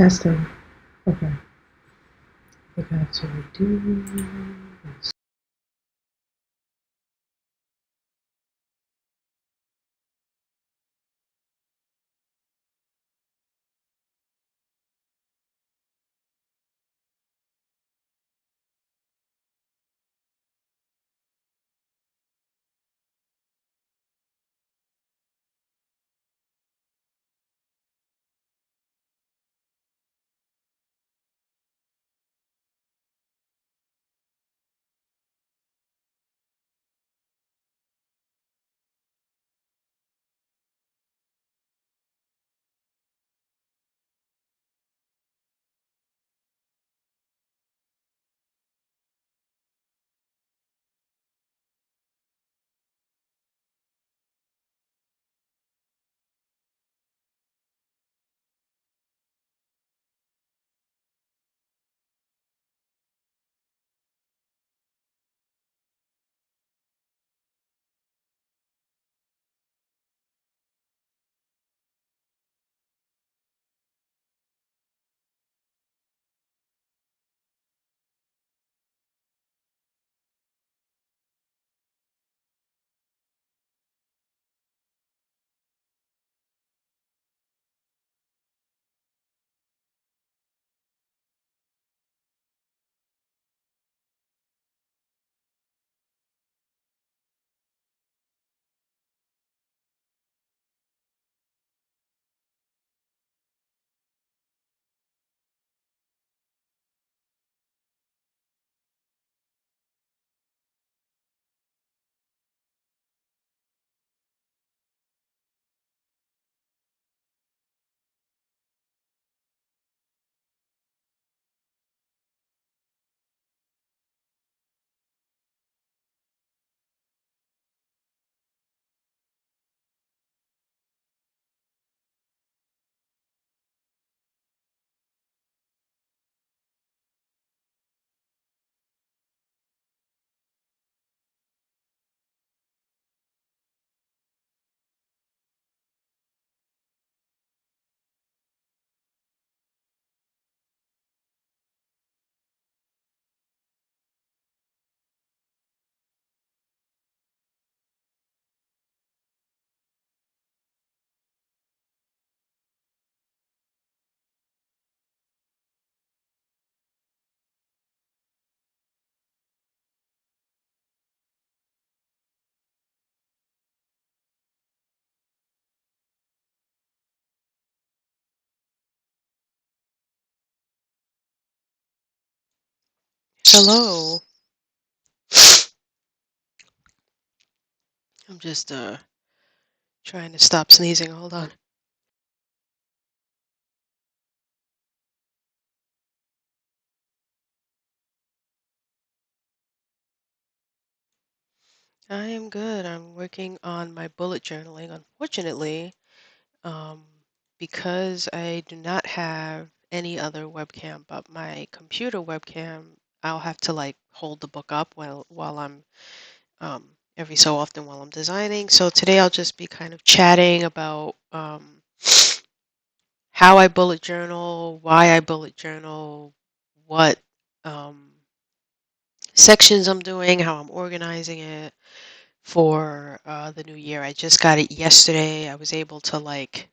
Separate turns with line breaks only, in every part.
Testing. Okay. I think I have to redo this.
Hello. I'm just trying to stop sneezing. Hold on. I am good. I'm working on my bullet journaling. Unfortunately, um, because I do not have any other webcam but my computer webcam, I'll have to like hold the book up while I'm every so often while I'm designing. So today I'll just be kind of chatting about how I bullet journal, why I bullet journal, what um, sections I'm doing, how I'm organizing it for the new year. I just got it yesterday. I was able to like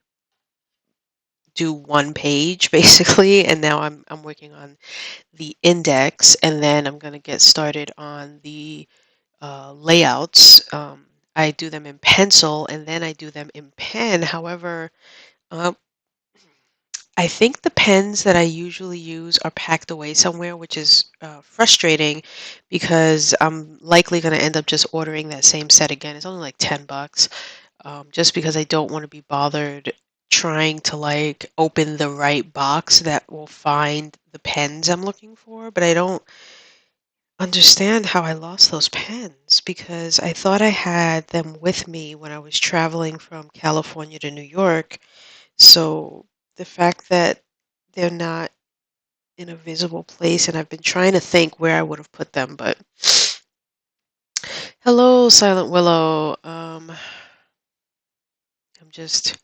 do one page basically, and now I'm working on the index, and then I'm gonna get started on the layouts. I do them in pencil, and then I do them in pen. However, um, I think the pens that I usually use are packed away somewhere, which is frustrating because I'm likely going to end up just ordering that same set again. It's only like $10, just because I don't want to be bothered trying to like open the right box that will find the pens I'm looking for. But I don't understand how I lost those pens because I thought I had them with me when I was traveling from California to New York. So the fact that they're not in a visible place, and I've been trying to think where I would have put them, but hello, Silent Willow. I'm just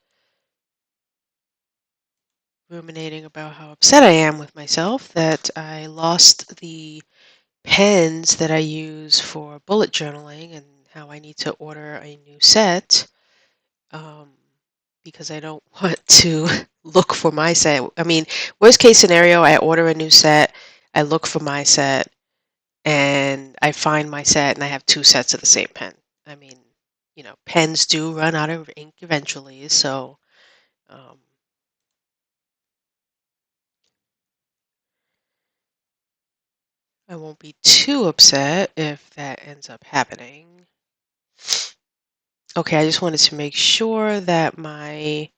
ruminating about how upset I am with myself that I lost the pens that I use for bullet journaling and how I need to order a new set um, because I don't want to look for my set. I mean, worst case scenario, I order a new set, I look for my set, and I find my set and I have two sets of the same pen. I mean, pens do run out of ink eventually, so um, I won't be too upset if that ends up happening. Okay, I just wanted to make sure that I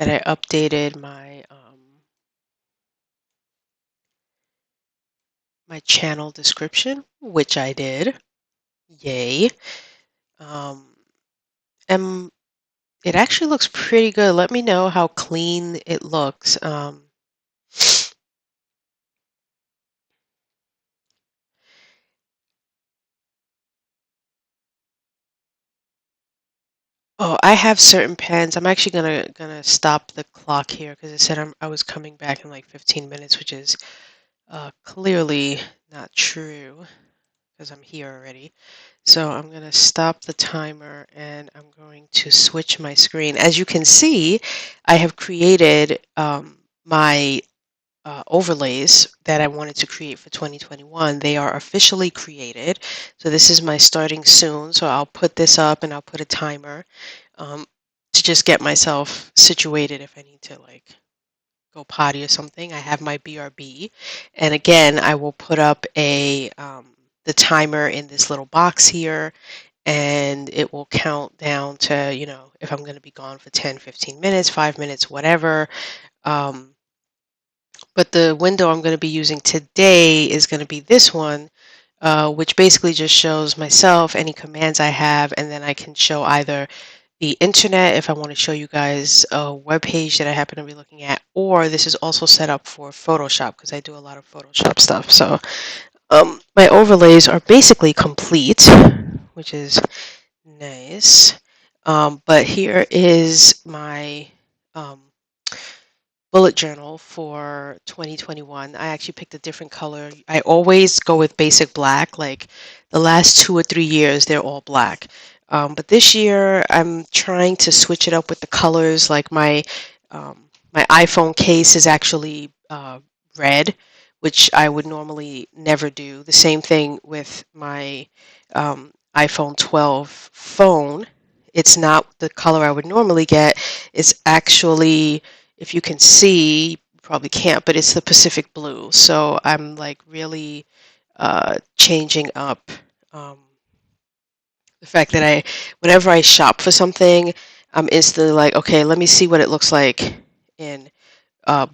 updated my channel description, which I did. Yay. Um, and it actually looks pretty good. Let me know how clean it looks. Oh, I have certain pens. I'm actually gonna stop the clock here because it said I was coming back in like 15 minutes, which is clearly not true because I'm here already. So I'm going to stop the timer and I'm going to switch my screen. As you can see, I have created my overlays that I wanted to create for 2021. They are officially created. So this is my starting soon. So I'll put this up and I'll put a timer um, to just get myself situated if I need to like go potty or something. I have my BRB, and again, I will put up the timer in this little box here, and it will count down to if I'm going to be gone for 10, 15 minutes, 5 minutes, whatever. Um, but the window I'm going to be using today is going to be this one, which basically just shows myself any commands I have, and then I can show either the internet if I want to show you guys a web page that I happen to be looking at, or this is also set up for Photoshop because I do a lot of Photoshop stuff. So my overlays are basically complete, which is nice. But here is my um, bullet journal for 2021. I actually picked a different color. I always go with basic black. Like the last 2 or 3 years, they're all black. But this year, I'm trying to switch it up with the colors. Like my iPhone case is actually red, which I would normally never do. The same thing with my iPhone 12 phone. It's not the color I would normally get. It's actually, if you can see, you probably can't, but it's the Pacific blue. So I'm like really changing up um, the fact that whenever I shop for something, I'm instantly like, okay, let me see what it looks like in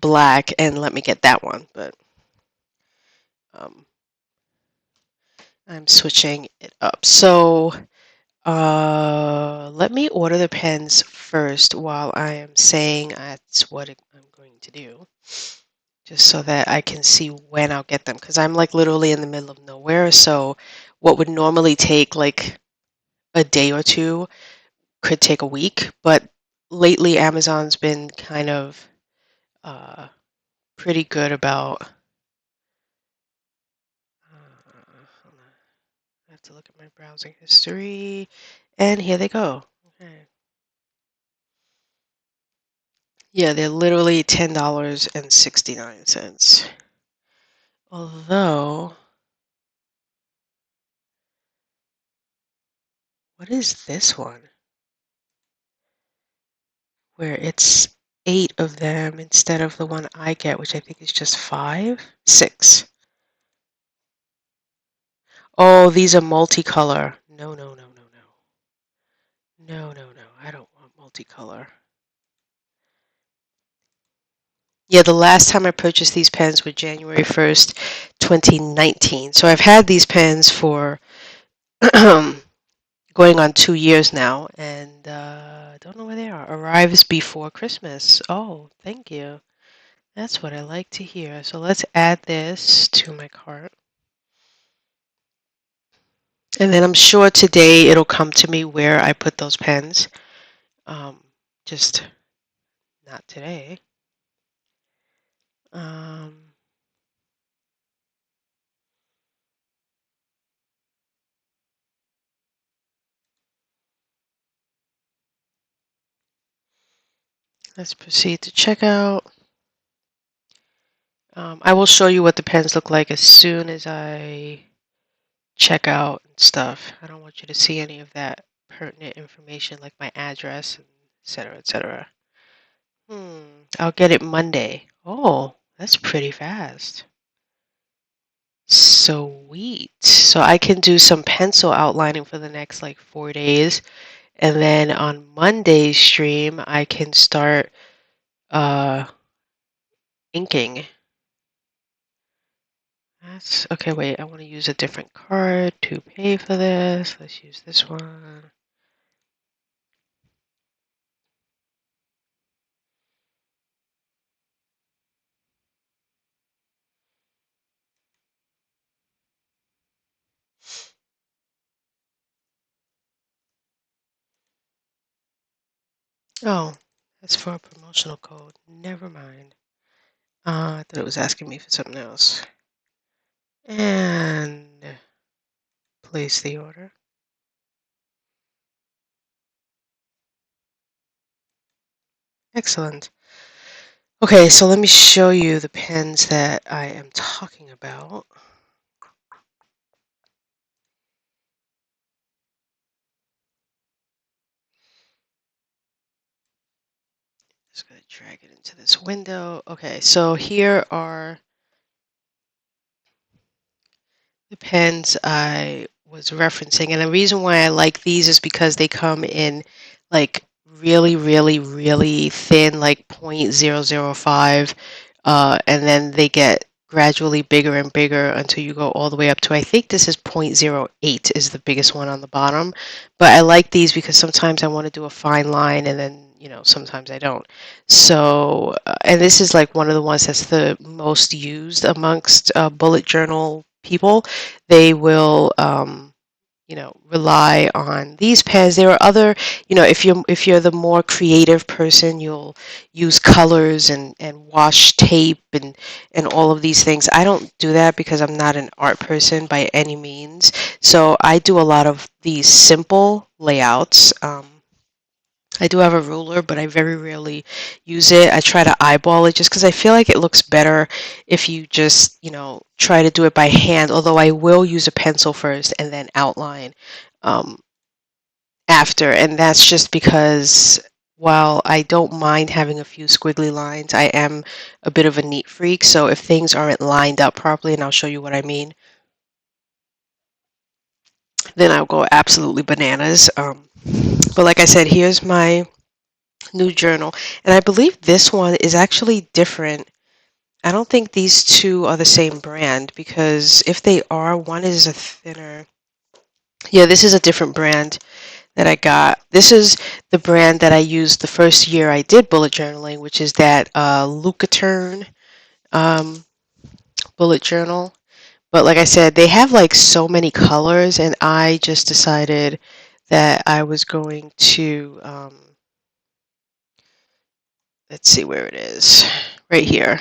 black, and let me get that one. But um, I'm switching it up. So let me order the pens first while I am saying that's what I'm going to do, just so that I can see when I'll get them, because I'm like literally in the middle of nowhere. So what would normally take like a day or two could take a week. But lately, Amazon's been kind of uh, pretty good about. Hold on. I have to look at my browsing history, and here they go. Okay. Yeah, they're literally $10.69. Although, what is this one? Where it's 8 of them instead of the one I get, which I think is just 5? 6. Oh, these are multicolor. No, no, no, no, no. No, no, no. I don't want multicolor. Yeah, the last time I purchased these pens was January 1st, 2019. So I've had these pens for going on 2 years now, and I don't know where they are. Arrives before Christmas. Oh, thank you. That's what I like to hear. So let's add this to my cart. And then I'm sure today it'll come to me where I put those pens. Just not today. Um, let's proceed to checkout. I will show you what the pens look like as soon as I check out and stuff. I don't want you to see any of that pertinent information like my address, and et cetera, et cetera. I'll get it Monday. Oh, that's pretty fast. Sweet. So I can do some pencil outlining for the next like 4 days. And then on Monday's stream, I can start uh, inking. That's okay. Wait, I want to use a different card to pay for this. Let's use this one. Oh, that's for a promotional code. Never mind. I thought it was asking me for something else. And place the order. Excellent. Okay, so let me show you the pens that I am talking about. Just going to drag it into this window. Okay, so here are the pens I was referencing. And the reason why I like these is because they come in like really, really, really thin, like 0.005. And then they get gradually bigger and bigger until you go all the way up to, I think this is 0.08 is the biggest one on the bottom. But I like these because sometimes I want to do a fine line and then, sometimes I don't. So, and this is like one of the ones that's the most used amongst bullet journal people. They will, rely on these pens. There are other, if you're the more creative person, you'll use colors and wash tape and all of these things. I don't do that because I'm not an art person by any means. So I do a lot of these simple layouts. I do have a ruler, but I very rarely use it. I try to eyeball it just because I feel like it looks better if you just, try to do it by hand, although I will use a pencil first and then outline um, after. And that's just because while I don't mind having a few squiggly lines, I am a bit of a neat freak. So if things aren't lined up properly, and I'll show you what I mean, then I'll go absolutely bananas. But like I said, here's my new journal. And I believe this one is actually different. I don't think these two are the same brand because if they are, one is a thinner. Yeah, this is a different brand that I got. This is the brand that I used the first year I did bullet journaling, which is that Lucatern um, bullet journal. But like I said, they have like so many colors, and I just decided that I was going to, let's see where it is, right here.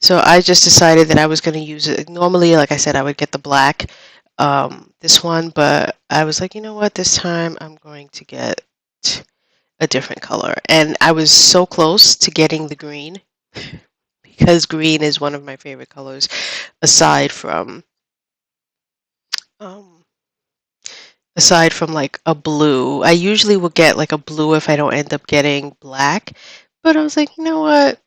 So I just decided that I was going to use it. Normally, like I said, I would get the black, this one, but I was like, you know what, this time I'm going to get a different color. And I was so close to getting the green because green is one of my favorite colors aside from um, like a blue. I usually will get like a blue if I don't end up getting black. But I was like, you know what?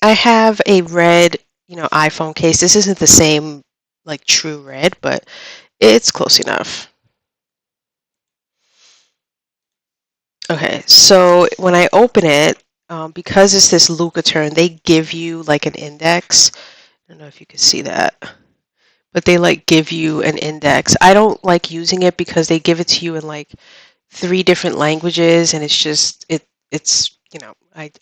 I have a red, iPhone case. This isn't the same like true red, but it's close enough. Okay, so when I open it, because it's this Luca turn, they give you like an index. I don't know if you can see that, but they like give you an index. I don't like using it because they give it to you in like 3 different languages, and it's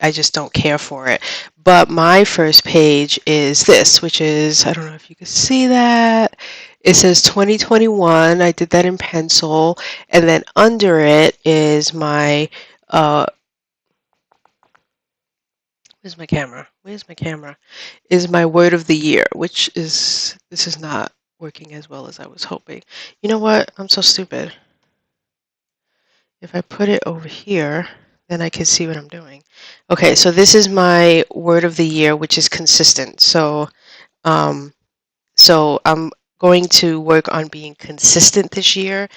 I just don't care for it. But my first page is this, which is, I don't know if you can see that. It says 2021. I did that in pencil, and then under it is my Where's my camera? Where's my camera? Is my word of the year, which is, this is not working as well as I was hoping. You know what? I'm so stupid. If I put it over here, then I can see what I'm doing. Okay, so this is my word of the year, which is consistent. Um, so I'm going to work on being consistent this year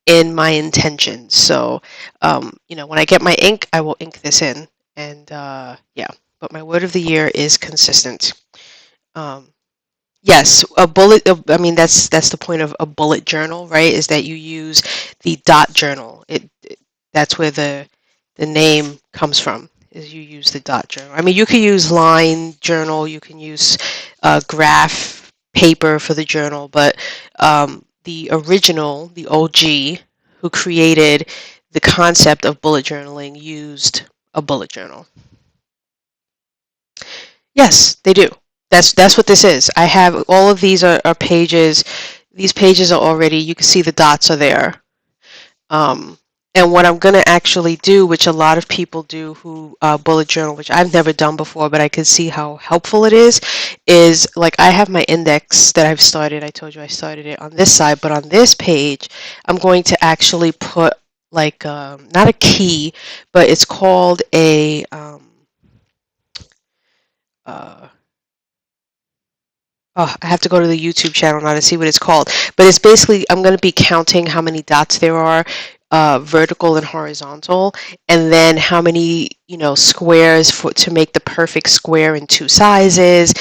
in my intentions. So, when I get my ink, I will ink this in. And yeah, but my word of the year is consistent. Um, yes, a bullet. I mean, that's the point of a bullet journal, right? Is that you use the dot journal. That's where the name comes from. Is you use the dot journal. I mean, you can use line journal. You can use graph paper for the journal, but the original, the OG, who created the concept of bullet journaling, used a bullet journal. Yes, they do. That's what this is. I have all of these are pages. These pages are already, you can see the dots are there. Um, and what I'm going to actually do, which a lot of people do who bullet journal, which I've never done before, but I can see how helpful it is like I have my index that I've started. I told you I started it on this side, but on this page, I'm going to actually put like, not a key, but it's called a, uh, oh, I have to go to the YouTube channel now to see what it's called. But it's basically, I'm going to be counting how many dots there are, vertical and horizontal, and then how many, squares to make the perfect square in two sizes,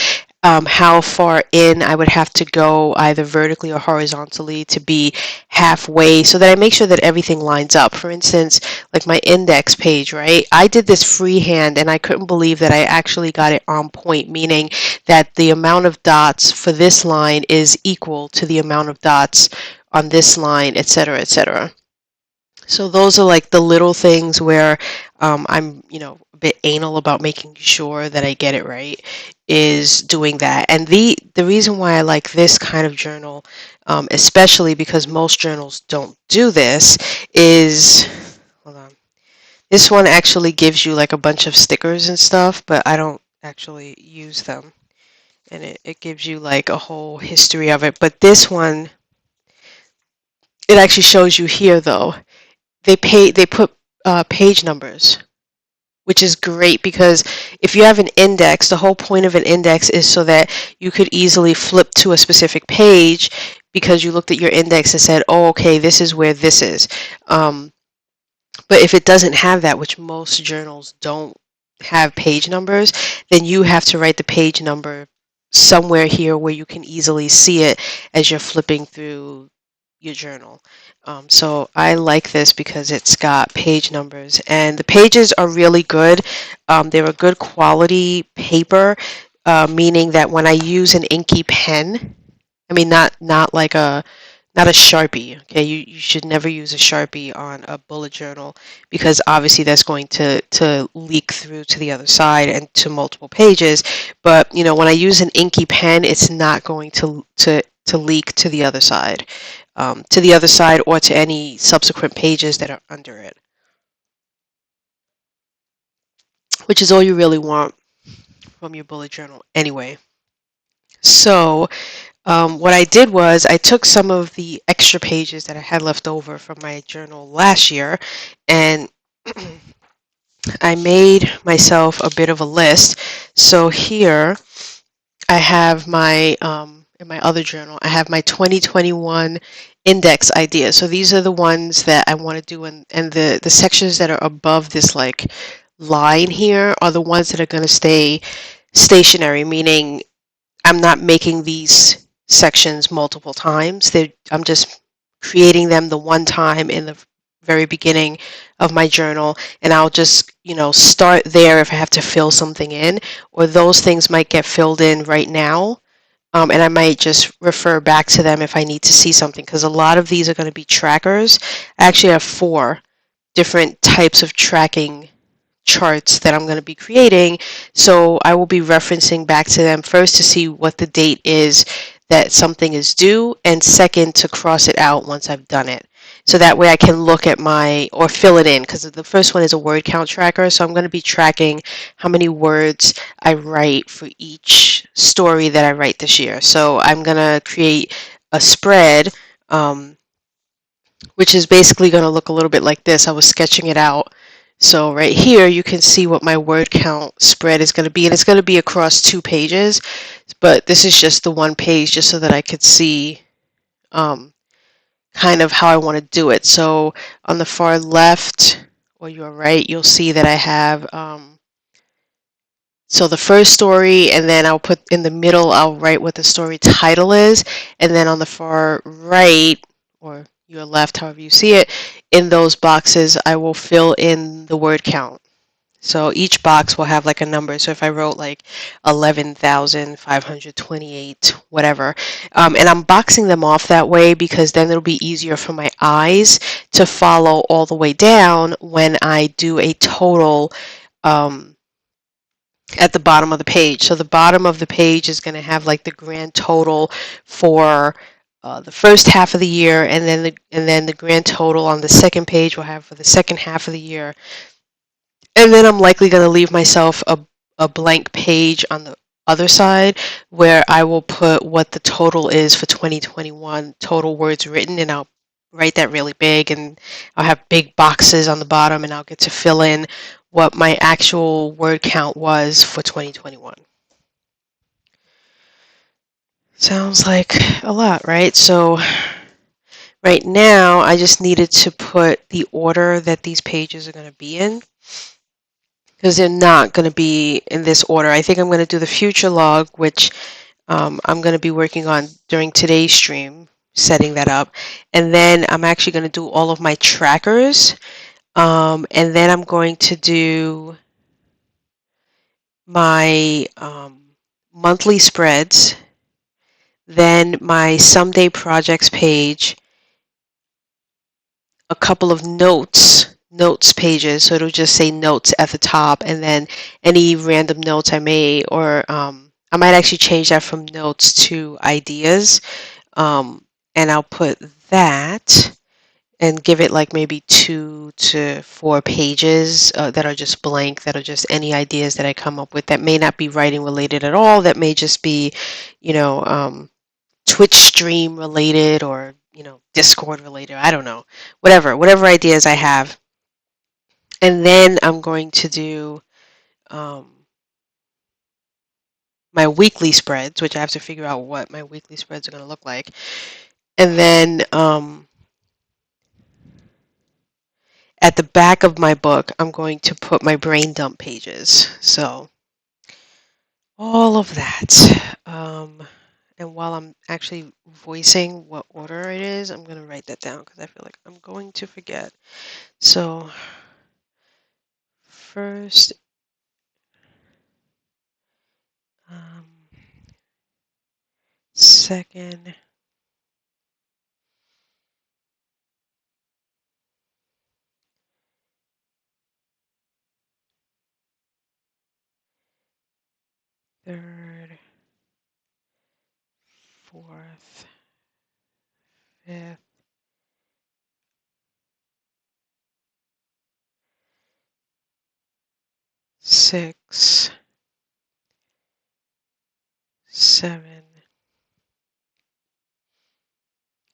how far in I would have to go either vertically or horizontally to be halfway so that I make sure that everything lines up. For instance, like my index page, right? I did this freehand and I couldn't believe that I actually got it on point, meaning that the amount of dots for this line is equal to the amount of dots on this line, etc., etc. So those are like the little things where I'm, a bit anal about making sure that I get it right, is doing that. And the reason why I like this kind of journal, especially because most journals don't do this, is, hold on, this one actually gives you like a bunch of stickers and stuff, but I don't actually use them. And it gives you like a whole history of it. But this one, it actually shows you here though. They put page numbers, which is great because if you have an index, the whole point of an index is so that you could easily flip to a specific page because you looked at your index and said, oh, okay, this is where this is. But if it doesn't have that, which most journals don't have page numbers, then you have to write the page number somewhere here where you can easily see it as you're flipping through your journal. So I like this because it's got page numbers and the pages are really good. They're a good quality paper, meaning that when I use an inky pen, I mean not like not a Sharpie, okay? You should never use a Sharpie on a bullet journal because obviously that's going to leak through to the other side and to multiple pages. But, when I use an inky pen, it's not going to leak to the other side. Or to any subsequent pages that are under it, which is all you really want from your bullet journal anyway. So what I did was I took some of the extra pages that I had left over from my journal last year and I made myself a bit of a list. So here I have my, in my other journal, I have my 2021 index ideas. So these are the ones that I want to do, and the sections that are above this like line here are the ones that are going to stay stationary, meaning I'm not making these sections multiple times. I'm just creating them the one time in the very beginning of my journal, and I'll just, start there if I have to fill something in, or those things might get filled in right now, and I might just refer back to them if I need to see something, because a lot of these are going to be trackers. I actually have 4 different types of tracking charts that I'm going to be creating, so I will be referencing back to them first to see what the date is that something is due, and second to cross it out once I've done it. So that way I can look at or fill it in, because the first one is a word count tracker. So I'm going to be tracking how many words I write for each story that I write this year. So I'm going to create a spread, which is basically going to look a little bit like this. I was sketching it out. So right here, you can see what my word count spread is going to be, and it's going to be across 2 pages, but this is just the one page, just so that I could see kind of how I want to do it. So on the far left or your right, you'll see that I have, so the first story, and then I'll put in the middle, I'll write what the story title is, and then on the far right, or your left, however you see it, in those boxes, I will fill in the word count. So each box will have like a number. So if I wrote like 11,528, whatever, and I'm boxing them off that way because then it'll be easier for my eyes to follow all the way down when I do a total at the bottom of the page. So the bottom of the page is going to have like the grand total for the first half of the year, and then the grand total on the second page will have for the second half of the year. And then I'm likely going to leave myself a blank page on the other side where I will put what the total is for 2021, total words written, and I'll write that really big, and I'll have big boxes on the bottom, and I'll get to fill in what my actual word count was for 2021. Sounds like a lot, right? So right now I just needed to put the order that these pages are going to be in, because they're not going to be in this order. I think I'm going to do the future log, which I'm going to be working on during today's stream, setting that up. And then I'm actually going to do all of my trackers. And then I'm going to do my monthly spreads, then my someday projects page, a couple of notes pages, so it'll just say notes at the top, and then any random notes I may, or I might actually change that from notes to ideas, and I'll put that and give it like maybe 2 to 4 pages that are just blank, that are just any ideas that I come up with that may not be writing related at all, that may just be, Twitch stream related, or Discord related. I don't know, whatever ideas I have. And then I'm going to do my weekly spreads, which I have to figure out what my weekly spreads are going to look like. And then at the back of my book, I'm going to put my brain dump pages. So all of that. And while I'm actually voicing what order it is, I'm going to write that down because I feel like I'm going to forget. So first, second, third, fourth, fifth, sixth, 7,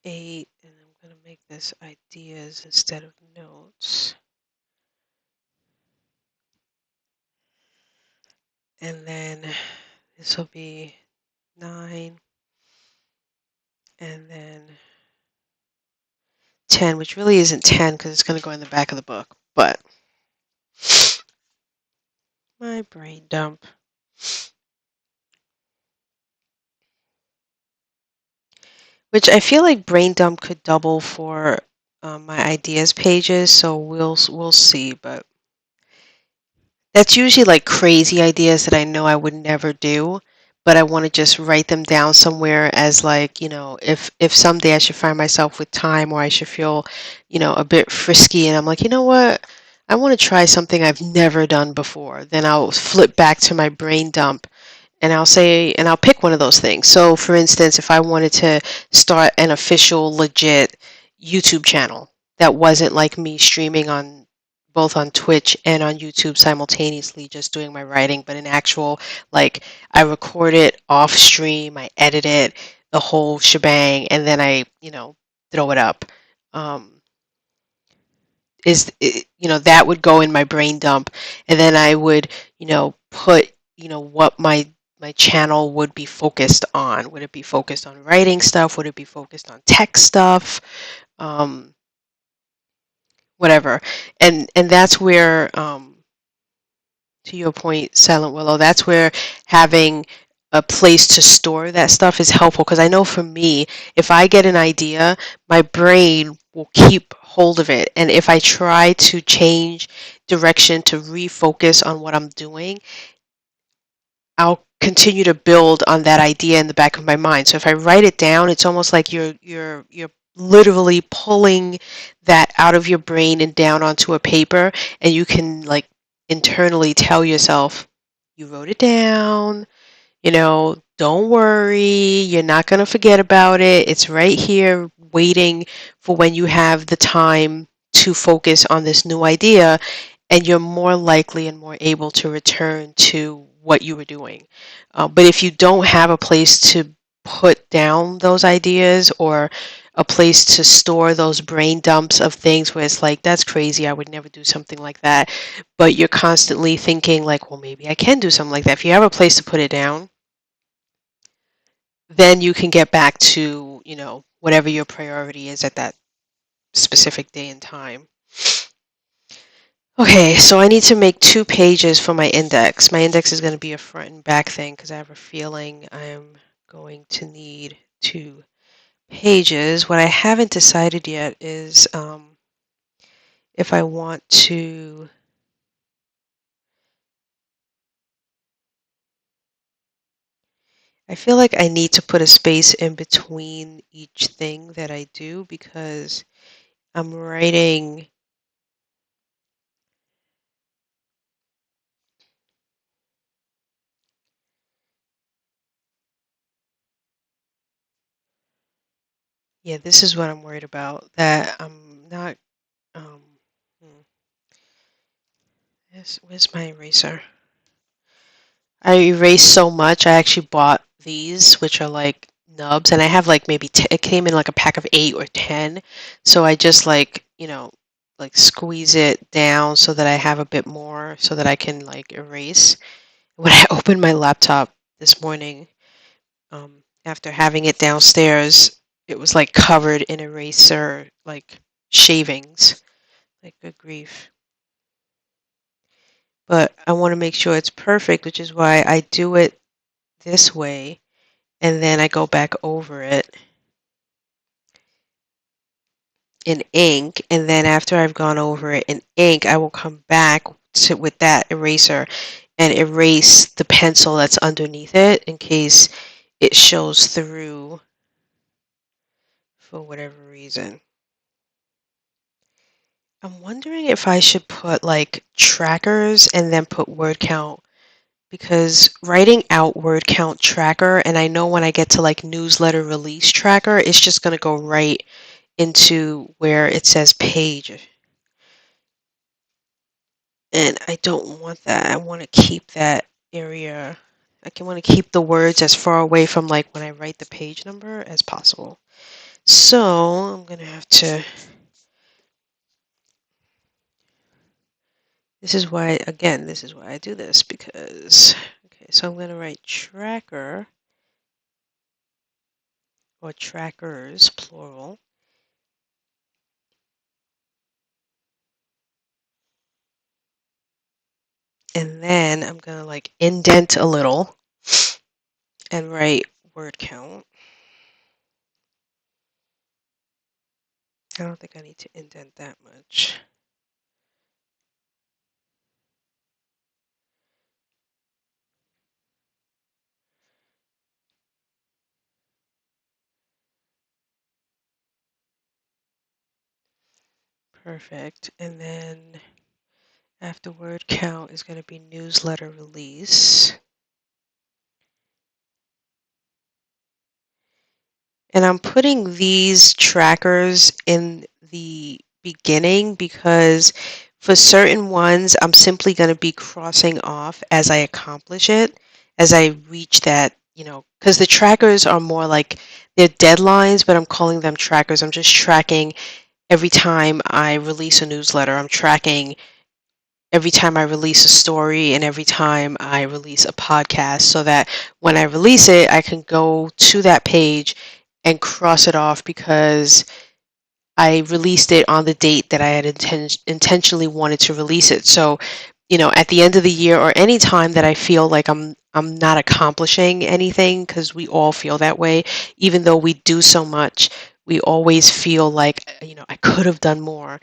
8, and I'm going to make this ideas instead of notes. And then this will be 9, and then 10, which really isn't 10 because it's going to go in the back of the book. But my brain dump. Which I feel like brain dump could double for my ideas pages, so we'll see. But that's usually like crazy ideas that I know I would never do, but I want to just write them down somewhere as like, if someday I should find myself with time, or I should feel, a bit frisky, and I'm like, you know what? I want to try something I've never done before. Then I'll flip back to my brain dump, and I'll pick one of those things. So for instance, if I wanted to start an official, legit YouTube channel, that wasn't like me streaming on both on Twitch and on YouTube simultaneously, just doing my writing, but an actual, like, I record it off stream, I edit it, the whole shebang, and then I, throw it up. Um, that would go in my brain dump, and then I would, put, what my channel would be focused on. Would it be focused on writing stuff? Would it be focused on tech stuff? Um, Whatever. And that's where, to your point, Silent Willow, that's where having a place to store that stuff is helpful, because I know for me, if I get an idea, my brain will keep hold of it. And if I try to change direction to refocus on what I'm doing, I'll continue to build on that idea in the back of my mind. So if I write it down, it's almost like you're literally pulling that out of your brain and down onto a paper, and you can, like, internally tell yourself, you wrote it down, don't worry, you're not going to forget about it. It's right here waiting for when you have the time to focus on this new idea, and you're more likely and more able to return to what you were doing. But if you don't have a place to put down those ideas, or a place to store those brain dumps of things where it's like, that's crazy, I would never do something like that, but you're constantly thinking like, well, maybe I can do something like that. If you have a place to put it down, then you can get back to, whatever your priority is at that specific day and time. Okay, so I need to make 2 pages for my index. My index is going to be a front and back thing, because I have a feeling I'm going to need 2 pages. What I haven't decided yet is if I want to I feel like I need to put a space in between each thing that I do, because I'm writing. Yeah, this is what I'm worried about. That I'm not. Um, hmm, where's my eraser? I erased so much. I actually bought these, which are like nubs, and I have like maybe it came in like a pack of 8 or 10. So I just, like, like squeeze it down so that I have a bit more, so that I can, like, erase. When I opened my laptop this morning, after having it downstairs, it was like covered in eraser, like shavings. Like, good grief. But I want to make sure it's perfect, which is why I do it this way, and then I go back over it in ink, and then after I've gone over it in ink, I will come back with that eraser and erase the pencil that's underneath it, in case it shows through for whatever reason. I'm wondering if I should put like trackers and then put word count, because writing out word count tracker, and I know when I get to like newsletter release tracker, it's just going to go right into where it says page. And I don't want that. I want to keep that area. Want to keep the words as far away from like when I write the page number as possible. So I'm going to have to. This is why I do this, because, okay, so I'm going to write tracker, or trackers, plural. And then I'm going to like indent a little and write word count. I don't think I need to indent that much. Perfect. And then after word count is going to be newsletter release. And I'm putting these trackers in the beginning because for certain ones, I'm simply going to be crossing off as I accomplish it, as I reach that, because the trackers are more like they're deadlines, but I'm calling them trackers. I'm just tracking every time I release a newsletter. I'm tracking every time I release a story and every time I release a podcast so that when I release it, I can go to that page and cross it off because I released it on the date that I had intentionally wanted to release it. So, at the end of the year or any time that I feel like I'm not accomplishing anything, because we all feel that way, even though we do so much, we always feel like, I could have done more.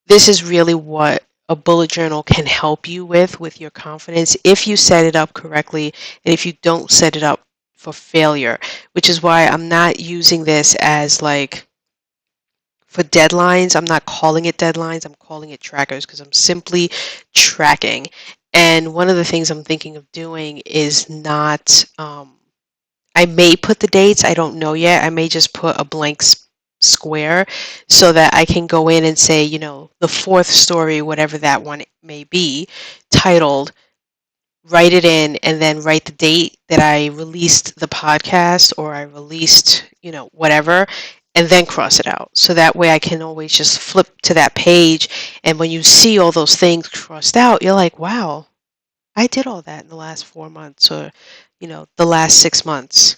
This is really what a bullet journal can help you with your confidence if you set it up correctly and if you don't set it up for failure, which is why I'm not using this as like for deadlines. I'm not calling it deadlines, I'm calling it trackers because I'm simply tracking. And one of the things I'm thinking of doing is not, I may put the dates, I don't know yet. I may just put a blank square so that I can go in and say, the fourth story, whatever that one may be, titled, write it in, and then write the date that I released the podcast or I released, whatever, and then cross it out. So that way I can always just flip to that page. And when you see all those things crossed out, you're like, wow, I did all that in the last 4 months or, the last 6 months.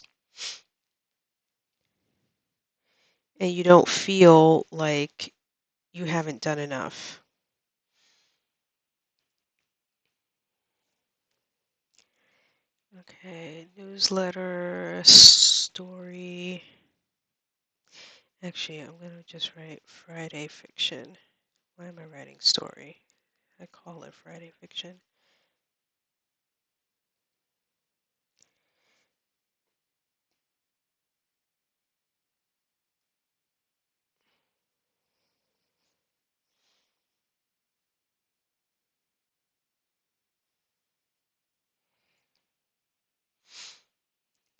And you don't feel like you haven't done enough. Okay, newsletter, story. Actually, I'm going to just write Friday fiction. Why am I writing story? I call it Friday fiction.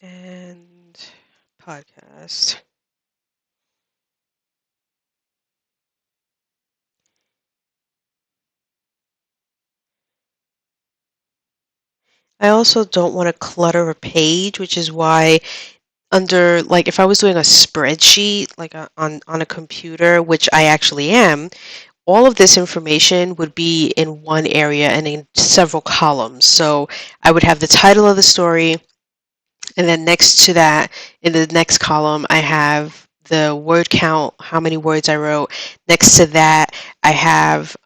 And podcast. I also don't want to clutter a page, which is why under, like, if I was doing a spreadsheet, like on a computer, which I actually am, all of this information would be in one area and in several columns. So I would have the title of the story, and then next to that, in the next column, I have the word count, how many words I wrote. Next to that, I have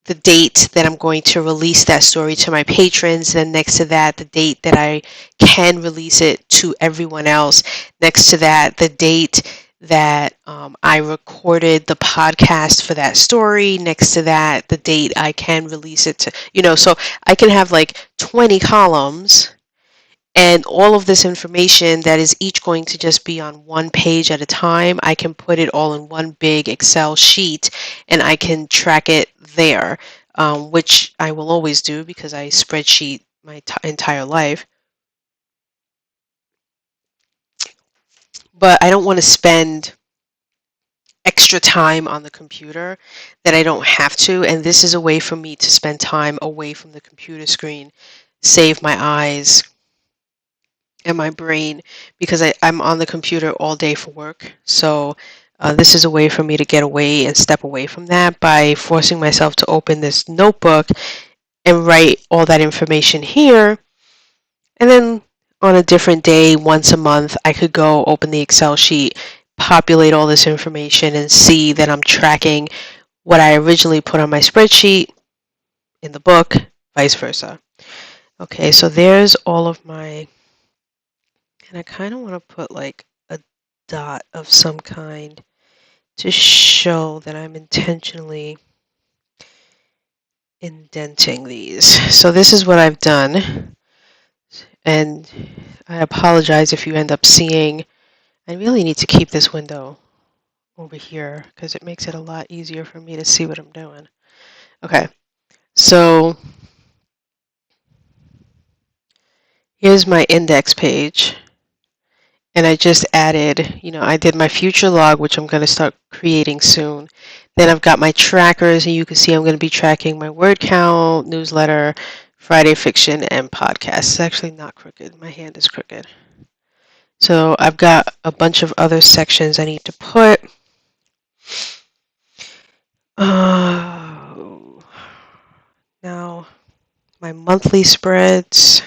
the date that I'm going to release that story to my patrons. Then next to that, the date that I can release it to everyone else. Next to that, the date that I recorded the podcast for that story. Next to that, the date I can release it to, so I can have like 20 columns and all of this information that is each going to just be on one page at a time. I can put it all in one big Excel sheet and I can track it there, which I will always do because I spreadsheet my entire life. But I don't want to spend extra time on the computer that I don't have to. And this is a way for me to spend time away from the computer screen, save my eyes and my brain, because I'm on the computer all day for work. So this is a way for me to get away and step away from that by forcing myself to open this notebook and write all that information here. And then on a different day, once a month, I could go open the Excel sheet, populate all this information, and see that I'm tracking what I originally put on my spreadsheet in the book, vice versa. Okay, so there's all of my, and I kind of want to put like a dot of some kind to show that I'm intentionally indenting these. So this is what I've done, and I apologize if you end up seeing, I really need to keep this window over here because it makes it a lot easier for me to see what I'm doing. Okay, so here's my index page, And I just added, I did my future log, which I'm going to start creating soon. Then I've got my trackers, and you can see I'm going to be tracking my word count, newsletter, Friday fiction, and podcast. It's actually not crooked. My hand is crooked. So I've got a bunch of other sections I need to put. Now, my monthly spreads.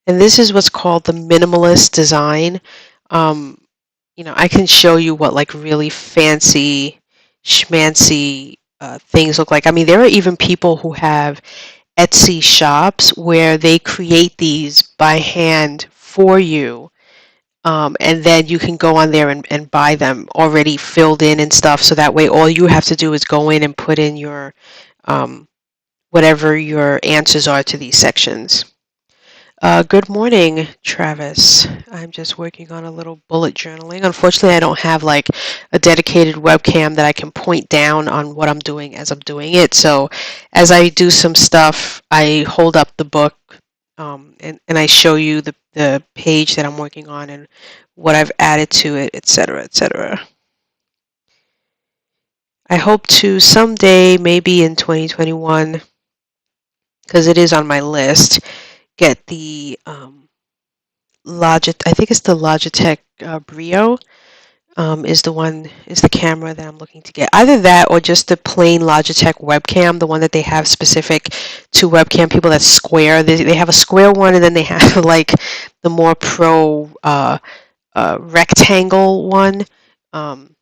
And this is what's called the minimalist design. Um, I can show you what like really fancy, schmancy things look like. I mean, there are even people who have Etsy shops where they create these by hand for you. And then you can go on there and buy them already filled in and stuff. So that way, all you have to do is go in and put in your whatever your answers are to these sections. Good morning, Travis. I'm just working on a little bullet journaling. Unfortunately, I don't have like a dedicated webcam that I can point down on what I'm doing as I'm doing it. So as I do some stuff, I hold up the book and I show you the page that I'm working on and what I've added to it, etc., etc. I hope to someday, maybe in 2021, because it is on my list, get the I think it's the Logitech BuJo is the camera that I'm looking to get. Either that or just the plain Logitech webcam, the one that they have specific to webcam people that's square. They have a square one, and then they have like the more pro rectangle one. Um,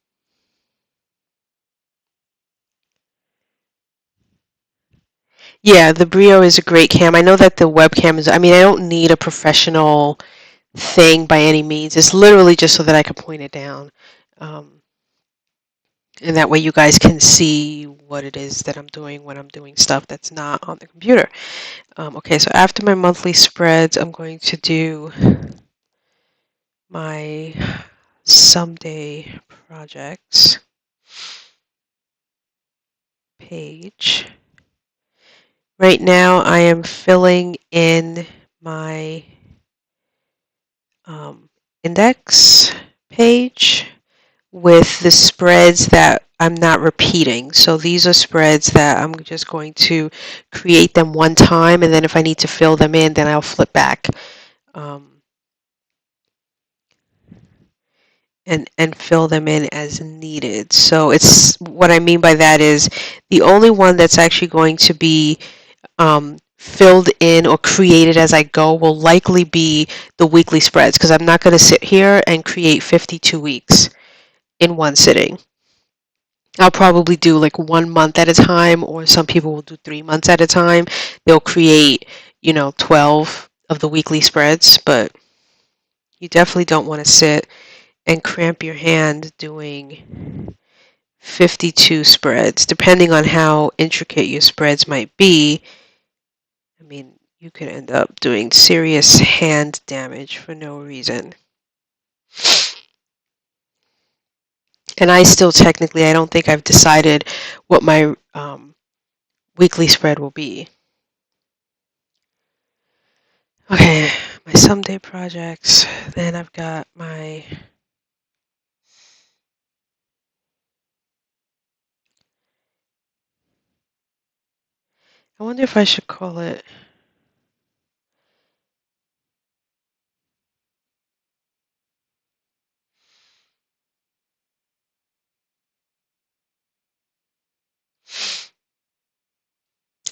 yeah, the BuJo is a great cam. I know that the webcam is, I mean, I don't need a professional thing by any means. It's literally just so that I can point it down. Um, and that way you guys can see what it is that I'm doing when I'm doing stuff that's not on the computer. Okay, so after my monthly spreads, I'm going to do my someday projects page. Right now I am filling in my index page with the spreads that I'm not repeating. So these are spreads that I'm just going to create them one time, and then if I need to fill them in, then I'll flip back and fill them in as needed. So it's what I mean by that is the only one that's actually going to be filled in or created as I go will likely be the weekly spreads, because I'm not going to sit here and create 52 weeks in one sitting. I'll probably do like 1 month at a time, or some people will do 3 months at a time. They'll create, 12 of the weekly spreads, but you definitely don't want to sit and cramp your hand doing 52 spreads. Depending on how intricate your spreads might be, I mean, you could end up doing serious hand damage for no reason. And I still technically, I don't think I've decided what my weekly spread will be. Okay, my someday projects. Then I've got my I wonder if I should call it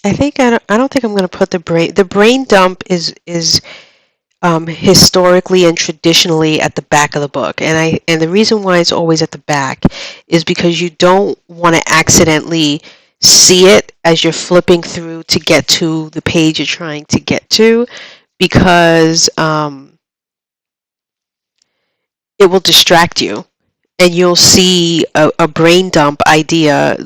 I don't think I'm going to put the brain dump is historically and traditionally at the back of the book, and the reason why it's always at the back is because you don't want to accidentally see it as you're flipping through to get to the page you're trying to get to, because it will distract you, and you'll see a brain dump idea,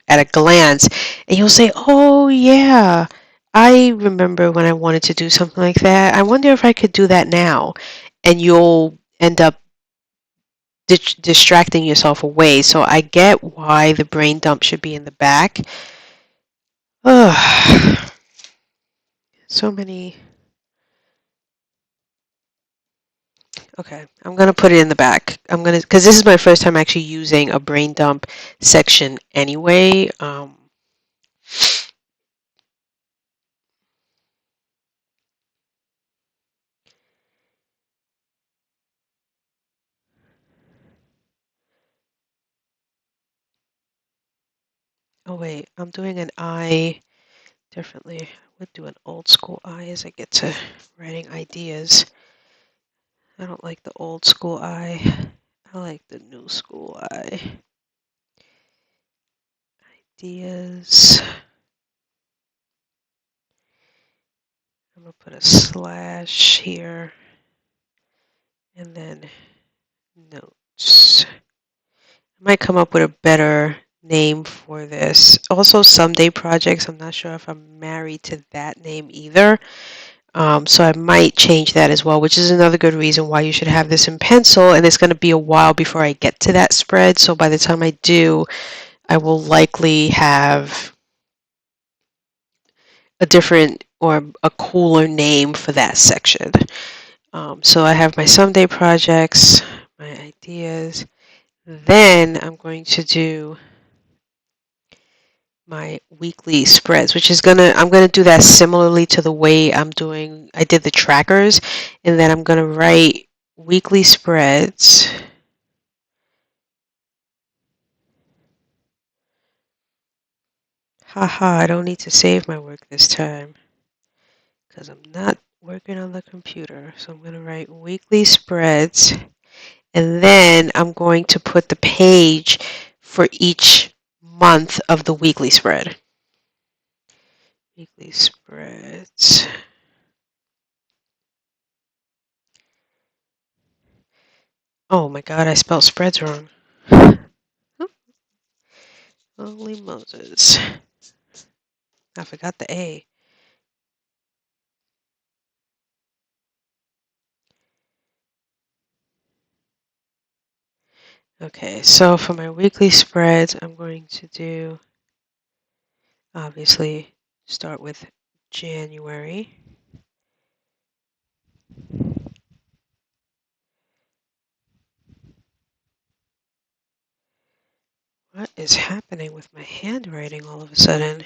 at a glance, and you'll say, "Oh yeah, I remember when I wanted to do something like that. I wonder if I could do that now," and you'll end up distracting yourself away. So I get why the brain dump should be in the back. Ugh, so many. Okay, I'm gonna put it in the back. Because this is my first time actually using a brain dump section anyway. Oh wait, I'm doing an I differently. I would do an old school I as I get to writing ideas. I don't like the old school I. I like the new school I. Ideas. I'm gonna put a slash here and then notes. I might come up with a better name for this. Also, someday projects. I'm not sure if I'm married to that name either. So I might change that as well, which is another good reason why you should have this in pencil. And it's going to be a while before I get to that spread. So by the time I do, I will likely have a different or a cooler name for that section. So I have my someday projects, my ideas. Then I'm going to do my weekly spreads, which is I'm gonna do that similarly to the way I did the trackers, and then I'm gonna write weekly spreads. Haha, I don't need to save my work this time because I'm not working on the computer. So I'm gonna write weekly spreads, and then I'm going to put the page for each month of the weekly spread. Weekly spreads. Oh my god, I spelled spreads wrong. Holy Moses. I forgot the A. Okay, so for my weekly spreads, I'm going to do, obviously, start with January. What is happening with my handwriting all of a sudden?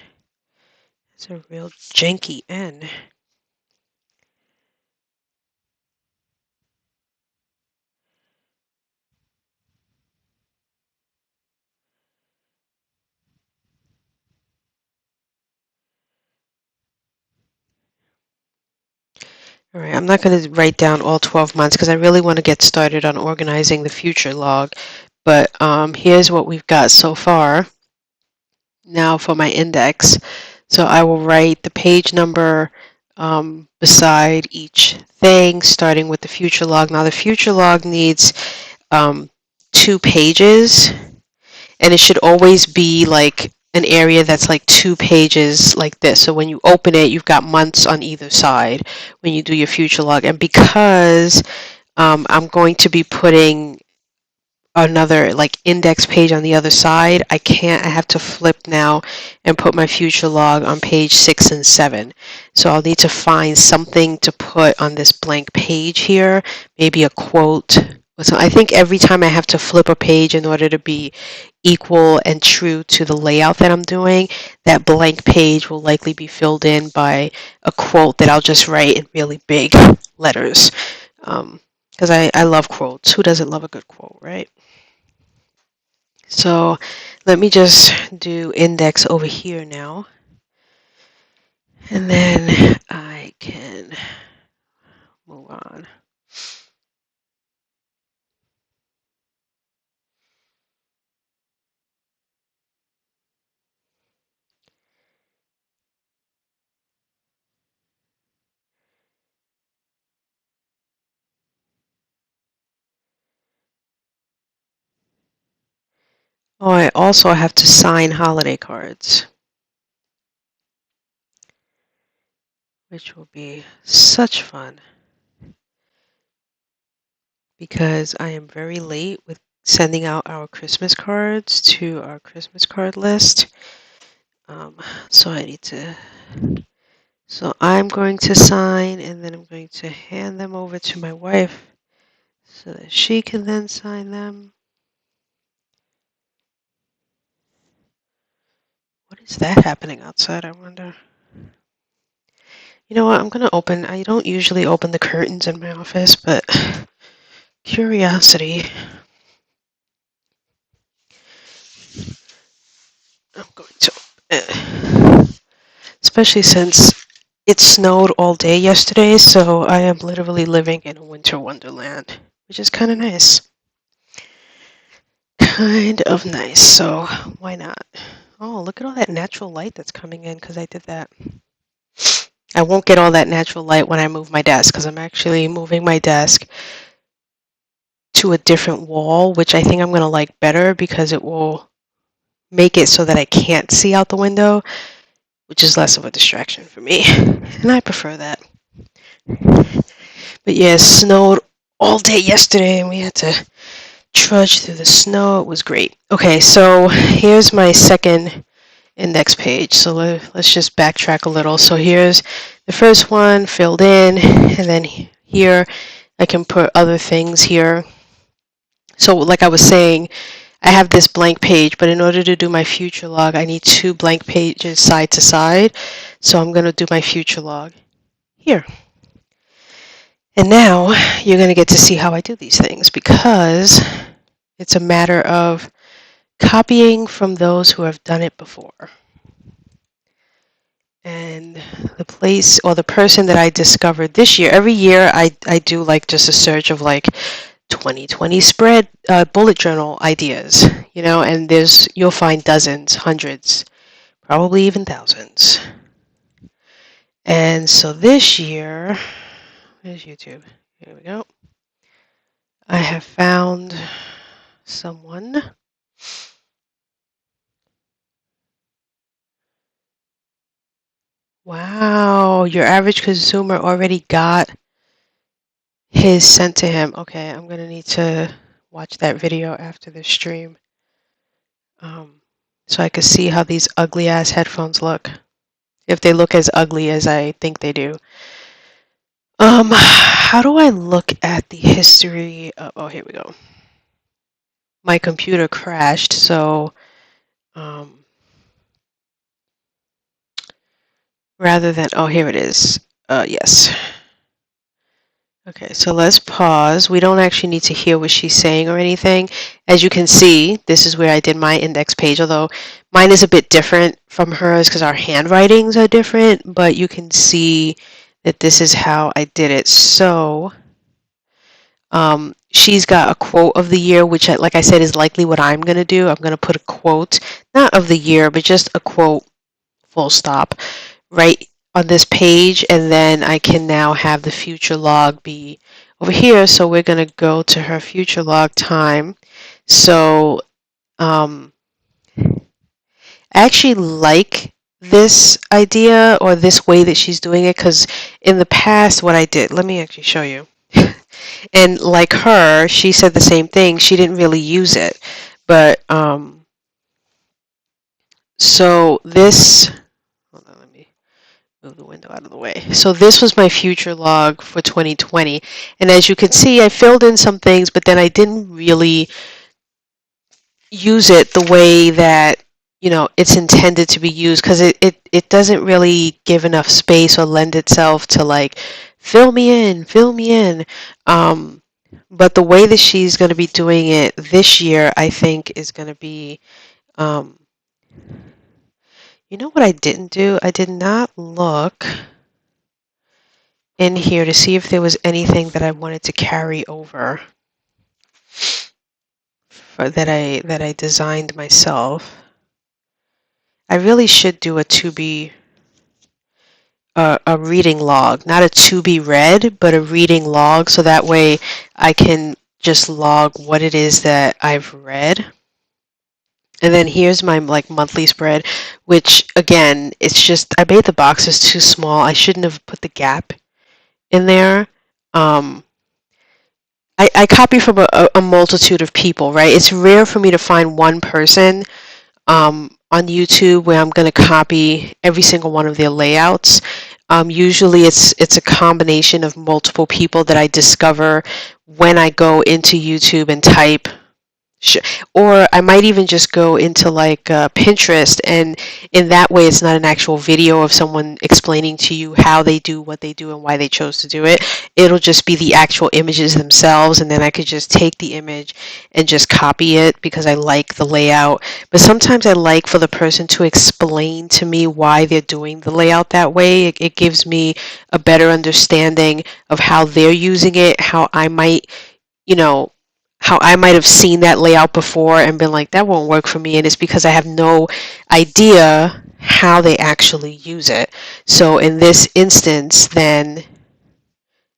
It's a real janky N. All right, I'm not going to write down all 12 months because I really want to get started on organizing the future log. But here's what we've got so far. Now for my index. So I will write the page number beside each thing, starting with the future log. Now the future log needs 2 pages, and it should always be like an area that's like 2 pages like this. So when you open it, you've got months on either side when you do your future log. And because I'm going to be putting another like index page on the other side, I have to flip now and put my future log on page 6 and 7. So I'll need to find something to put on this blank page here, maybe a quote. So I think every time I have to flip a page in order to be equal and true to the layout that I'm doing, that blank page will likely be filled in by a quote that I'll just write in really big letters. Because I love quotes. Who doesn't love a good quote, right? So let me just do index over here now. And then I can move on. Oh, I also have to sign holiday cards, which will be such fun because I am very late with sending out our Christmas cards to our Christmas card list. Um, so I need to, so I'm going to sign and then I'm going to hand them over to my wife so that she can then sign them. What is that happening outside, I wonder? You know what, I'm going to open, I don't usually open the curtains in my office, but curiosity, I'm going to open it. Especially since it snowed all day yesterday, so I am literally living in a winter wonderland, which is kind of nice. Kind of nice, so why not? Oh, look at all that natural light that's coming in because I did that. I won't get all that natural light when I move my desk because I'm actually moving my desk to a different wall, which I think I'm going to like better because it will make it so that I can't see out the window, which is less of a distraction for me. And I prefer that. But yeah, it snowed all day yesterday and we had to trudge through the snow. It was great. Okay, so here's my second index page. So let's just backtrack a little. So here's the first one filled in, and then here I can put other things here. So like I was saying, I have this blank page, but in order to do my future log, I need 2 blank pages side to side. So I'm going to do my future log here. And now you're going to get to see how I do these things because it's a matter of copying from those who have done it before. And the place or the person that I discovered this year, every year I do like just a search of like 2020 spread bullet journal ideas, you know, and you'll find dozens, hundreds, probably even thousands. And so this year, where's YouTube? Here we go. I have found someone. Wow, your average consumer already got his sent to him. Okay, I'm gonna need to watch that video after the stream, so I could see how these ugly ass headphones look, if they look as ugly as I think they do. How do I look at the history of, oh, here we go. My computer crashed, so rather than, oh, here it is. Yes. Okay, so let's pause. We don't actually need to hear what she's saying or anything. As you can see, this is where I did my index page, although mine is a bit different from hers because our handwritings are different, but you can see that this is how I did it. So she's got a quote of the year, which, like I said, is likely what I'm going to do. I'm going to put a quote, not of the year, but just a quote, full stop, right on this page, and then I can now have the future log be over here. So we're going to go to her future log time. So I actually like this idea or this way that she's doing it because in the past what I did, let me actually show you. And like her, she said the same thing. She didn't really use it. But so this, hold on, let me move the window out of the way. So this was my future log for 2020. And as you can see, I filled in some things, but then I didn't really use it the way that, you know, it's intended to be used because it doesn't really give enough space or lend itself to like, fill me in, fill me in. But the way that she's going to be doing it this year, I think, is going to be, you know what I didn't do? I did not look in here to see if there was anything that I wanted to carry over that I designed myself. I really should do a reading log, not a to be read, but a reading log, so that way I can just log what it is that I've read. And then here's my like monthly spread, which again, it's just I made the boxes too small. I shouldn't have put the gap in there. Um, I copy from a multitude of people, right? It's rare for me to find one person on YouTube where I'm going to copy every single one of their layouts. Usually it's a combination of multiple people that I discover when I go into YouTube and type. Or I might even just go into like Pinterest, and in that way, it's not an actual video of someone explaining to you how they do what they do and why they chose to do it. It'll just be the actual images themselves, and then I could just take the image and just copy it because I like the layout. But sometimes I like for the person to explain to me why they're doing the layout that way. It gives me a better understanding of how they're using it, how I might you know, how I might have seen that layout before and been like, that won't work for me. And it's because I have no idea how they actually use it. So in this instance, then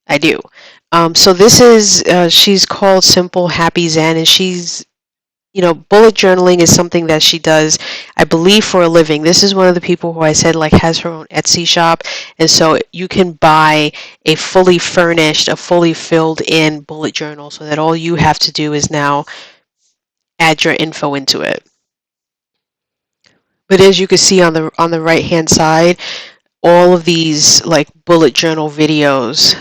I do. So this is, she's called Simple Happy Zen, and she's bullet journaling is something that she does, I believe, for a living. This is one of the people who I said like has her own Etsy shop, and so you can buy a fully furnished, a fully filled in bullet journal, so that all you have to do is now add your info into it. But as you can see on the right hand side, all of these like bullet journal videos,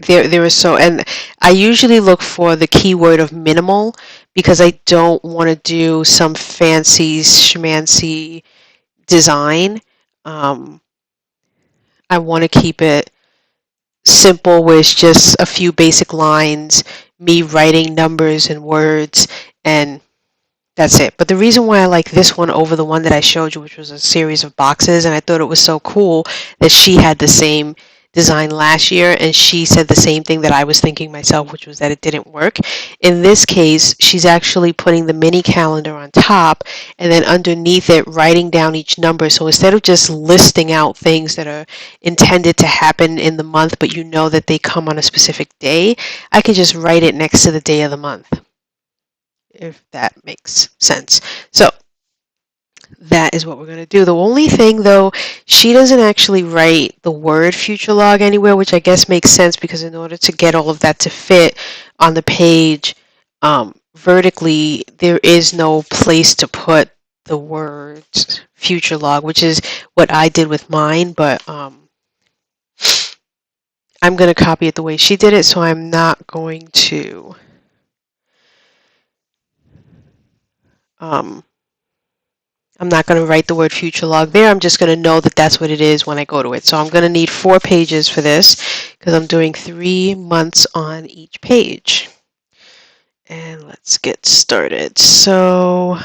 there is so, and I usually look for the keyword of minimal because I don't want to do some fancy schmancy design. um, I want to keep it simple where it's just a few basic lines, me writing numbers and words, and that's it. But the reason why I like this one over the one that I showed you, which was a series of boxes, and I thought it was so cool that she had the same design last year, and she said the same thing that I was thinking myself, which was that it didn't work. In this case, she's actually putting the mini calendar on top, and then underneath it, writing down each number. So instead of just listing out things that are intended to happen in the month, but you know that they come on a specific day, I can just write it next to the day of the month, if that makes sense. So that is what we're going to do. The only thing, though, she doesn't actually write the word future log anywhere, which I guess makes sense because in order to get all of that to fit on the page vertically, there is no place to put the words future log, which is what I did with mine, but I'm going to copy it the way she did it, so I'm not going to um, I'm not going to write the word future log there. I'm just going to know that that's what it is when I go to it. So I'm going to need 4 pages for this because I'm doing 3 months on each page. And let's get started. So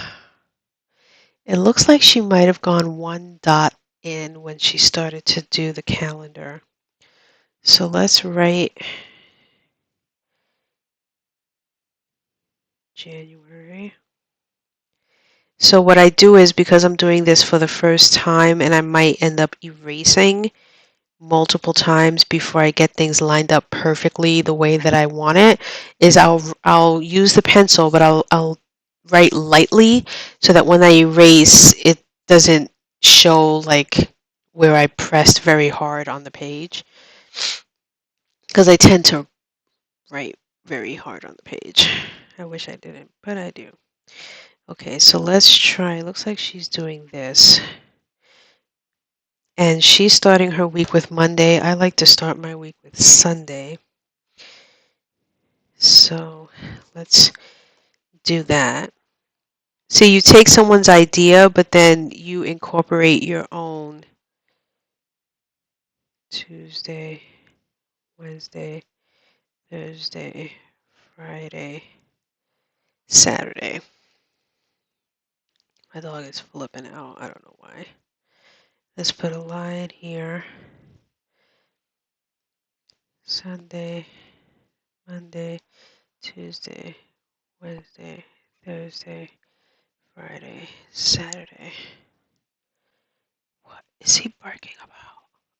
it looks like she might have gone 1 dot in when she started to do the calendar. So let's write January. So what I do is, because I'm doing this for the first time and I might end up erasing multiple times before I get things lined up perfectly the way that I want it, is I'll use the pencil, but I'll write lightly so that when I erase, it doesn't show like where I pressed very hard on the page, because I tend to write very hard on the page. I wish I didn't, but I do. Okay, so let's try. It looks like she's doing this. And she's starting her week with Monday. I like to start my week with Sunday. So let's do that. So you take someone's idea, but then you incorporate your own. Tuesday, Wednesday, Thursday, Friday, Saturday. My dog is flipping out. I don't know why. Let's put a line here. Sunday, Monday, Tuesday, Wednesday, Thursday, Friday, Saturday. What is he barking about?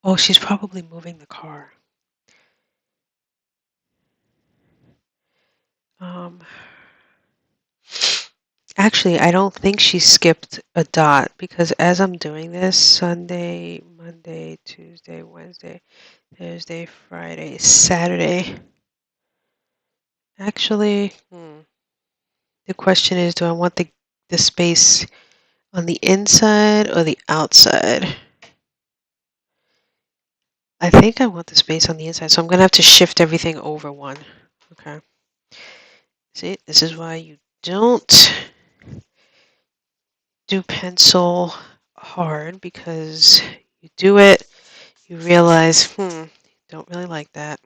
Oh, she's probably moving the car. Um, Actually, I don't think she skipped a dot because as I'm doing this, Sunday, Monday, Tuesday, Wednesday, Thursday, Friday, Saturday. Actually, the question is, do I want the space on the inside or the outside? I think I want the space on the inside, so I'm going to have to shift everything over one. Okay. See, this is why you don't do pencil hard, because you do it, you realize, don't really like that.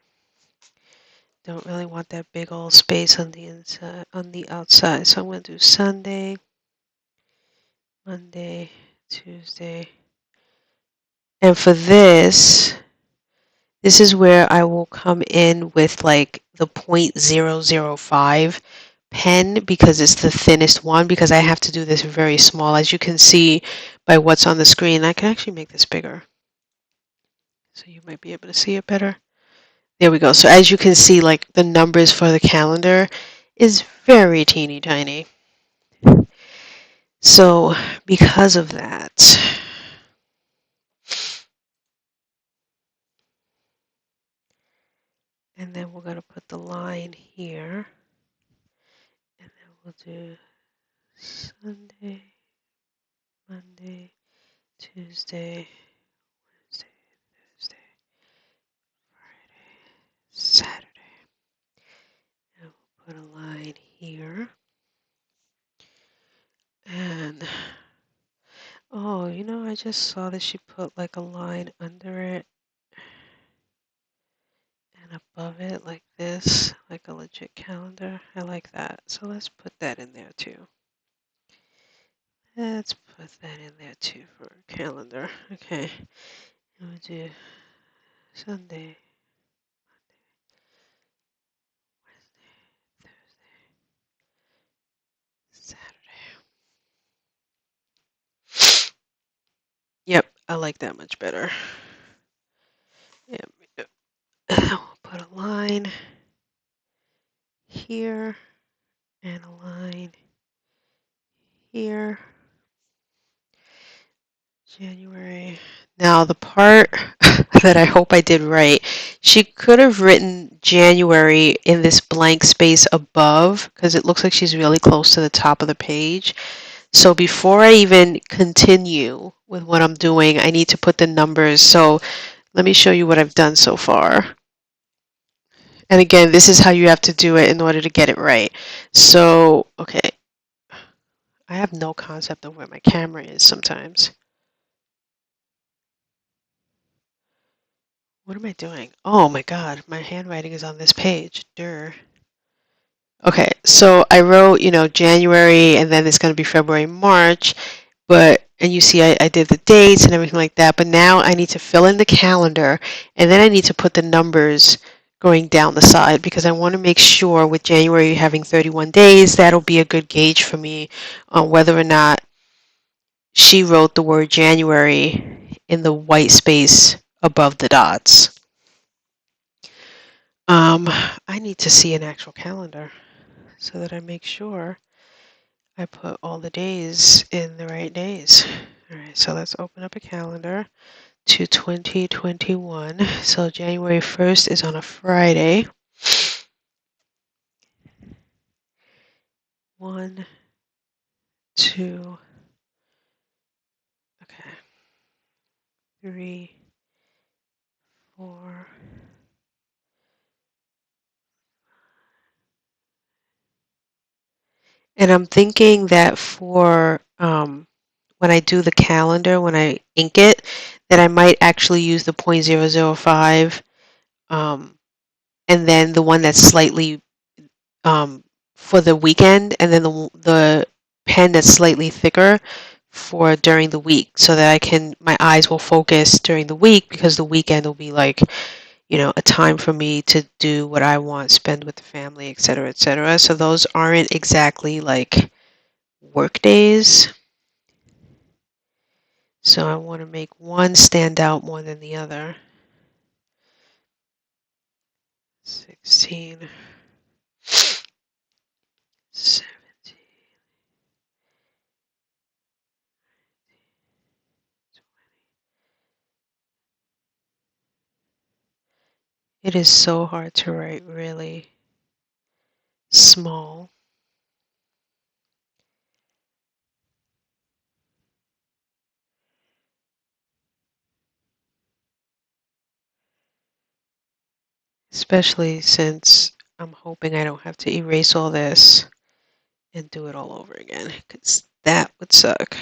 Don't really want that big old space on the inside, on the outside. So I'm going to do Sunday, Monday, Tuesday. And for this is where I will come in with like the 0.005 pen because it's the thinnest one, because I have to do this very small. As you can see by what's on the screen, I can actually make this bigger, so you might be able to see it better. There we go. So as you can see, like the numbers for the calendar is very teeny tiny. So because of that, and then we're going to put the line here, and then we'll do Sunday, Monday, Tuesday, Wednesday, Thursday, Friday, Saturday. And we'll put a line here. And, oh, I just saw that she put like a line under it and above it like this, like a legit calendar. I like that. So let's put that in there too. Let's put that in there too for a calendar. Okay. And we'll do Sunday, Wednesday, Thursday, Saturday. Yep, I like that much better. Yep. We'll put a line here and a line here. January. Now the part that I hope I did right, she could have written January in this blank space above, because it looks like she's really close to the top of the page. So before I even continue with what I'm doing, I need to put the numbers. So let me show you what I've done so far. And again, this is how you have to do it in order to get it right. So, okay, I have no concept of where my camera is sometimes. What am I doing? Oh my God, my handwriting is on this page. Durr. Okay, so I wrote, January, and then it's going to be February, March, and you see I did the dates and everything like that, but now I need to fill in the calendar, and then I need to put the numbers going down the side, because I want to make sure with January having 31 days, that'll be a good gauge for me on whether or not she wrote the word January in the white space above the dots. I need to see an actual calendar so that I make sure I put all the days in the right days. All right, so let's open up a calendar to 2021. So January 1st is on a Friday. 1, 2, okay, 3, 4. And I'm thinking that for when I do the calendar, when I ink it, that I might actually use the 0.005, and then the one that's slightly for the weekend, and then the pen that's slightly thicker for during the week, so that my eyes will focus during the week, because the weekend will be like, a time for me to do what I want, spend with the family, etc., etc. So those aren't exactly like work days. So I want to make one stand out more than the other. 16, 17, It is so hard to write really small. Especially since I'm hoping I don't have to erase all this and do it all over again, because that would suck.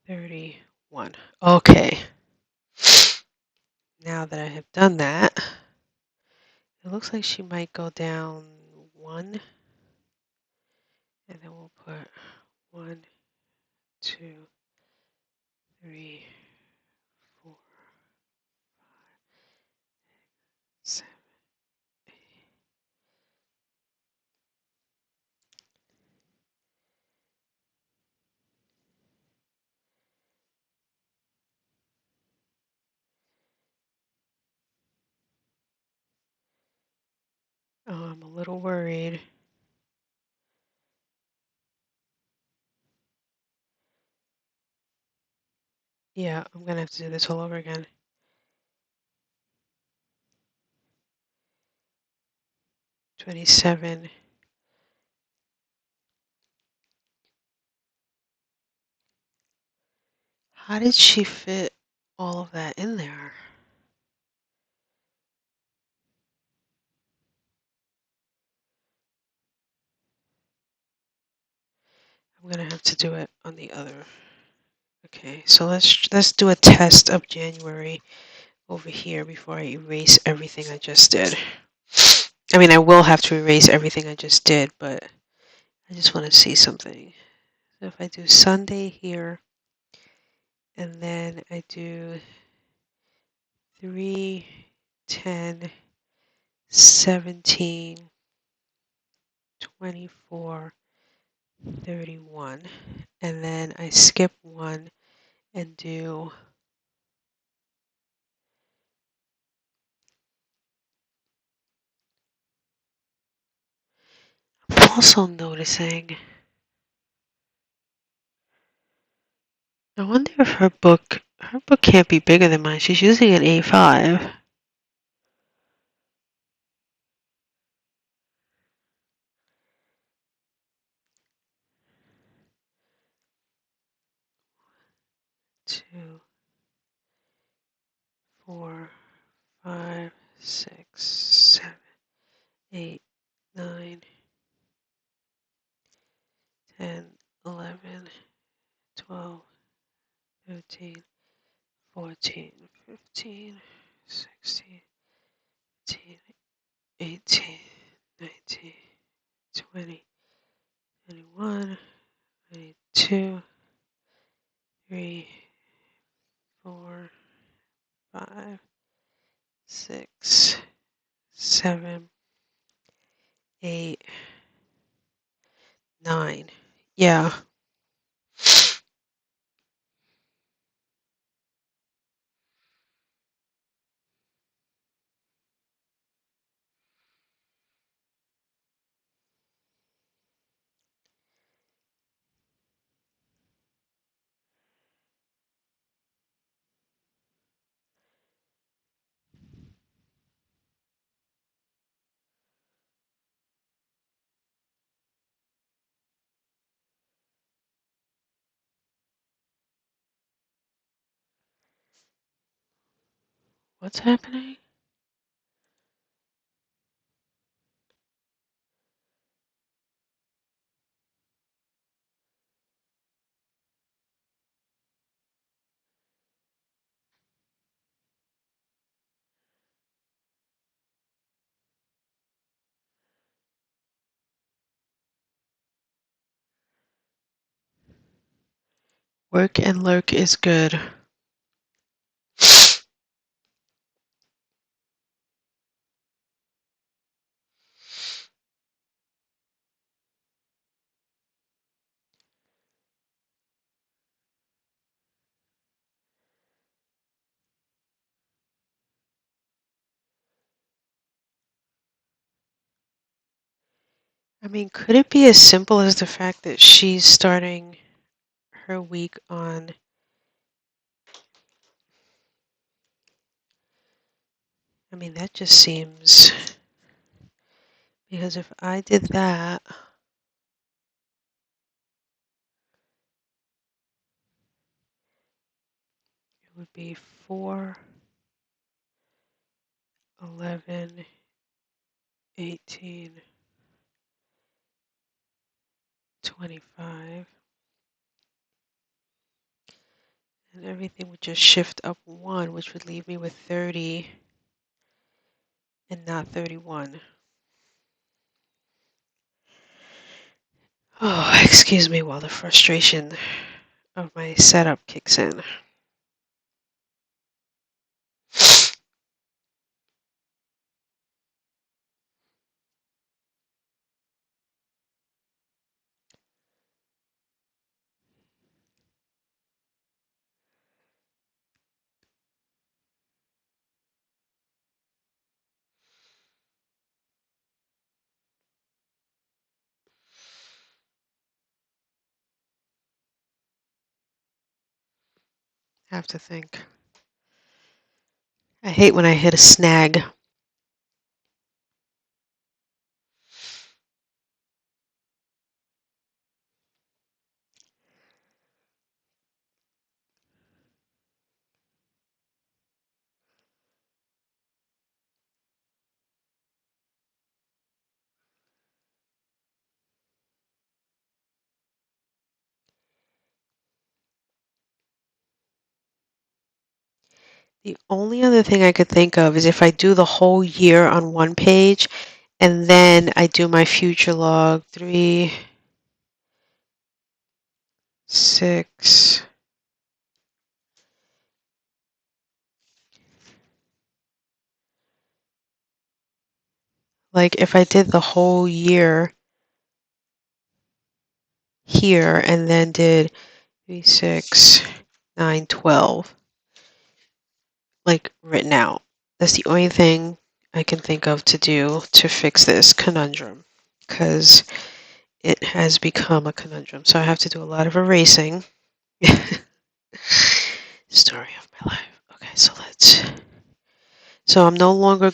31. Okay. Now that I have done that, it looks like she might go down 1, and then we'll put 1, 2, 3, 4, 7. Oh, I'm a little worried. Yeah, I'm gonna have to do this all over again. 27. How did she fit all of that in there? I'm gonna have to do it on the other. Okay, so let's do a test of January over here before I erase everything I just did. I mean, I will have to erase everything I just did, but I just want to see something. So if I do Sunday here, and then I do 3, 10, 17, 24, 31, and then I skip 1 and do I'm also noticing, I wonder if her book can't be bigger than mine. She's using an A5. 2, 4, 5, 6, 7, 8, 9, 10, 11, 12, 13, 14, 15, 16, 17, 18, 19, 20, 21, 22, 3, 4, 5, 6, 7, 8, 9. Yeah. What's happening? Work and lurk is good. I mean, could it be as simple as the fact that she's starting her week on I mean, that just seems, because if I did that, it would be 4, 11, 18, 25, and everything would just shift up 1, which would leave me with 30 and not 31. Oh, excuse me while the frustration of my setup kicks in. I have to think. I hate when I hit a snag. The only other thing I could think of is if I do the whole year on one page and then I do my future log 3, 6, like if I did the whole year here and then did 3, 6, 9, 12, like written out. That's the only thing I can think of to do to fix this conundrum, because it has become a conundrum. So I have to do a lot of erasing. Story of my life. Okay, so let's. So I'm no longer.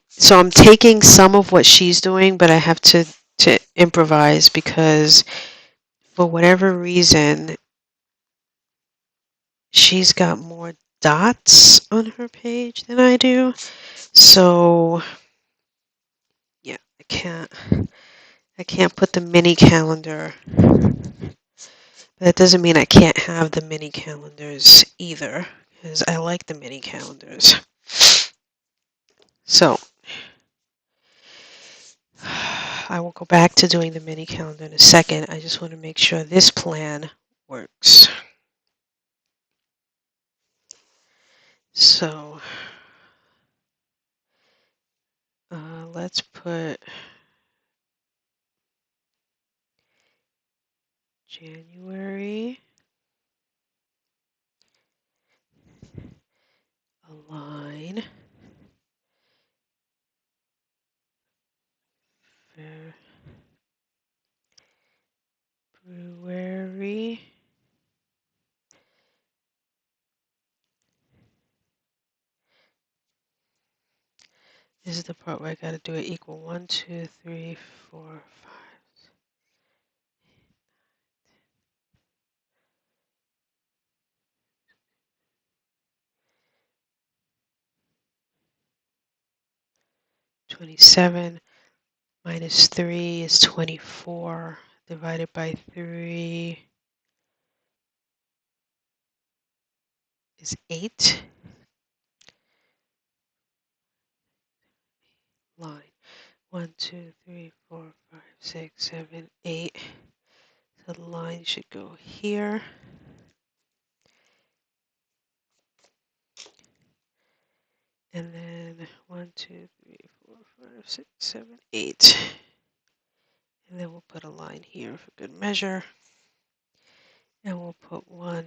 So I'm taking some of what she's doing, but I have to improvise because for whatever reason she's got more dots on her page than I do. So yeah, I can't put the mini calendar. But that doesn't mean I can't have the mini calendars either, because I like the mini calendars. So I will go back to doing the mini calendar in a second. I just want to make sure this plan works. So let's put January, align, February, this is the part where I got to do it equal 1, 2, 3, 4, 5. 27 minus 3 is 24, divided by 3 is 8. Line 1, 2, 3, 4, 5, 6, 7, 8. So the line should go here. And then 1, 2, 3, 4, 5, 6, 7, 8. And then we'll put a line here for good measure. And we'll put 1.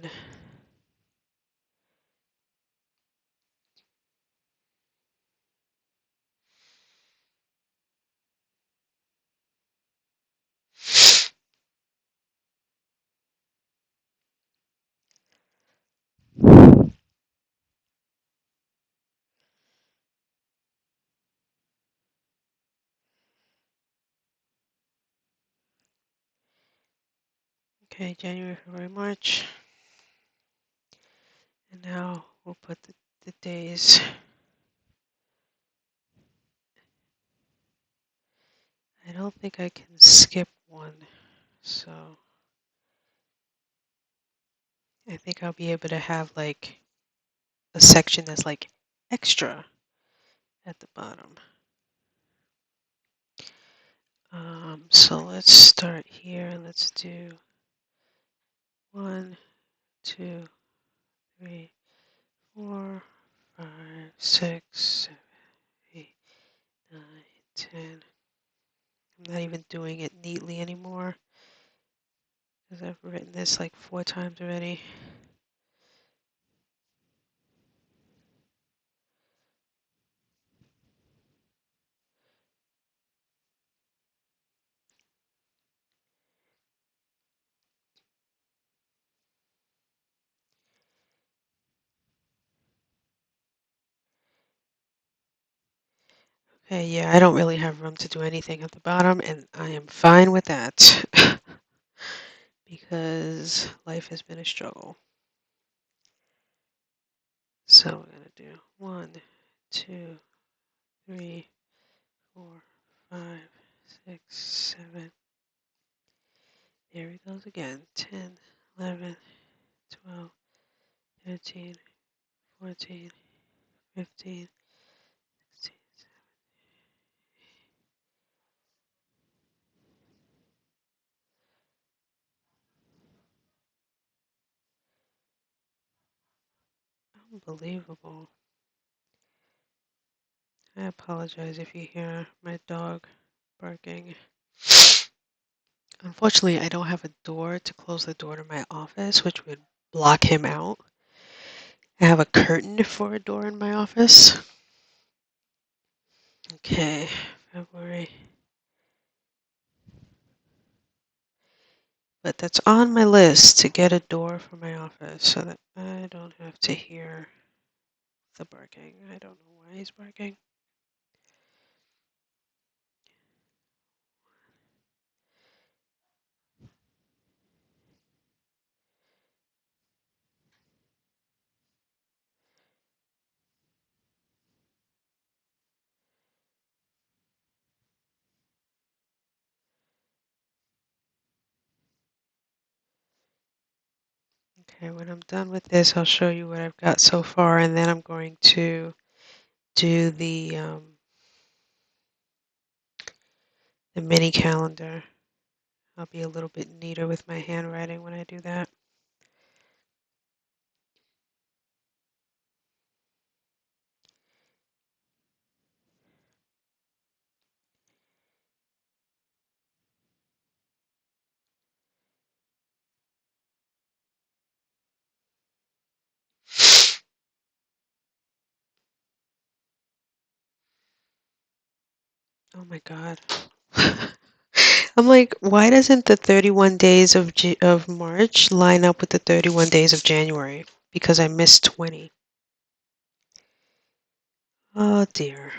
Okay, January, February, March. And now we'll put the days. I don't think I can skip one, so I think I'll be able to have like a section that's like extra at the bottom. So let's start here. Let's do 1, 2, 3, 4, 5, 6, 7, 8, 9, 10. I'm not even doing it neatly anymore because I've written this like 4 times already. Okay, yeah, I don't really have room to do anything at the bottom, and I am fine with that because life has been a struggle. So we're going to do 1, 2, 3, 4, 5, 6, 7. There he goes again. 10, 11, 12, 13, 14, 15, 16, unbelievable. I apologize if you hear my dog barking. Unfortunately, I don't have a door to close the door to my office, which would block him out. I have a curtain for a door in my office. Okay, February. But that's on my list to get a door for my office so that I don't have to hear the barking. I don't know why he's barking. Okay, when I'm done with this, I'll show you what I've got so far, and then I'm going to do the mini calendar. I'll be a little bit neater with my handwriting when I do that. Oh my God. I'm like, why doesn't the 31 days of March line up with the 31 days of January? Because I missed 20. Oh dear.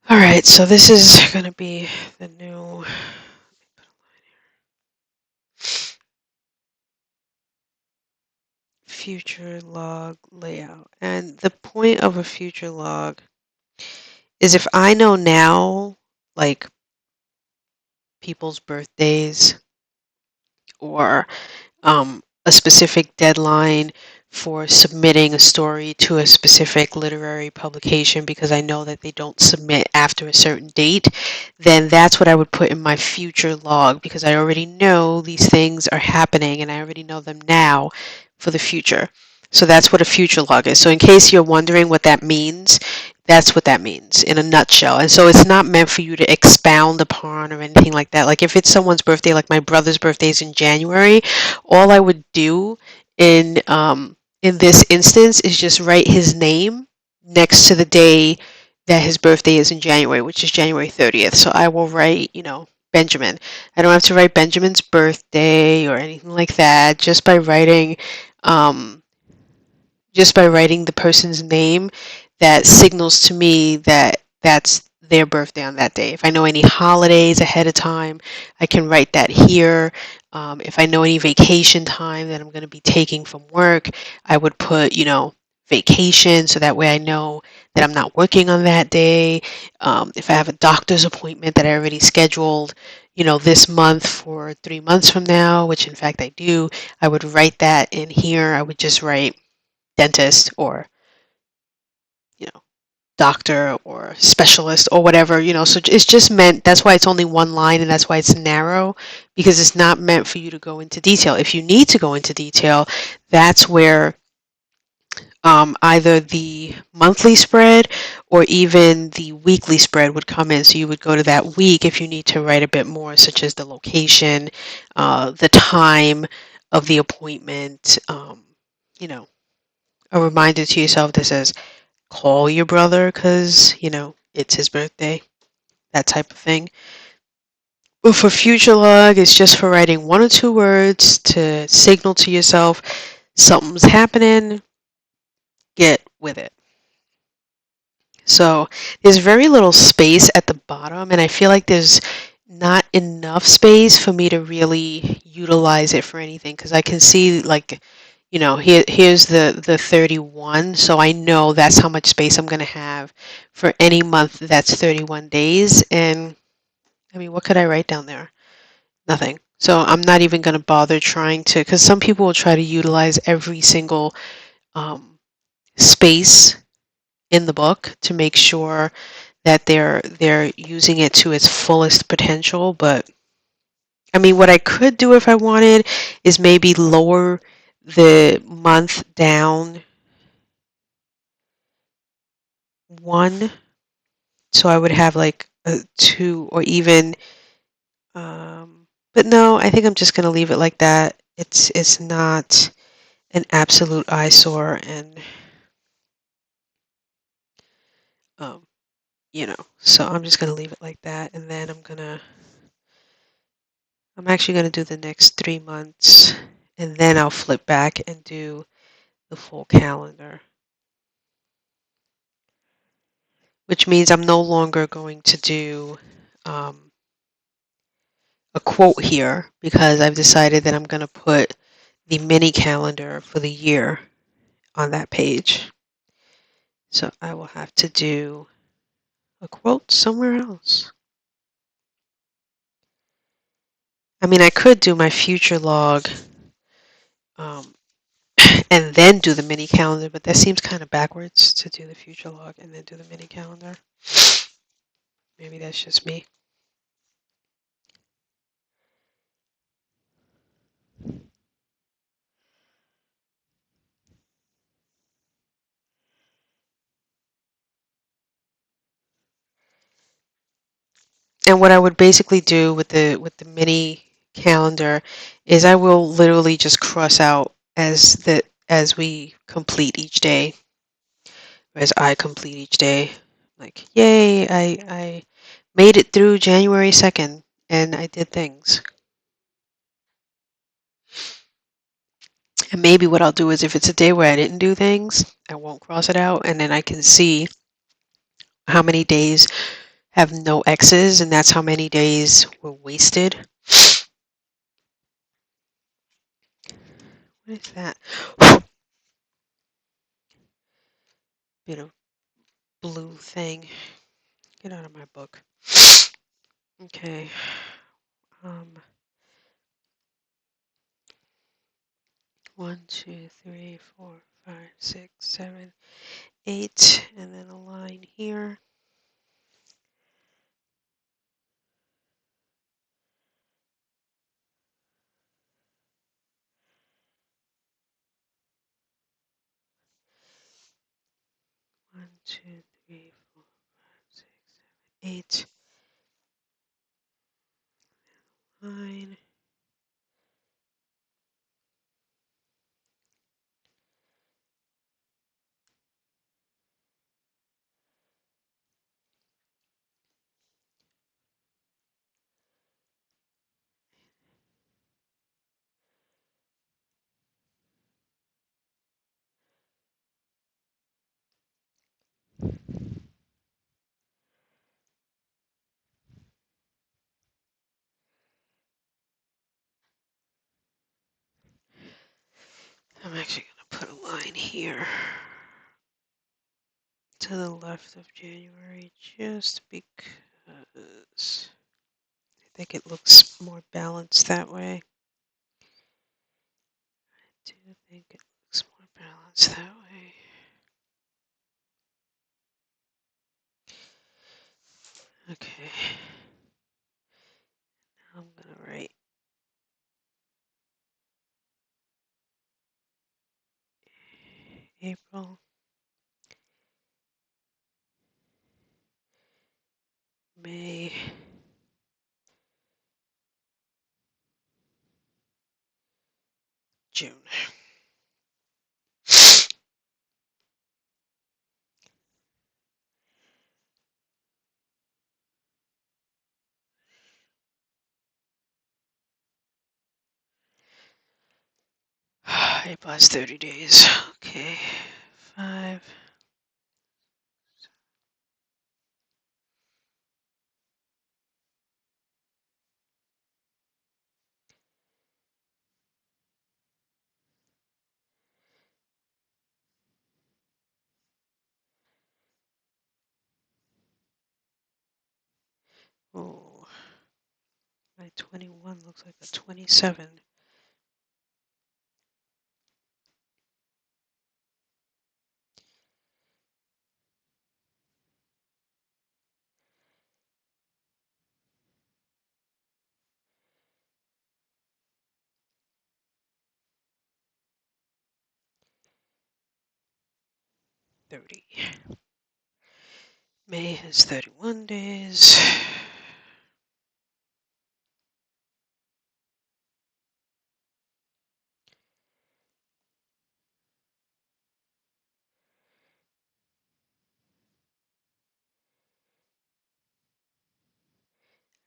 All right, so this is going to be the new future log layout. And the point of a future log is if I know now, like people's birthdays or a specific deadline for submitting a story to a specific literary publication because I know that they don't submit after a certain date, then that's what I would put in my future log because I already know these things are happening and I already know them now for the future. So that's what a future log is. So in case you're wondering what that means, that's what that means in a nutshell. And so it's not meant for you to expound upon or anything like that. Like if it's someone's birthday, like my brother's birthday is in January, all I would do in this instance is just write his name next to the day that his birthday is in January, which is January 30th. So I will write, Benjamin. I don't have to write Benjamin's birthday or anything like that. Um, just by writing the person's name, that signals to me that that's their birthday on that day. If I know any holidays ahead of time, I can write that here. If I know any vacation time that I'm going to be taking from work, I would put, vacation, so that way I know that I'm not working on that day. If I have a doctor's appointment that I already scheduled, this month for 3 months from now, which in fact I do, I would write that in here. I would just write dentist or you know doctor or specialist or whatever, so it's just meant, that's why it's only one line, and that's why it's narrow, because it's not meant for you to go into detail. If you need to go into detail, that's where either the monthly spread or even the weekly spread would come in. So you would go to that week if you need to write a bit more, such as the location, the time of the appointment, you know a reminder to yourself that says, call your brother because, it's his birthday, that type of thing. But for future log, it's just for writing 1 or 2 words to signal to yourself something's happening, get with it. So there's very little space at the bottom, and I feel like there's not enough space for me to really utilize it for anything, because I can see, like, here's the 31, so I know that's how much space I'm going to have for any month that's 31 days. And I mean, what could I write down there? Nothing. So I'm not even going to bother trying to, because some people will try to utilize every single um, space in the book to make sure that they're using it to its fullest potential. But I mean, what I could do if I wanted is maybe lower the month down one, so I would have like a two, or even but no, I think I'm just going to leave it like that. It's not an absolute eyesore, and um so I'm just going to leave it like that. And then I'm actually going to do the next 3 months, and then I'll flip back and do the full calendar, which means I'm no longer going to do um, a quote here, because I've decided that I'm going to put the mini calendar for the year on that page. So I will have to do a quote somewhere else. I mean, I could do my future log um, and then do the mini calendar, but that seems kind of backwards to do the future log and then do the mini calendar. Maybe that's just me. And what I would basically do with the mini calendar is I will literally just cross out as we complete each day, or as I complete each day. Like, yay, I made it through January 2nd and I did things. And maybe what I'll do is, if it's a day where I didn't do things, I won't cross it out, and then I can see how many days have no X's, and that's how many days were wasted. What is that? Bit of blue thing. Get out of my book. Okay. Um, 1, 2, 3, 4, 5, 6, 7, 8, and then a line here. One, two, three, 4, 5, 6, 7, 8. Line. I'm actually going to put a line here to the left of January just because I think it looks more balanced that way. I do think it looks more balanced that way. Okay. Now I'm going to write April, May, June. April has 30 days. Okay. 5. My 21 looks like a 27. May has 31 days.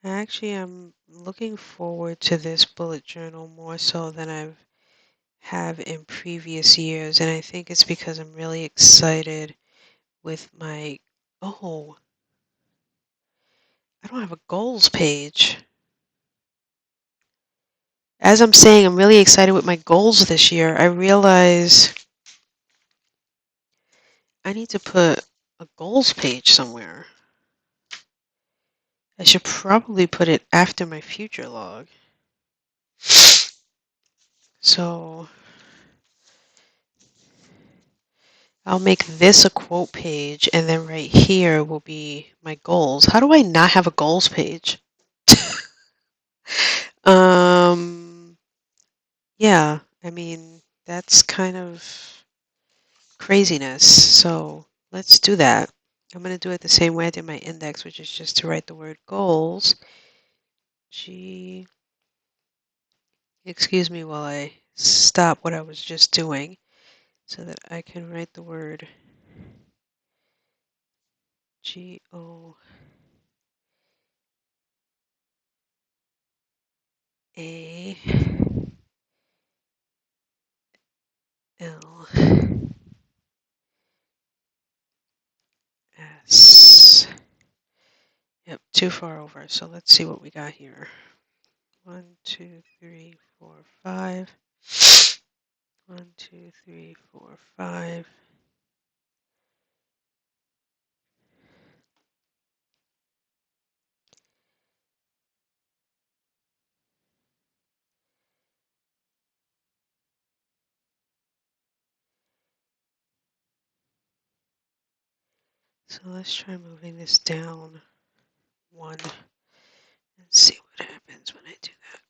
Actually, I'm looking forward to this bullet journal more so than have in previous years, and I think it's because I'm really excited with my, oh, I don't have a goals page. As I'm saying, I'm really excited with my goals this year. I realize I need to put a goals page somewhere. I should probably put it after my future log. So I'll make this a quote page, and then right here will be my goals. How do I not have a goals page? Yeah, I mean, that's kind of craziness. So let's do that. I'm going to do it the same way I did my index, which is just to write the word goals. Excuse me while I stop what I was just doing so that I can write the word GOAL. S. Yep, too far over. So let's see what we got here. 1, 2, 3, 4, 5. 1, 2, 3, 4, 5. So let's try moving this down 1 and see what happens when I do that.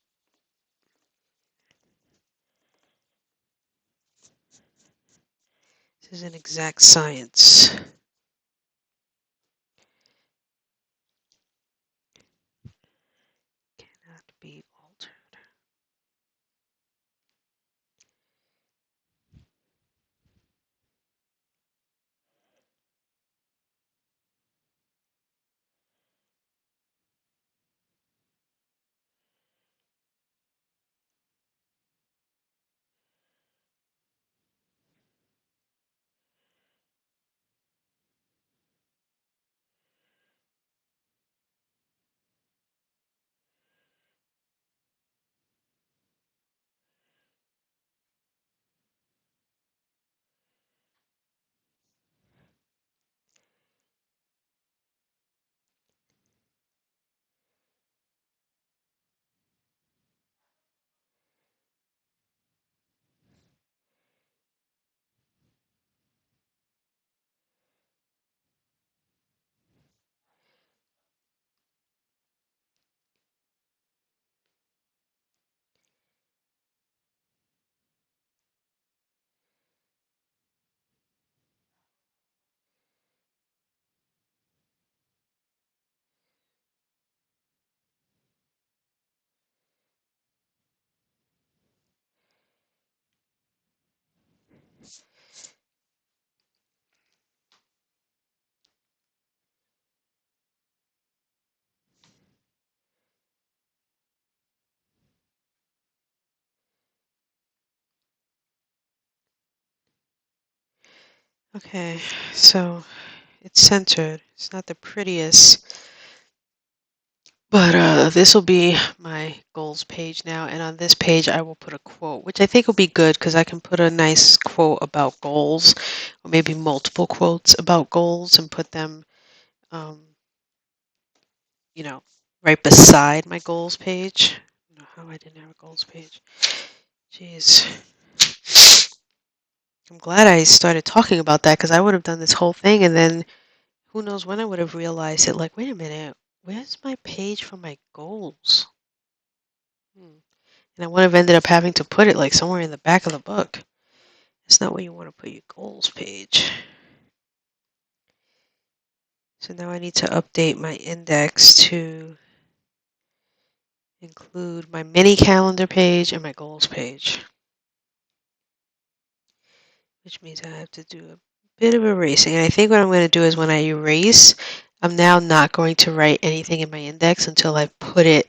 This is an exact science. Cannot be altered. Okay, so it's centered. It's not the prettiest, but this will be my goals page now. And on this page, I will put a quote, which I think will be good because I can put a nice quote about goals, or maybe multiple quotes about goals and put them, um, you know, right beside my goals page. I don't know how I didn't have a goals page. Jeez. I'm glad I started talking about that because I would have done this whole thing and then who knows when I would have realized it, like, wait a minute, where's my page for my goals? And I would have ended up having to put it like somewhere in the back of the book. That's not where you want to put your goals page. So now I need to update my index to include my mini calendar page and my goals page, which means I have to do a bit of erasing. And I think what I'm going to do is when I erase, I'm now not going to write anything in my index until I've created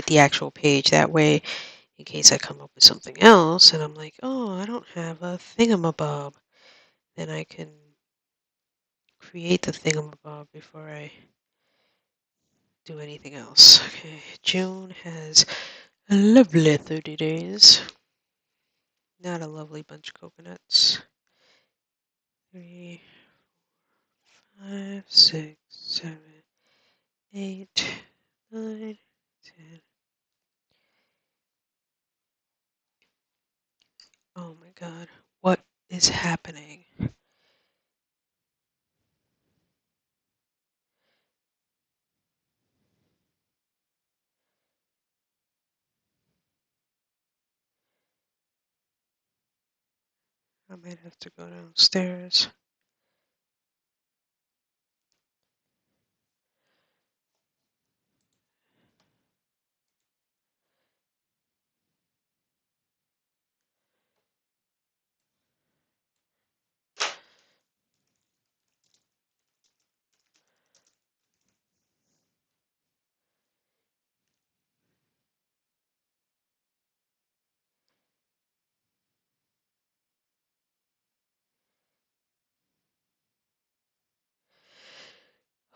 the actual page. That way, in case I come up with something else and I'm like, oh, I don't have a thingamabob, then I can create the thingamabob before I do anything else. Okay, June has a lovely 30 days. Not a lovely bunch of coconuts. 3, 5, 6, 7, 8, 9, 10. Oh my god, what is happening? I might have to go downstairs.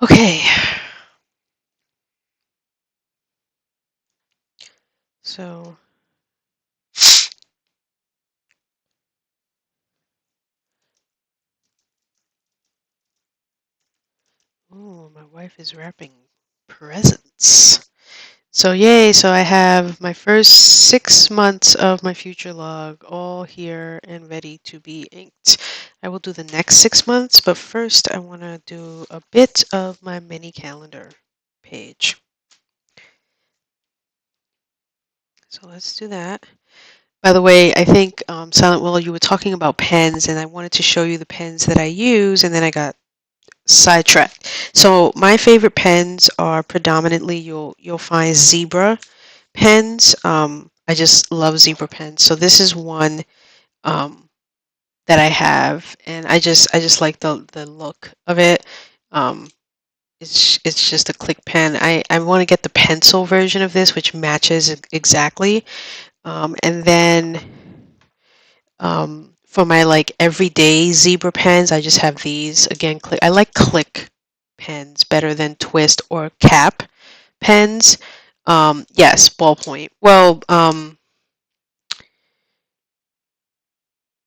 Okay. So, oh, my wife is wrapping presents. So, yay. So, I have my first 6 months of my future log all here and ready to be inked. I will do the next 6 months, but first, I want to do a bit of my mini calendar page. So, let's do that. By the way, I think, Silent Willow, you were talking about pens, and I wanted to show you the pens that I use, and then I got sidetracked. So my favorite pens are predominantly you'll find zebra pens. I just love zebra pens. So this is one that I have, and I just like the look of it. Um, it's just a click pen. I want to get the pencil version of this, which matches exactly. And then for my like everyday zebra pens, I just have these. Again, click. I like click pens better than twist or cap pens. Yes, ballpoint. Well,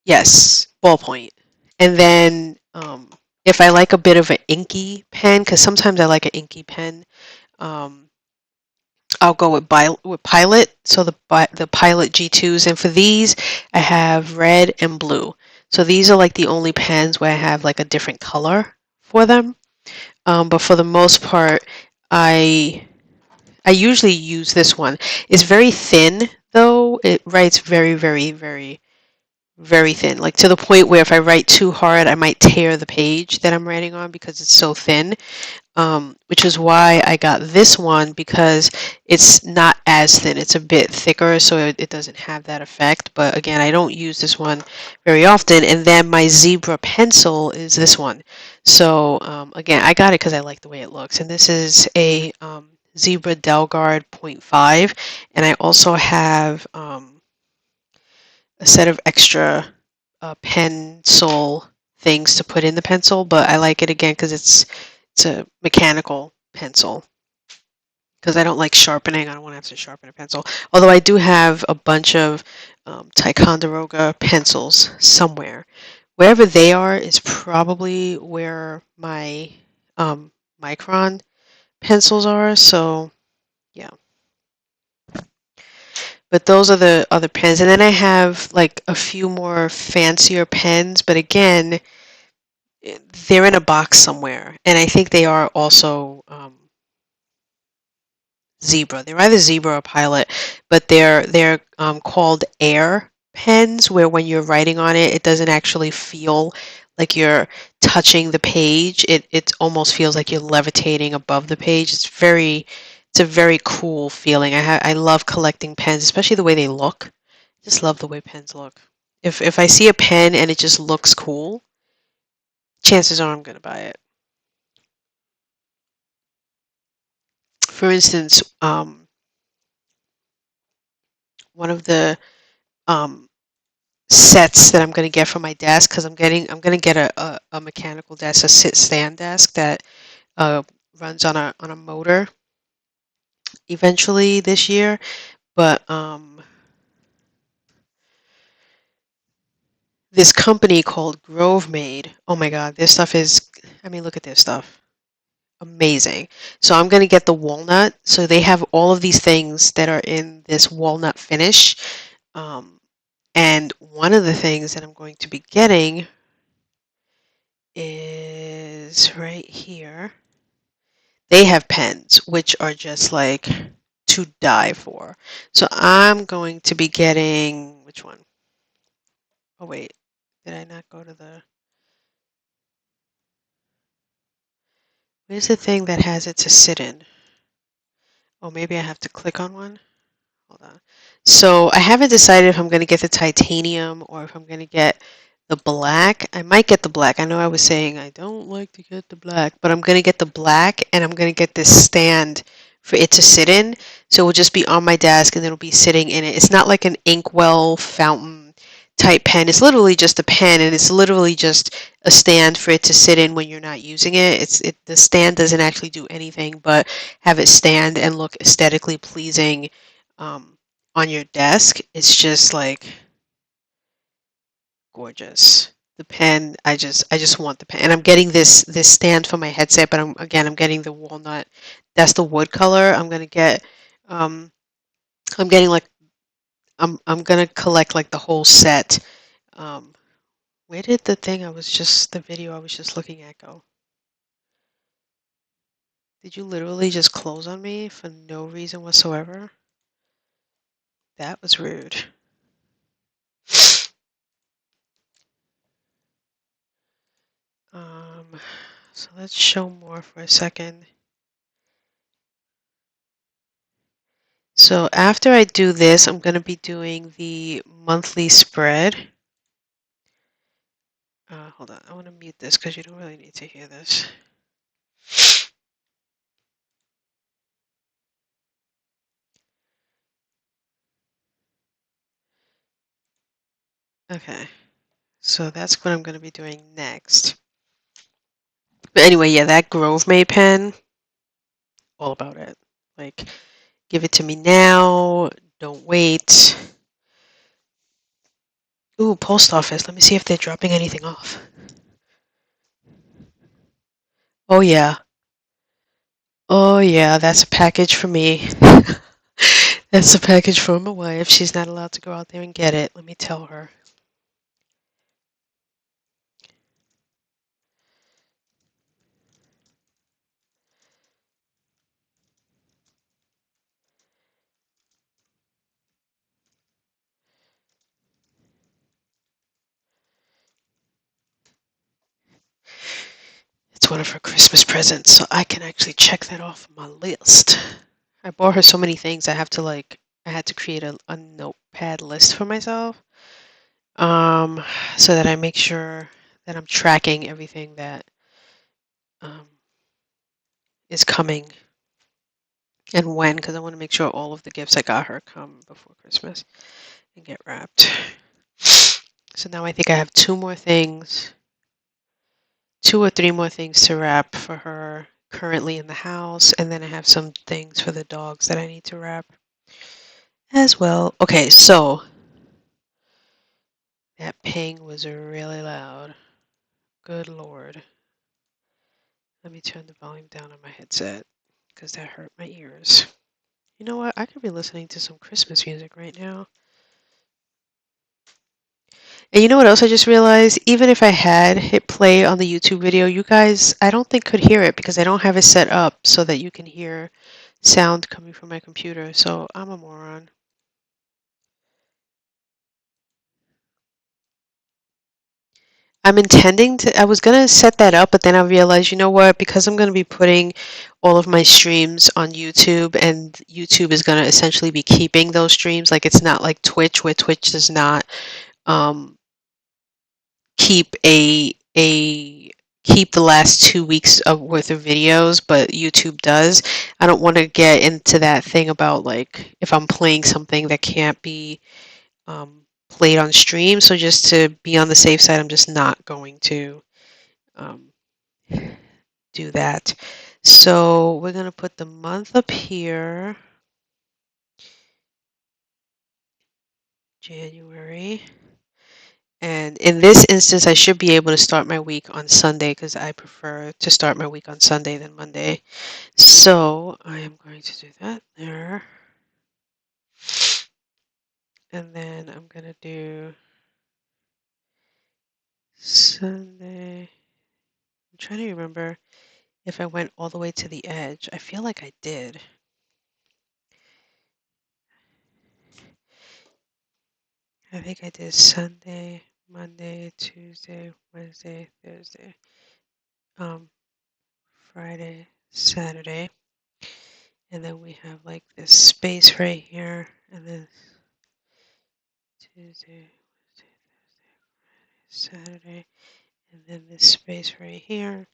yes, ballpoint. And then if I like a bit of an inky pen, because sometimes I like an inky pen, um, I'll go with Pilot. So the Pilot G2s, and for these, I have red and blue. So these are like the only pens where I have like a different color for them. But for the most part, I I usually use this one. It's very thin though. It writes very, very, very, very thin. Like to the point where if I write too hard, I might tear the page that I'm writing on because it's so thin. which is why I got this one because it's not as thin. It's a bit thicker, so it doesn't have that effect. But again, I don't use this one very often. And then my zebra pencil is this one. So again, I got it because I like the way it looks. And this is a Zebra Delgard .5, and I also have a set of extra pencil things to put in the pencil, but I like it again because it's a mechanical pencil because I don't like sharpening. I don't want to have to sharpen a pencil. Although I do have a bunch of Ticonderoga pencils somewhere. Wherever they are is probably where my Micron pencils are. So yeah. But those are the other pens. And then I have like a few more fancier pens, but again, they're in a box somewhere. And I think they are also Zebra. They're either Zebra or Pilot, but they're called Air pens, where when you're writing on it, it doesn't actually feel like you're touching the page. It almost feels like you're levitating above the page. It's a very cool feeling. I love collecting pens, especially the way they look. I just love the way pens look. If I see a pen and it just looks cool, chances are I'm gonna buy it. For instance, one of the um, sets that I'm going to get for my desk because I'm going to get a mechanical desk, a sit stand desk that uh, runs on a motor eventually this year. But this company called Grove Made, oh my God, this stuff is, I mean, look at this stuff. Amazing. So I'm going to get the walnut. So they have all of these things that are in this walnut finish. Um, and one of the things that I'm going to be getting is right here. They have pens, which are just like to die for. So I'm going to be getting, which one? Oh, wait. Did I not go to the, where's the thing that has it to sit in? Oh, maybe I have to click on one. Hold on. So I haven't decided if I'm going to get the titanium or if I'm going to get the black. I might get the black. I know I was saying I don't like to get the black, but I'm going to get the black and I'm going to get this stand for it to sit in. So it will just be on my desk and it'll be sitting in it. It's not like an inkwell fountain type pen. It's literally just a pen and it's literally just a stand for it to sit in when you're not using it. The stand doesn't actually do anything but have it stand and look aesthetically pleasing um, on your desk. It's just like gorgeous. The pen, I just want the pen. And I'm getting this stand for my headset, but I'm getting the walnut. That's the wood color. Um, I'm getting like I'm gonna collect like the whole set. Um, where did the video I was just looking at go? Did you literally just close on me for no reason whatsoever? That was rude. Um, so let's show more for a second. So after I do this, I'm going to be doing the monthly spread. Hold on, I want to mute this because you don't really need to hear this. Okay, so that's what I'm going to be doing next. But anyway, yeah, that Grove May pen, all about it. Like, give it to me now, don't wait. Ooh, post office. Let me see if they're dropping anything off. Oh, yeah. Oh, yeah, that's a package for me. That's a package for my wife. She's not allowed to go out there and get it. Let me tell her. That's one of her Christmas presents, so I can actually check that off my list. I bought her so many things. I had to create a notepad list for myself, um, so that I make sure that I'm tracking everything that um, is coming and when, because I want to make sure all of the gifts I got her come before Christmas and get wrapped. So now I think I have two or three more things to wrap for her currently in the house, and then I have some things for the dogs that I need to wrap as well. Okay, so that ping was really loud. Good Lord. Let me turn the volume down on my headset because that hurt my ears. You know what? I could be listening to some Christmas music right now. And you know what else I just realized? Even if I had hit play on the YouTube video, you guys, I don't think could hear it because I don't have it set up so that you can hear sound coming from my computer. So I'm a moron. I was going to set that up, but then I realized, you know what? Because I'm going to be putting all of my streams on YouTube, and YouTube is going to essentially be keeping those streams. Like it's not like Twitch, where Twitch does not um, keep keep the last 2 weeks of worth of videos, but YouTube does. I don't want to get into that thing about like if I'm playing something that can't be played on stream. So just to be on the safe side, I'm just not going to um, do that. So we're gonna put the month up here, January. And in this instance, I should be able to start my week on Sunday because I prefer to start my week on Sunday than Monday. So I am going to do that there. And then I'm going to do Sunday. I'm trying to remember if I went all the way to the edge. I feel like I did. I think I did Sunday, Monday, Tuesday, Wednesday, Thursday, um, Friday, Saturday. And then we have like this space right here, and then Tuesday, Wednesday, Thursday, Friday, Saturday, and then this space right here.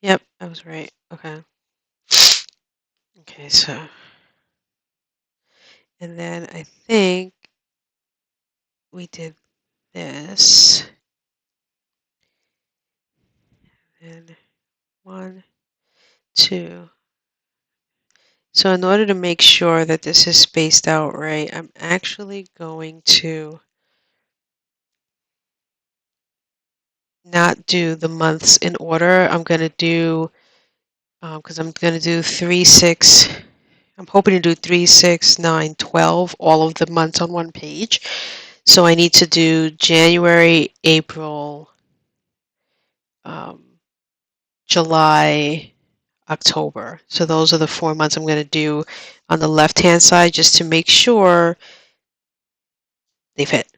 Yep, I was right. Okay. Okay, so, and then I think we did this, and 1, 2. So in order to make sure that this is spaced out right, I'm actually going to not do the months in order. I'm going to do, because I'm going to do 3, 6, I'm hoping to do 3, 6, 9, 12, all of the months on one page. So I need to do January, April, July, October. So those are the 4 months I'm going to do on the left-hand side just to make sure they fit.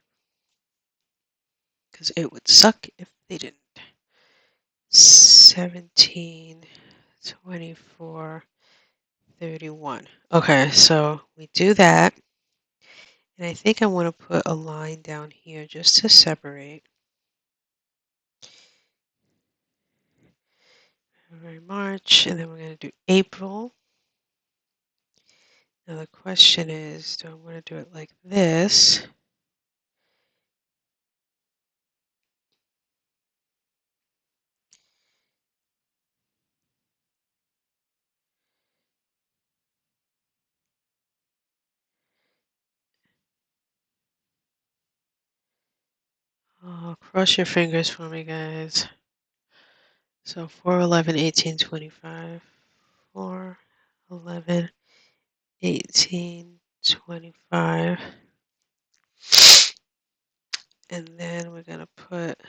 Because it would suck if they didn't. 17, 24, 31. Okay, so we do that. And I think I want to put a line down here just to separate. February, March, and then we're going to do April. Now the question is, do I want to do it like this? Oh, cross your fingers for me, guys. So 4, 11, 18, 25. 4, 11, 18, 25. And then we're going to put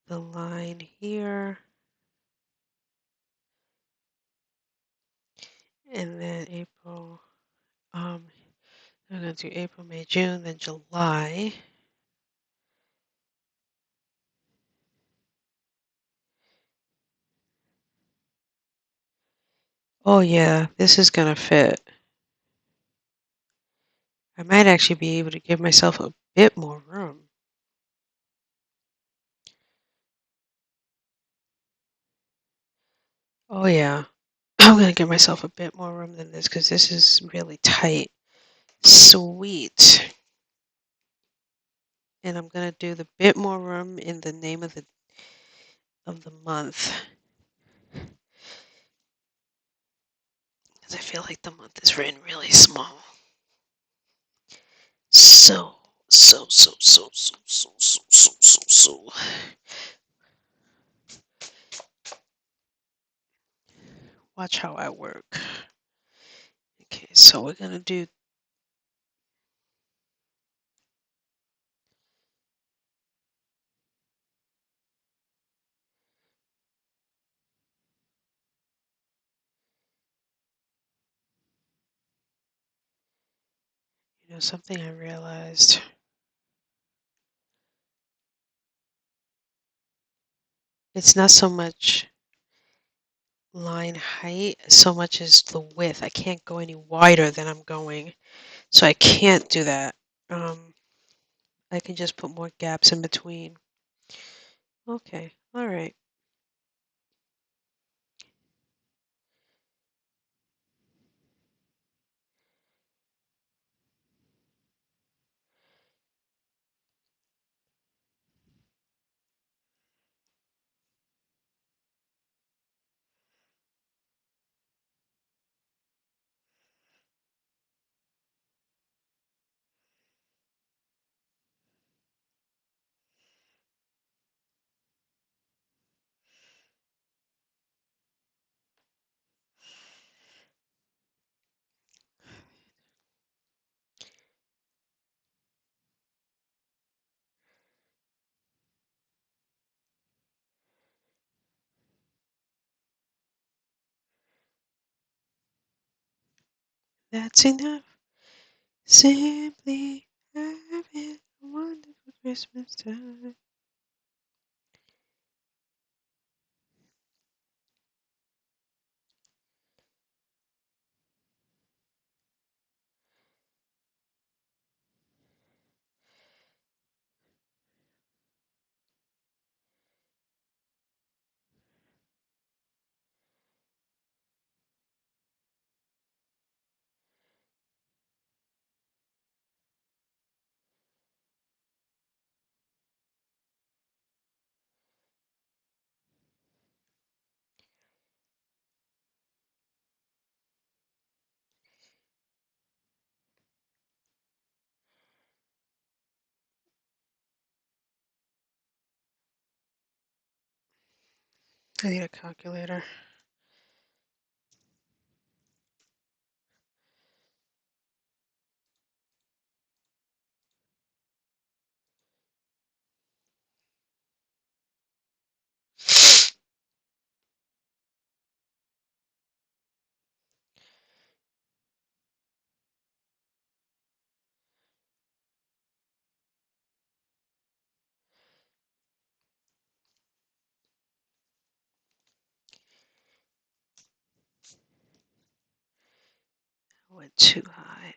the line here. And then April, I'm going to do April, May, June, then July. Oh yeah, this is going to fit. I might actually be able to give myself a bit more room. Oh yeah, I'm going to give myself a bit more room than this because this is really tight. Sweet. And I'm going to do the bit more room in the name of the month. Because I feel like the month is written really small. So. Watch how I work. Okay, so we're going to do something I realized. It's not so much line height so much as the width. I can't go any wider than I'm going, so I can't do that. I can just put more gaps in between. Okay, all right. That's enough. Simply having a wonderful Christmas time. I need a calculator. I went too high.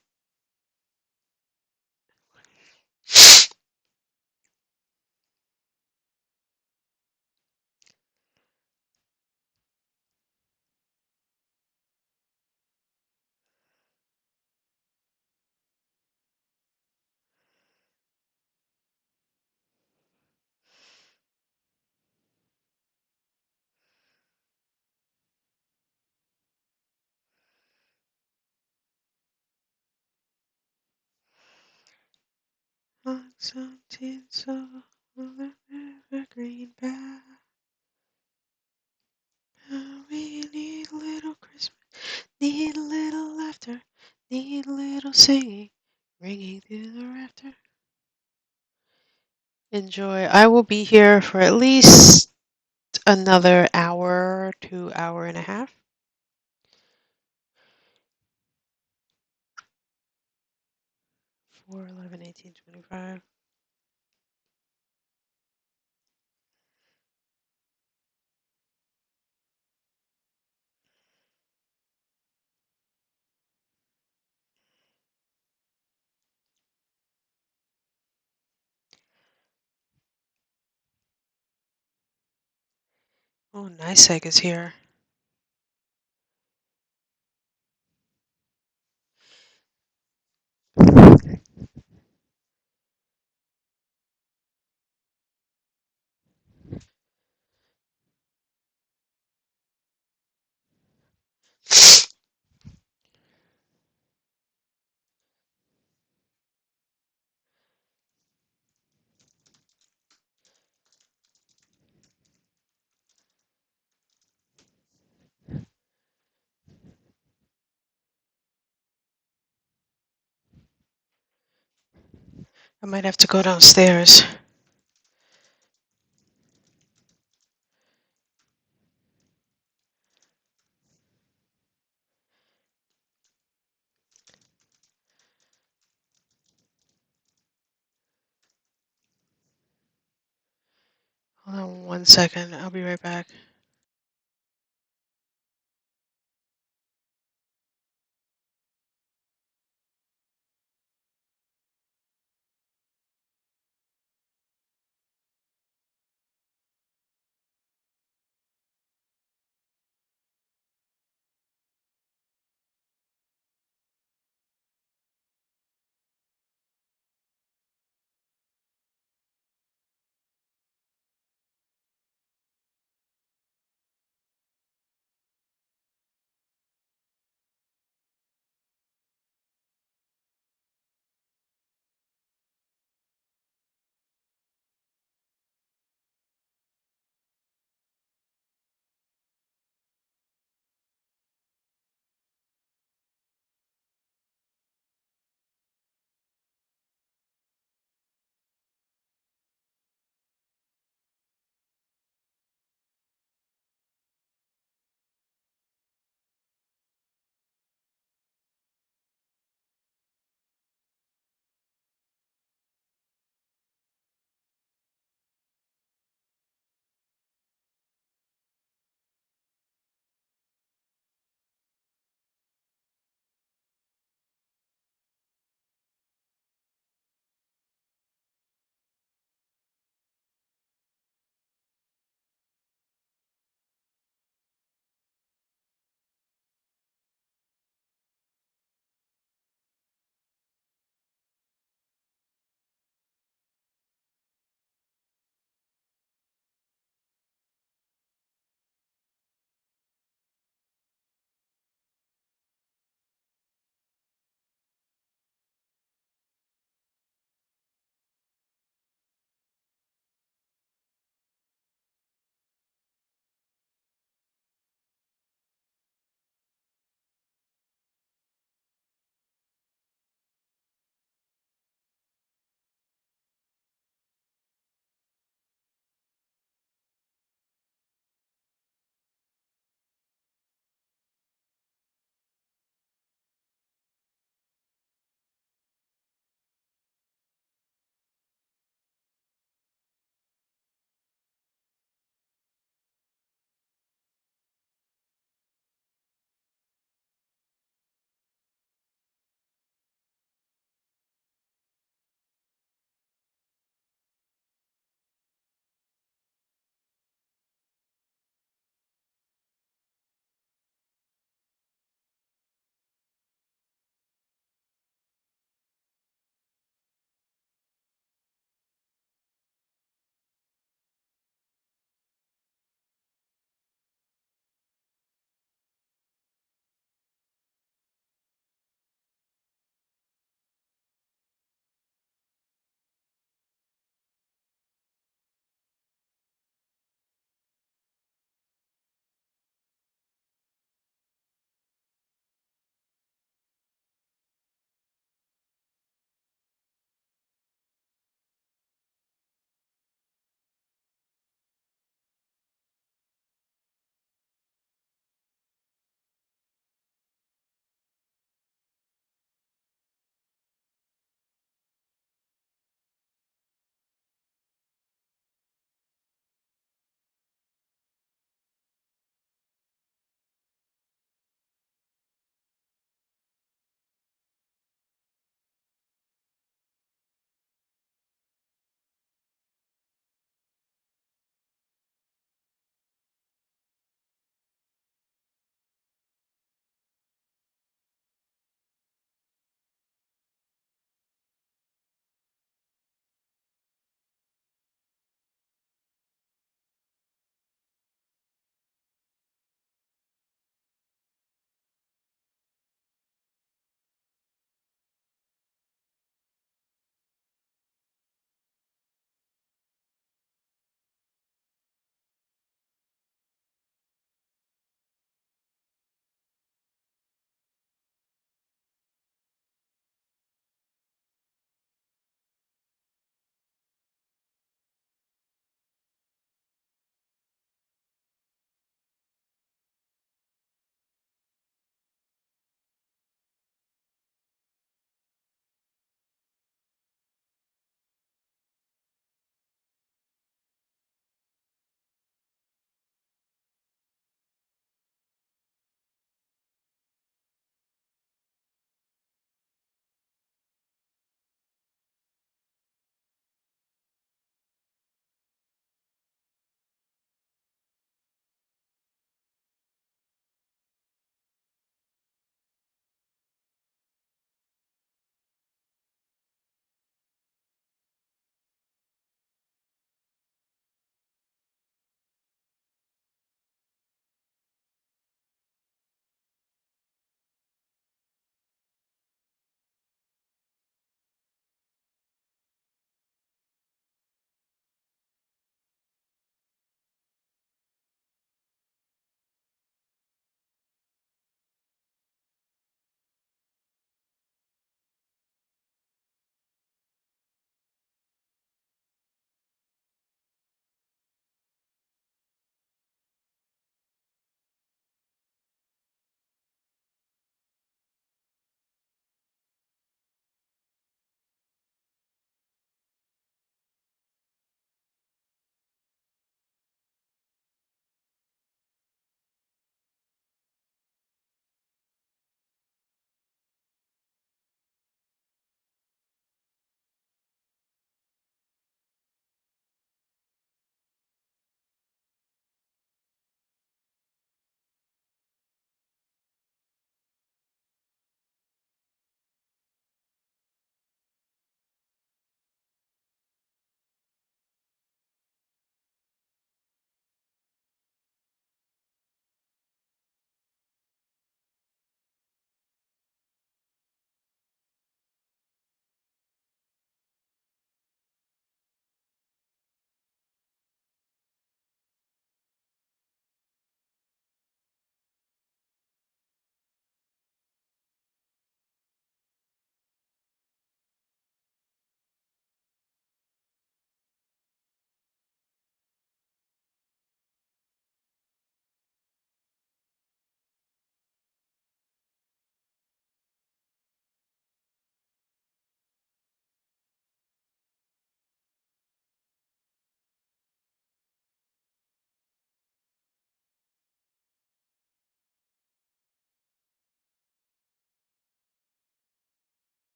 On some tinsel on a evergreen bough. Oh, we need a little Christmas, need a little laughter, need a little singing, ringing through the rafter. Enjoy. I will be here for at least another hour to hour and a half. 4, 11, 18, 25. Oh, NICEAG is here. I might have to go downstairs. Hold on 1 second. I'll be right back.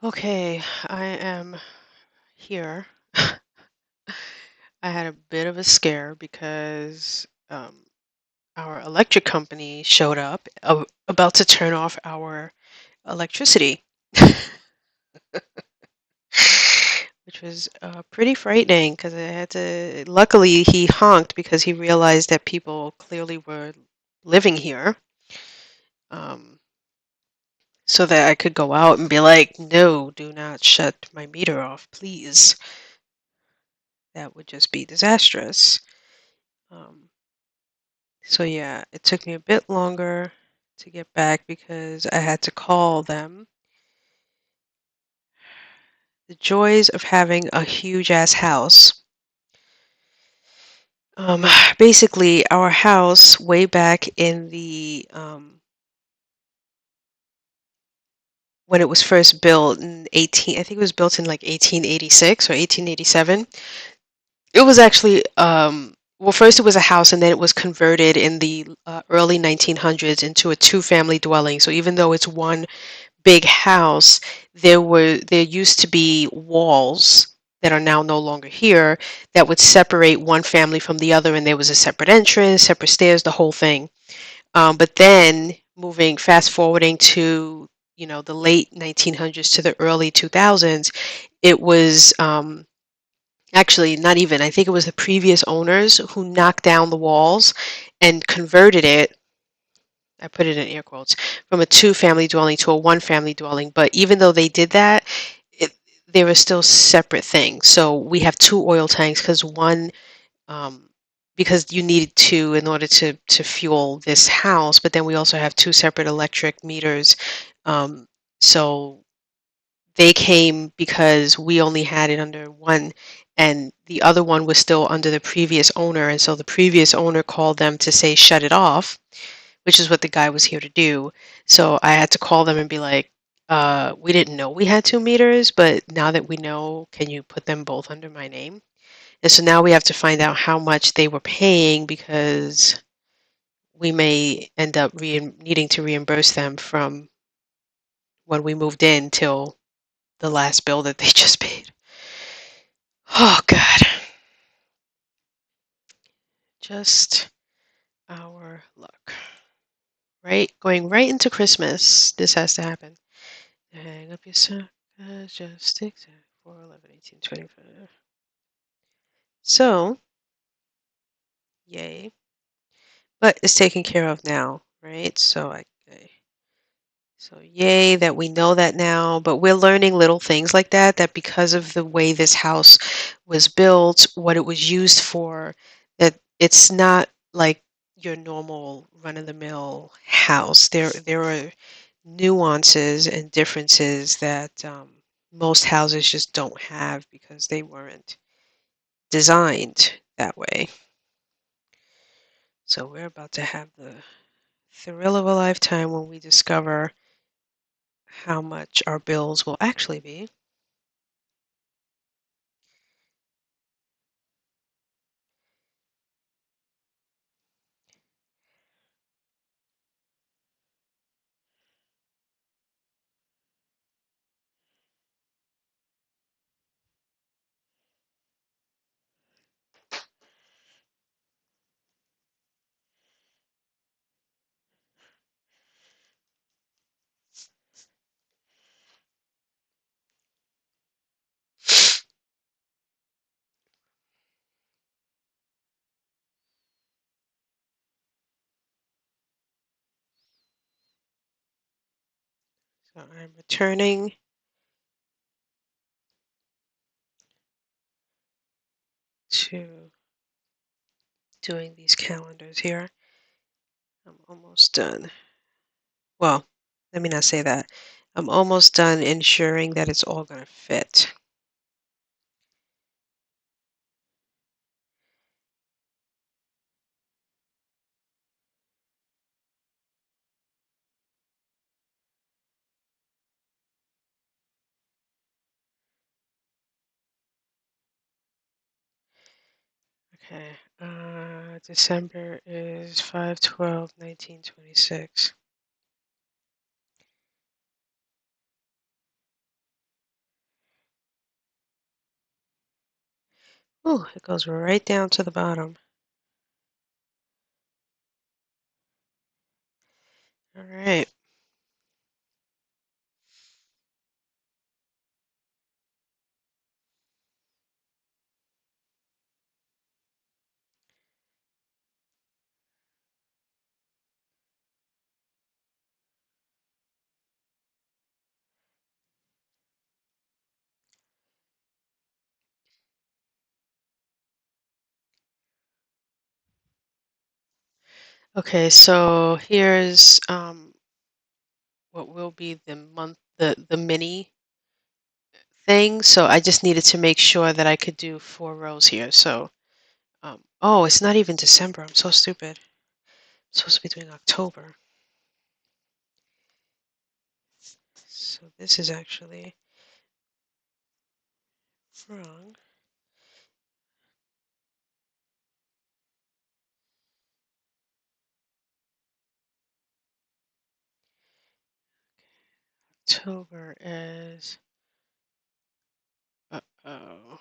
Okay, I am here. I had a bit of a scare because our electric company showed up about to turn off our electricity, which was pretty frightening because I had to. Luckily, he honked because he realized that people clearly were living here, um, so that I could go out and be like, "No, do not shut my meter off, please." That would just be disastrous. Um, So yeah, it took me a bit longer to get back because I had to call them. The joys of having a huge ass house. Um, Basically, our house way back in the when it was first built in 18, I think it was built in like 1886 or 1887. It was actually well, first it was a house, and then it was converted in the early 1900s into a two-family dwelling. So even though it's one big house, there used to be walls that are now no longer here that would separate one family from the other, and there was a separate entrance, separate stairs, the whole thing. But then moving fast forwarding to the late 1900s to the early 2000s, it was actually not even. I think it was the previous owners who knocked down the walls and converted it. I put it in air quotes, from a two-family dwelling to a one-family dwelling. But even though they did that, it, they were still separate things. So we have two oil tanks um, because you needed two in order to fuel this house. But then we also have two separate electric meters. Um, so they came because we only had it under one, and the other one was still under the previous owner. And so the previous owner called them to say, shut it off, which is what the guy was here to do. So I had to call them and be like, we didn't know we had two meters, but now that we know, can you put them both under my name? And so now we have to find out how much they were paying because we may end up needing to reimburse them from when we moved in till the last bill that they just paid. Oh, God. Just our luck. Right? Going right into Christmas, this has to happen. Hang up your sock, just 6, 4, 11, 18, 25. So, yay. But it's taken care of now, right? So yay that we know that now, but we're learning little things like that, that because of the way this house was built, what it was used for, that it's not like your normal run-of-the-mill house. There are nuances and differences that most houses just don't have because they weren't designed that way. So we're about to have the thrill of a lifetime when we discover how much our bills will actually be. So I'm returning to doing these calendars here. I'm almost done. Well, let me not say that. I'm almost done ensuring that it's all going to fit. Okay, December is 5/12/1926. Ooh, it goes right down to the bottom. All right. Okay, so here's what will be the mini thing. So I just needed to make sure that I could do 4 rows here. So, oh, it's not even December. I'm so stupid. I'm supposed to be doing October. So this is actually wrong. October is, uh-oh.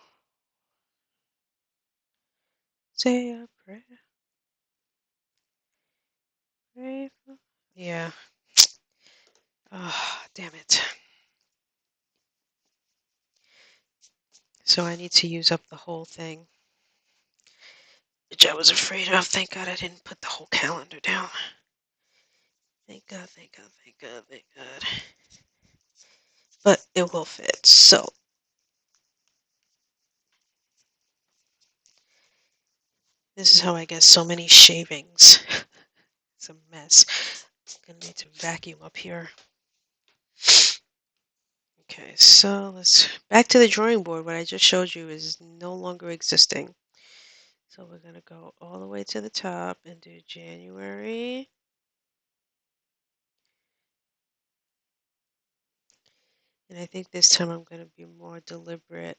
Say a prayer, pray for. Yeah. Oh, damn it. So I need to use up the whole thing, which I was afraid of. Thank God I didn't put the whole calendar down. Thank God, thank God, thank God, thank God. But it will fit. So this is how I get so many shavings. It's a mess. I'm gonna need to vacuum up here. Okay, so let's back to the drawing board. What I just showed you is no longer existing. So we're gonna go all the way to the top and do January. And I think this time I'm gonna be more deliberate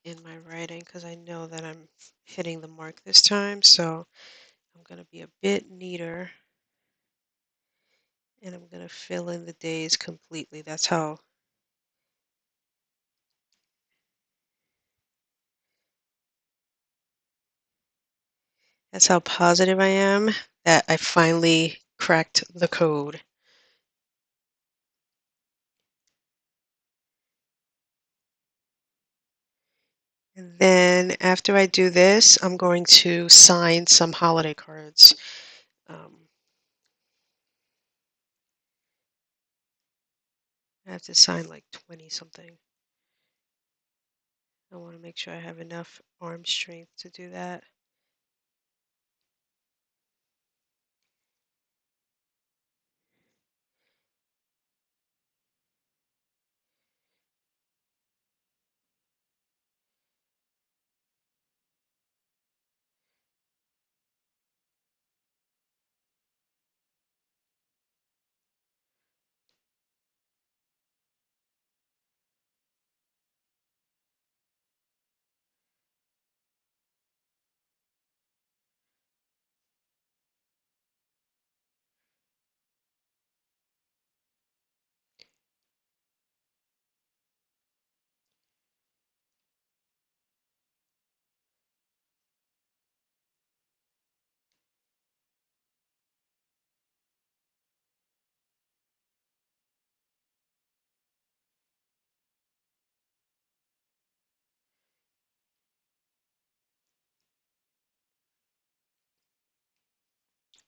in my writing because I know that I'm hitting the mark this time. So I'm gonna be a bit neater and I'm gonna fill in the days completely. That's how positive I am that I finally cracked the code. And then after I do this, I'm going to sign some holiday cards. I have to sign like 20 something. I want to make sure I have enough arm strength to do that.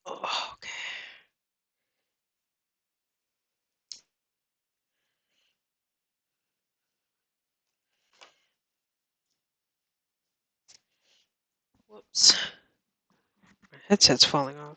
Oh, okay. Whoops. My headset's falling off.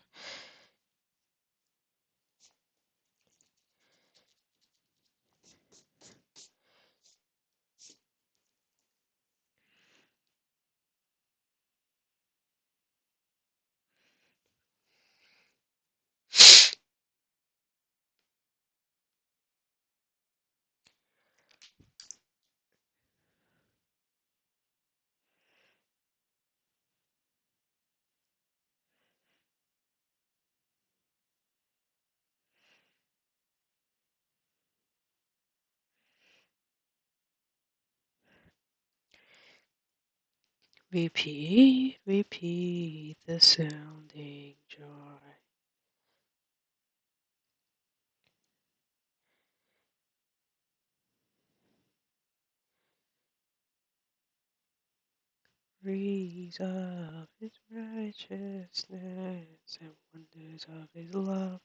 Repeat, repeat the sounding jar. Breeze of his righteousness and wonders of his love,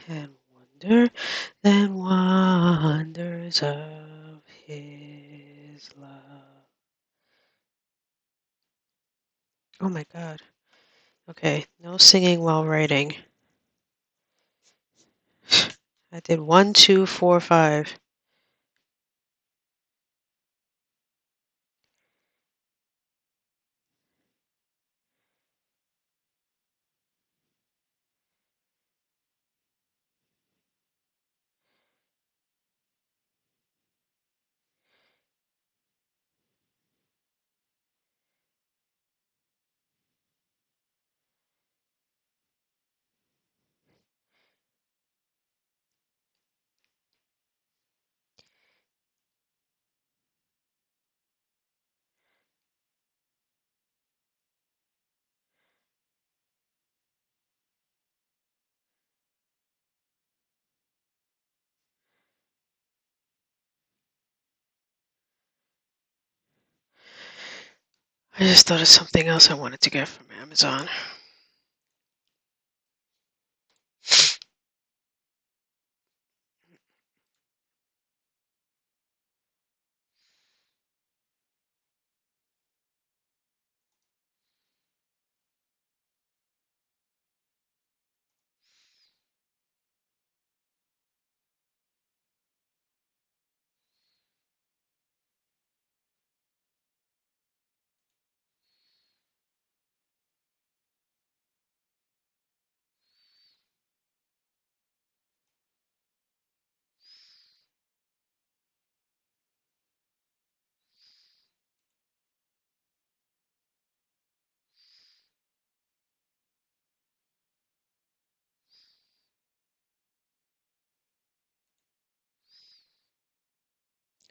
and wonders of his love. Oh my God. Okay, no singing while writing. I did 1, 2, 4, 5. I just thought of something else I wanted to get from Amazon.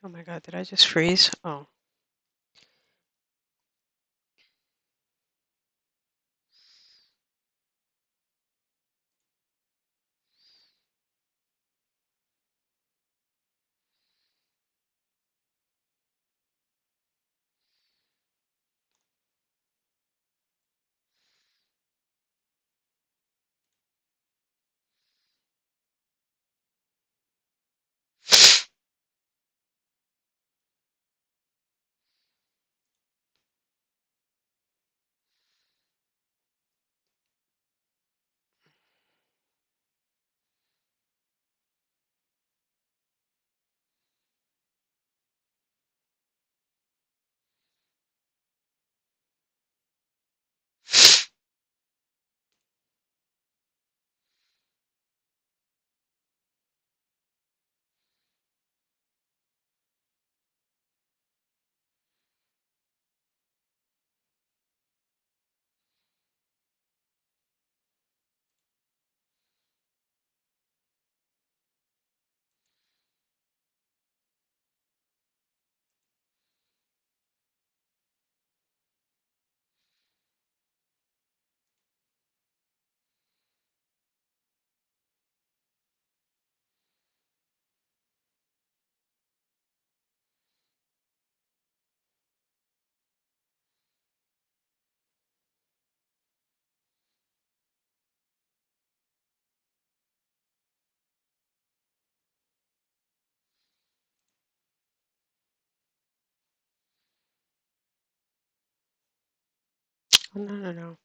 Oh my God, did I just freeze? Oh. Oh, no, no, no.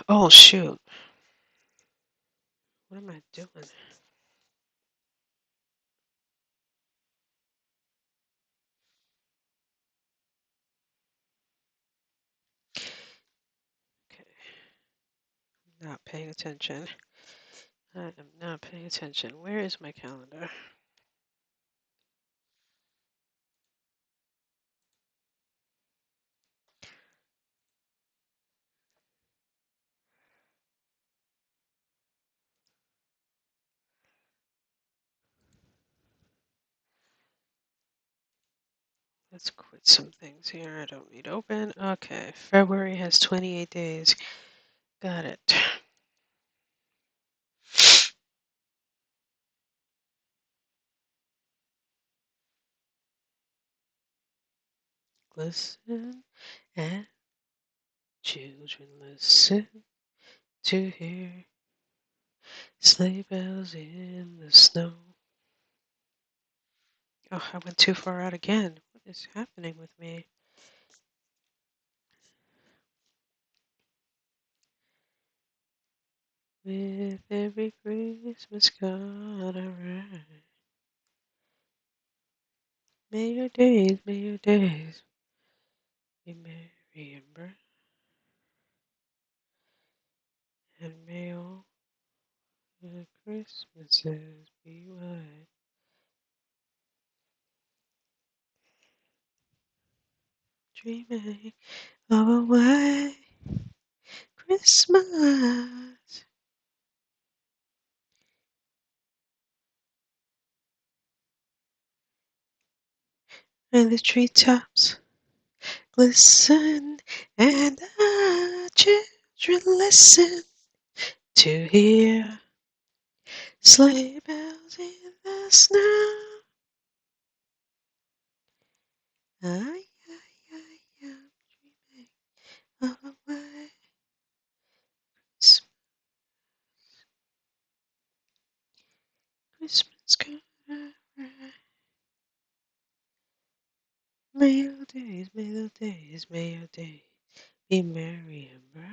Oh shoot. What am I doing? Okay, not paying attention. I am not paying attention. Where is my calendar? Let's quit some things here. I don't need open. Okay, February has 28 days. Got it. Listen and children listen to hear sleigh bells in the snow. Oh, I went too far out again. What is happening with me? With every Christmas card I write, may your days be merry and bright, and may all the Christmases be white. Dreaming of a white Christmas. And the treetops glisten, and the children listen to hear sleigh bells in the snow. I am dreaming of a white Christmas card. May your days, may your days be merry and bright.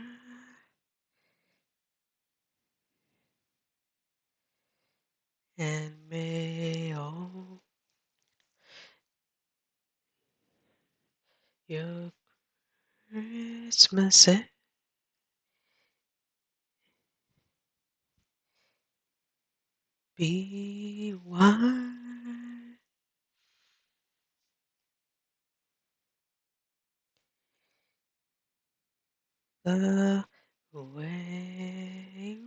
And may all your Christmases be white. The way.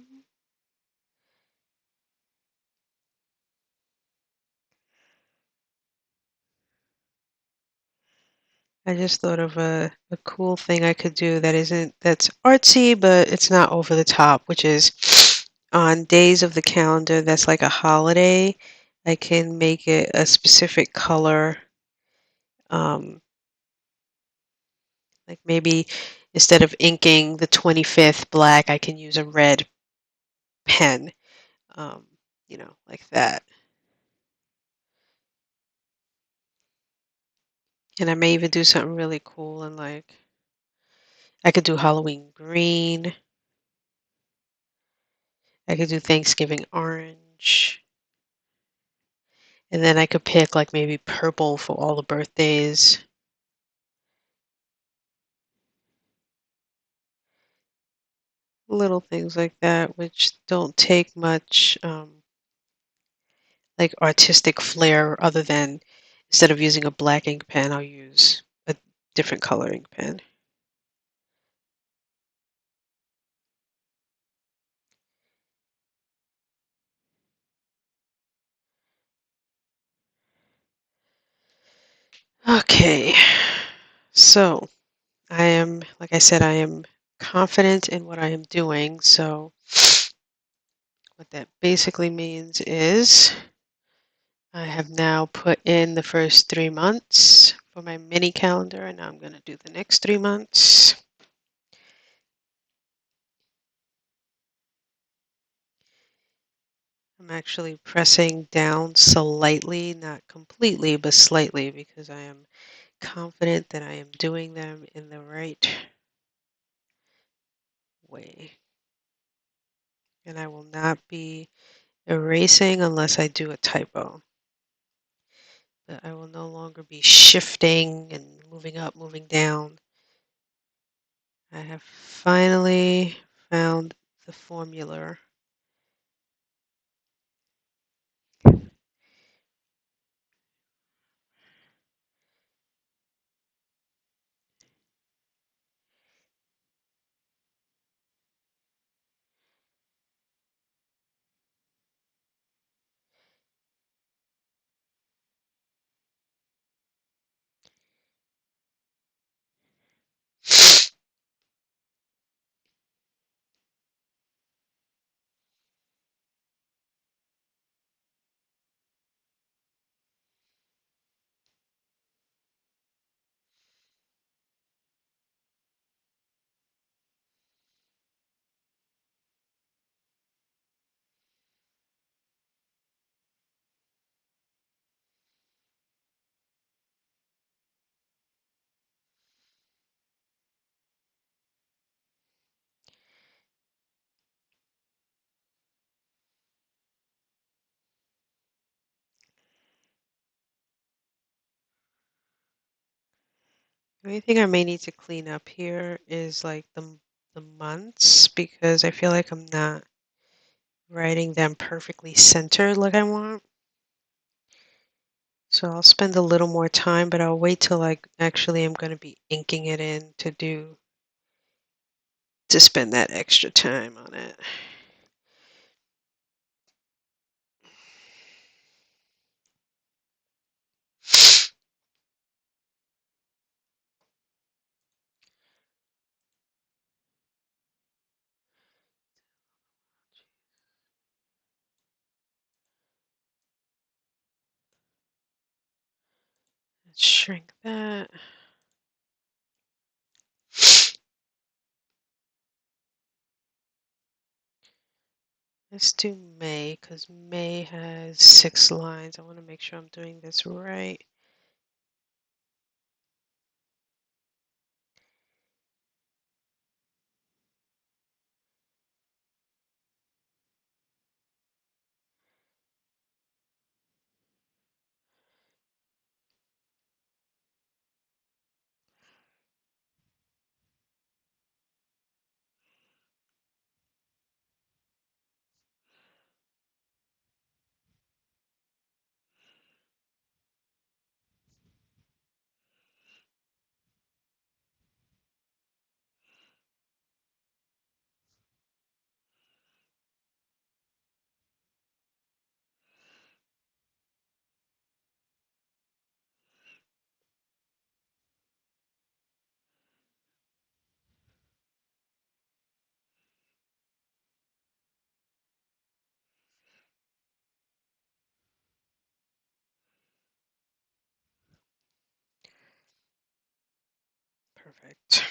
I just thought of a cool thing I could do that's artsy, but it's not over the top, which is on days of the calendar that's like a holiday, I can make it a specific color. Um, like maybe instead of inking the 25th black, I can use a red pen, um, like that. And I may even do something really cool and like I could do Halloween green. I could do Thanksgiving orange. And then I could pick like maybe purple for all the birthdays. Little things like that, which don't take much like artistic flair other than instead of using a black ink pen, I'll use a different color ink pen. Okay, so I am, like I said, I am confident in what I am doing. So what that basically means is I have now put in the first 3 months for my mini calendar, and now I'm going to do the next 3 months. I'm actually pressing down slightly, not completely, but slightly, because I am confident that I am doing them in the right way. And I will not be erasing unless I do a typo. But I will no longer be shifting and moving up, moving down. I have finally found the formula. The only thing I may need to clean up here is like the months, because I feel like I'm not writing them perfectly centered like I want. So I'll spend a little more time, but I'll wait till I actually am going to be inking it in to spend that extra time on it. Let's shrink that. Let's do May, because May has 6 lines. I want to make sure I'm doing this right. Perfect.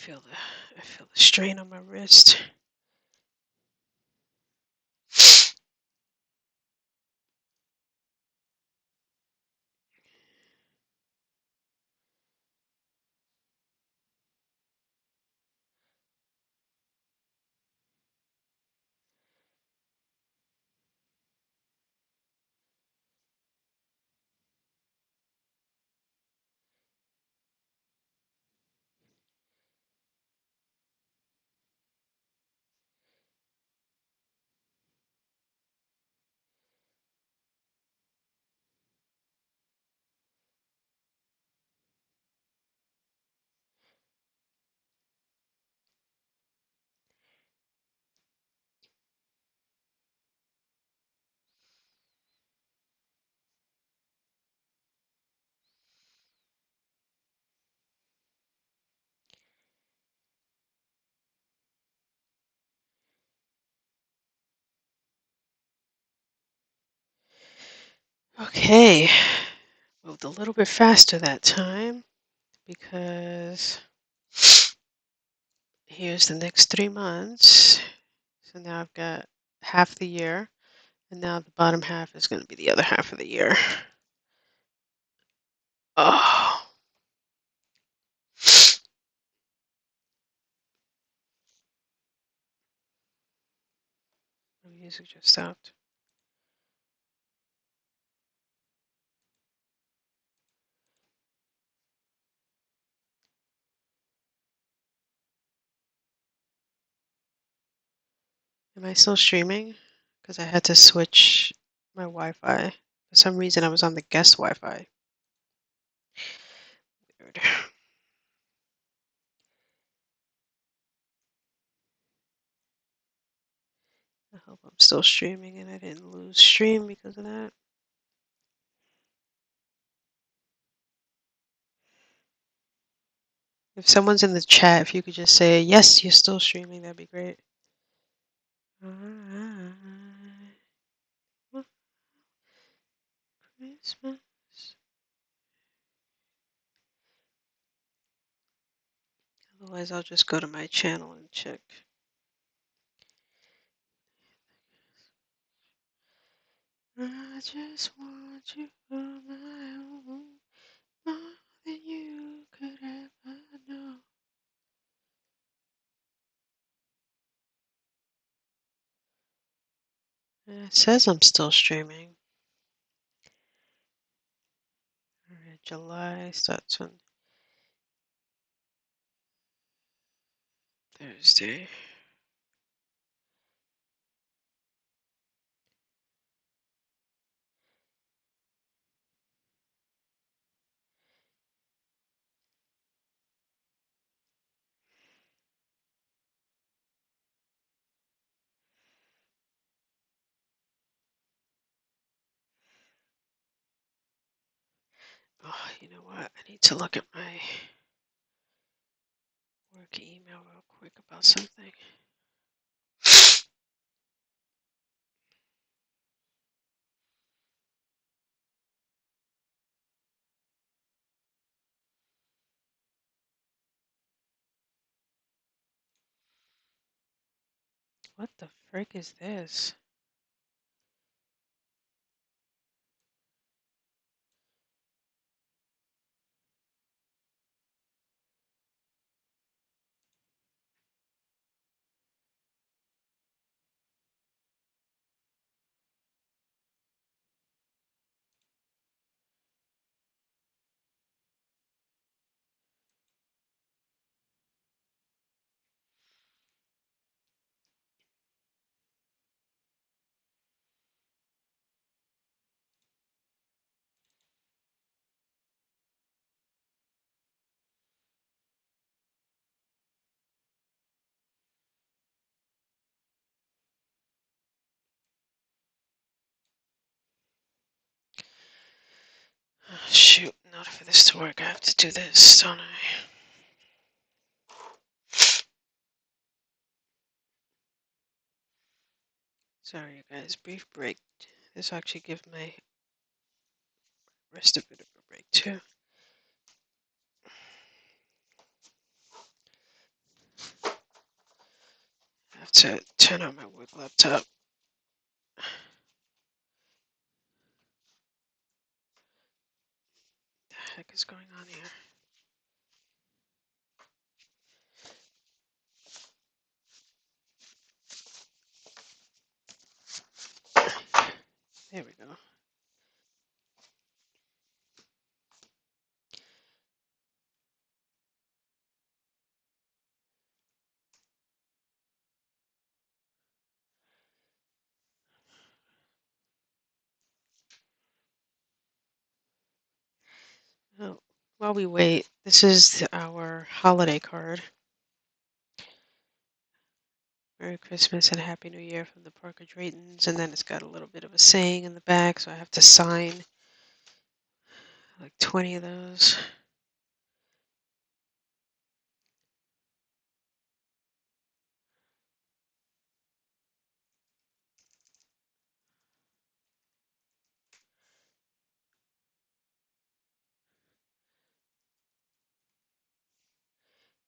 I feel the strain on my wrist. Okay, moved a little bit faster that time because here's the next 3 months. So now I've got half the year, and now the bottom half is going to be the other half of the year. Oh, the music just stopped. Am I still streaming? Because I had to switch my Wi-Fi. For some reason, I was on the guest Wi-Fi. Weird. I hope I'm still streaming and I didn't lose stream because of that. If someone's in the chat, if you could just say, yes, you're still streaming, that'd be great. Christmas. Otherwise, I'll just go to my channel and check. I just want you for my own, more than you could ever know. And it says I'm still streaming. Alright, July starts on Thursday. Oh, you know what? I need to look at my work email real quick about something. What the frick is this? Oh, shoot, in order for this to work, I have to do this, don't I? Sorry, you guys, brief break. This will actually give my wrist a bit of a break, too. have to turn on my work laptop. What the heck is going on here? There we go. Oh, while we wait, this is our holiday card. Merry Christmas and Happy New Year from the Parker Draytons. And then it's got a little bit of a saying in the back, so I have to sign like 20 of those.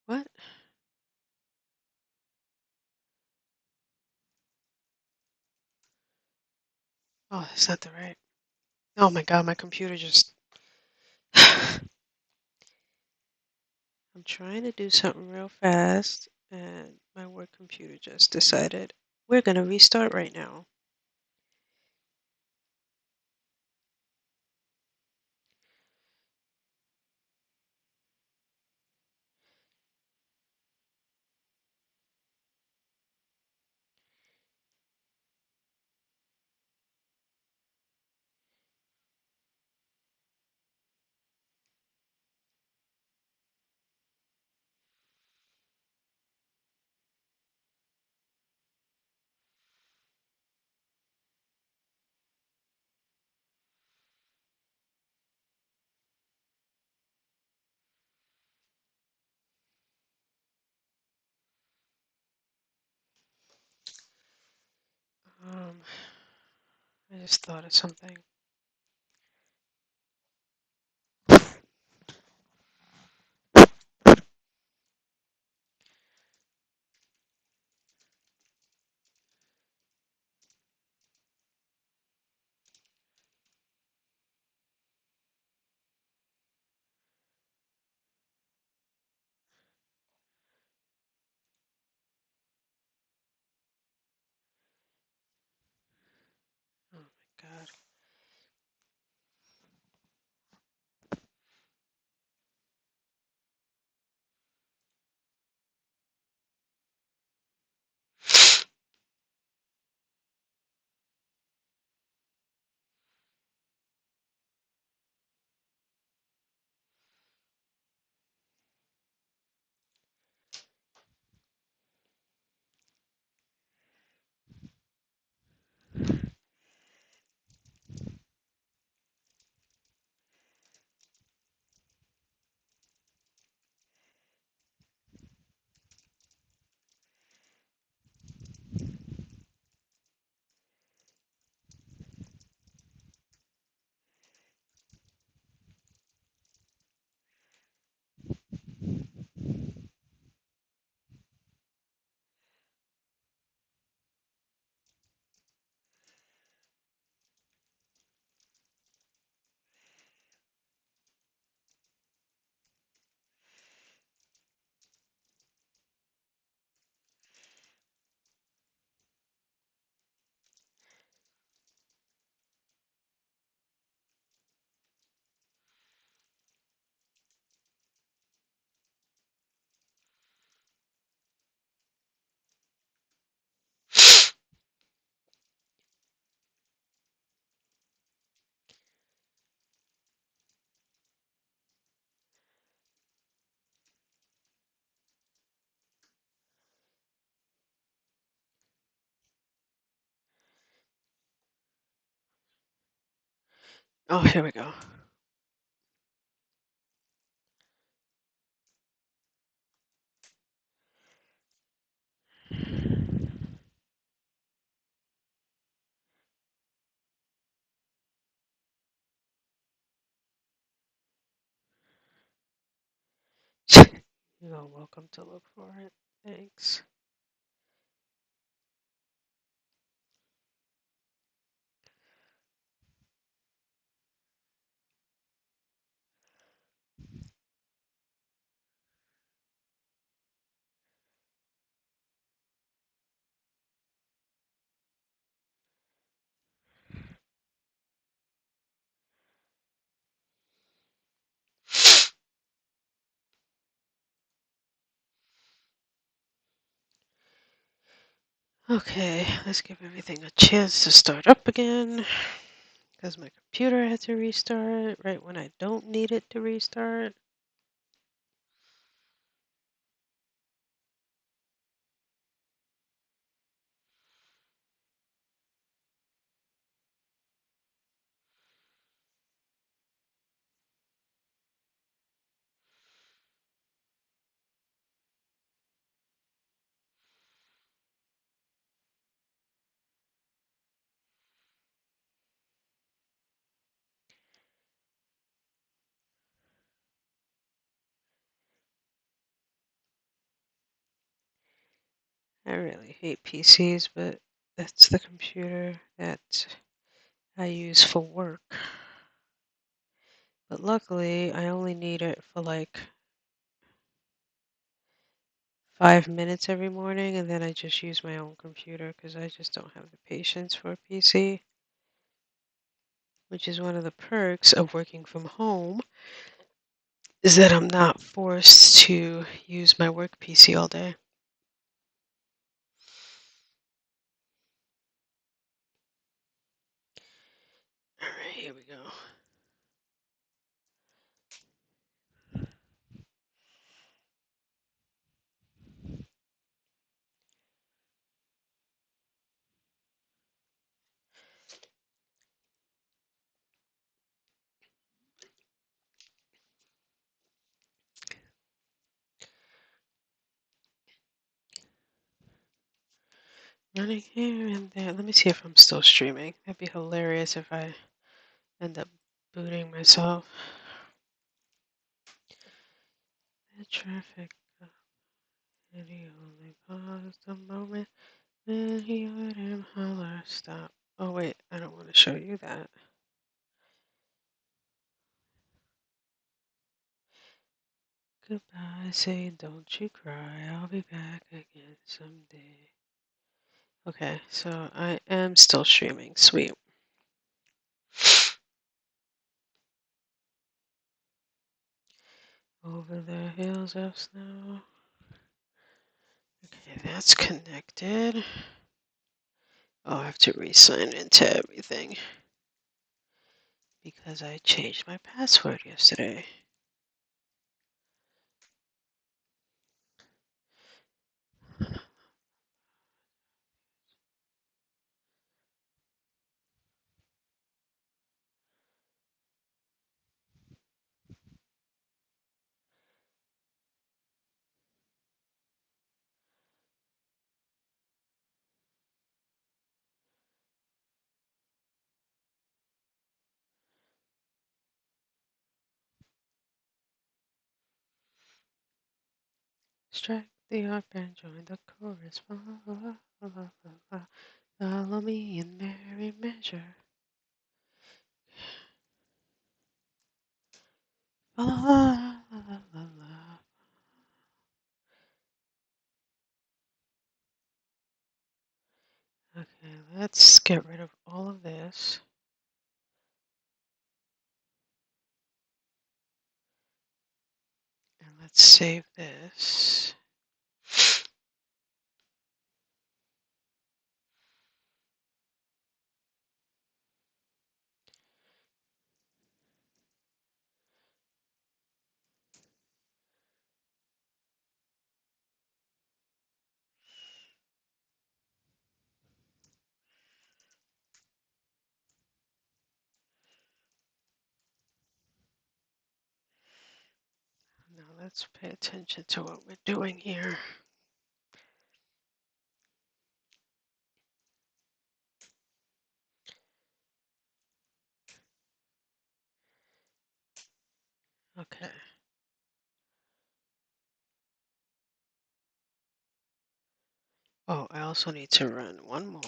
What? Oh, that's not the right. Oh my God, my computer just. I'm trying to do something real fast, and my work computer just decided we're going to restart right now. Um, I just thought of something. Oh my God. Oh, here we go. You're welcome to look for it. Thanks. Okay, let's give everything a chance to start up again. Because my computer had to restart right when I don't need it to restart. I really hate PCs, but that's the computer that I use for work. But luckily, I only need it for like 5 minutes every morning, and then I just use my own computer because I just don't have the patience for a PC, which is one of the perks of working from home, is that I'm not forced to use my work PC all day. All right, here we go. Running here and there. Let me see if I'm still streaming. That'd be hilarious if I end up booting myself. The traffic. And he only paused a moment when he heard him holler, stop. Oh wait, I don't want to show you that. Goodbye, say don't you cry, I'll be back again someday. Okay, so I am still streaming, sweet. Over the hills of snow. Okay, that's connected. Oh, I have to re-sign into everything because I changed my password yesterday. Strike the up and join the chorus. Follow me in merry measure. La, la, la, la. Okay, let's get rid of all of this. And let's save this. Now let's pay attention to what we're doing here. Okay. Oh, I also need to run one more.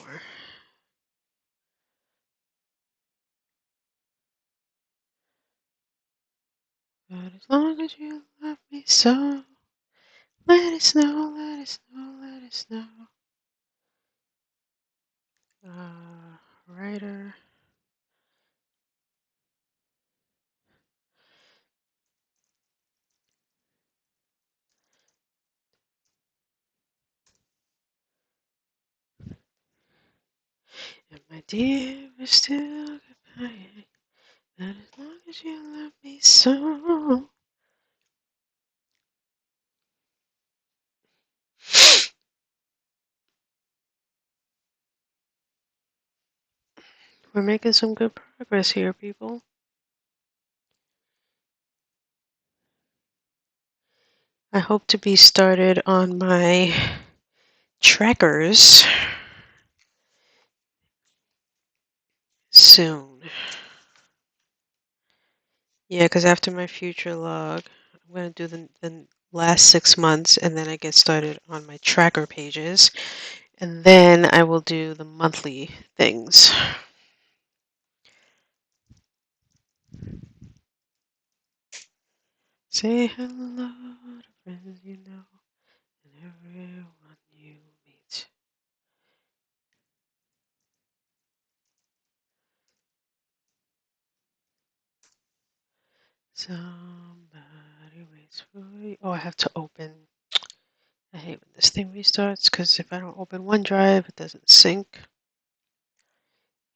But as long as you love me so, let it snow, let it snow, let it snow. Writer. dear, we're still goodbye. Not as long as you love me so. We're making some good progress here, people. I hope to be started on my trackers soon. Yeah, because after my future log, I'm going to do the last 6 months, and then I get started on my tracker pages, and then I will do the monthly things. Say hello to friends you know and everyone you meet. Somebody waits for you. Oh, I have to open. I hate when this thing restarts because if I don't open OneDrive, it doesn't sync.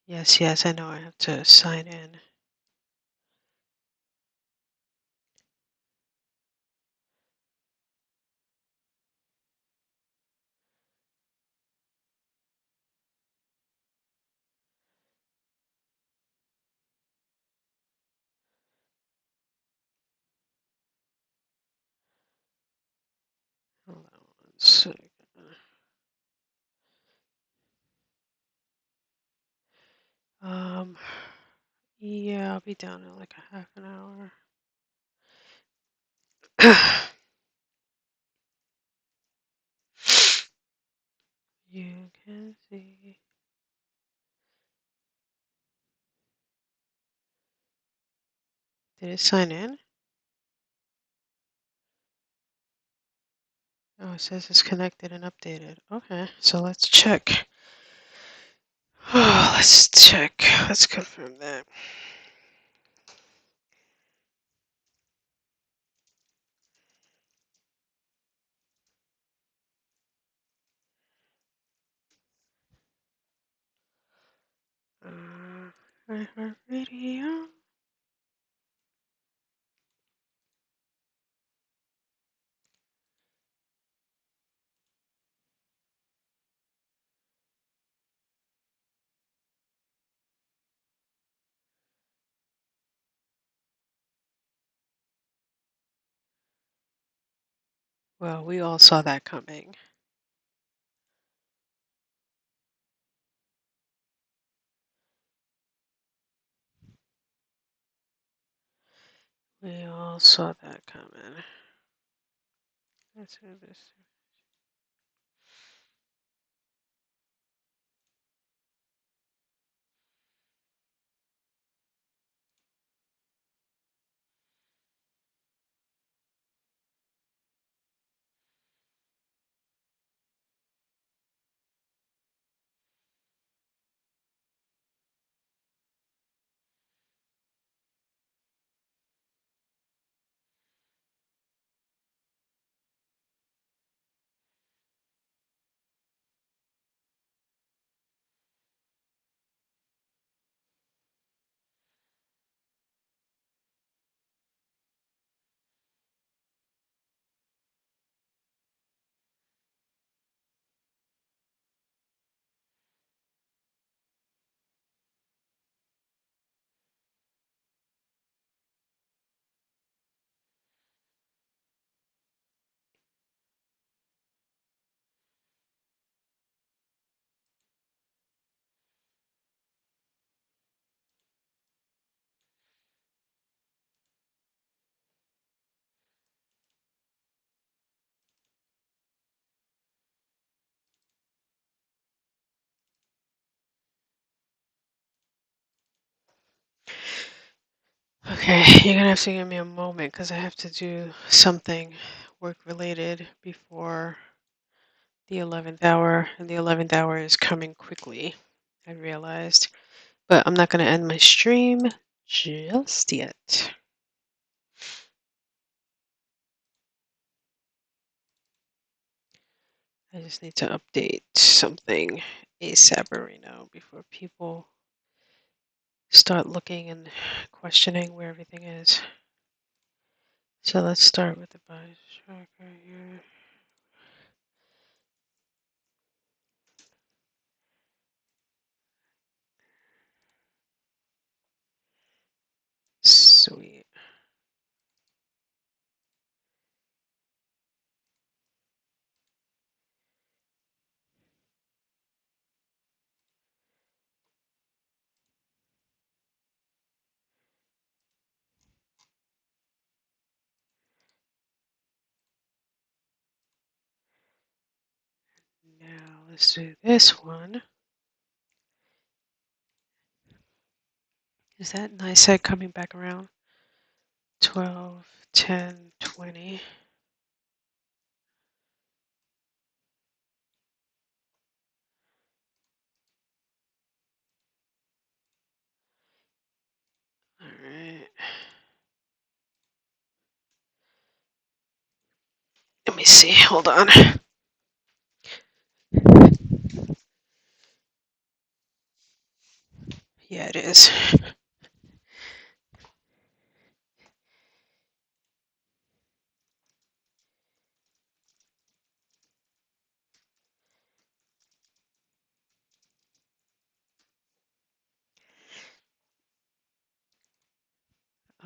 Yes, yes, I know I have to sign in. Hold on one second. Um, yeah, I'll be down in like a half an hour. You can see. Did it sign in? Oh, it says it's connected and updated. Okay, so let's check. Oh, let's check. Let's confirm that. iHeartRadio. Well, we all saw that coming. We all saw that coming. Let's do this. Okay, you're gonna have to give me a moment because I have to do something work related before the 11th hour, and the 11th hour is coming quickly, I realized. But I'm not gonna end my stream just yet. I just need to update something ASAP now before people start looking and questioning where everything is. So let's start with the budget tracker here. Sweet. Now let's do this one. Is that nice side coming back around? 12, 10, 20. All right. Let me see. Hold on. Yeah, it is.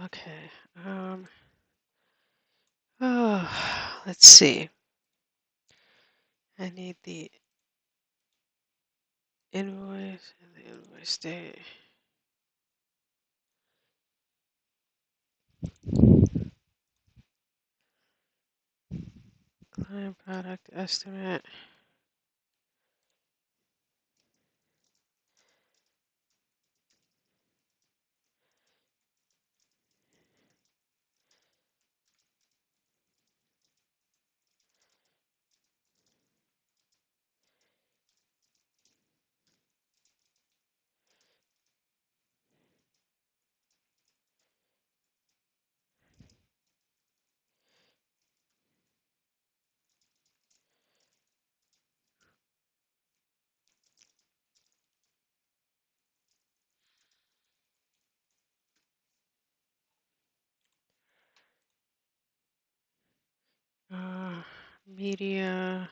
Okay. Let's see. I need the invoice and the invoice date. Client product estimate. Media.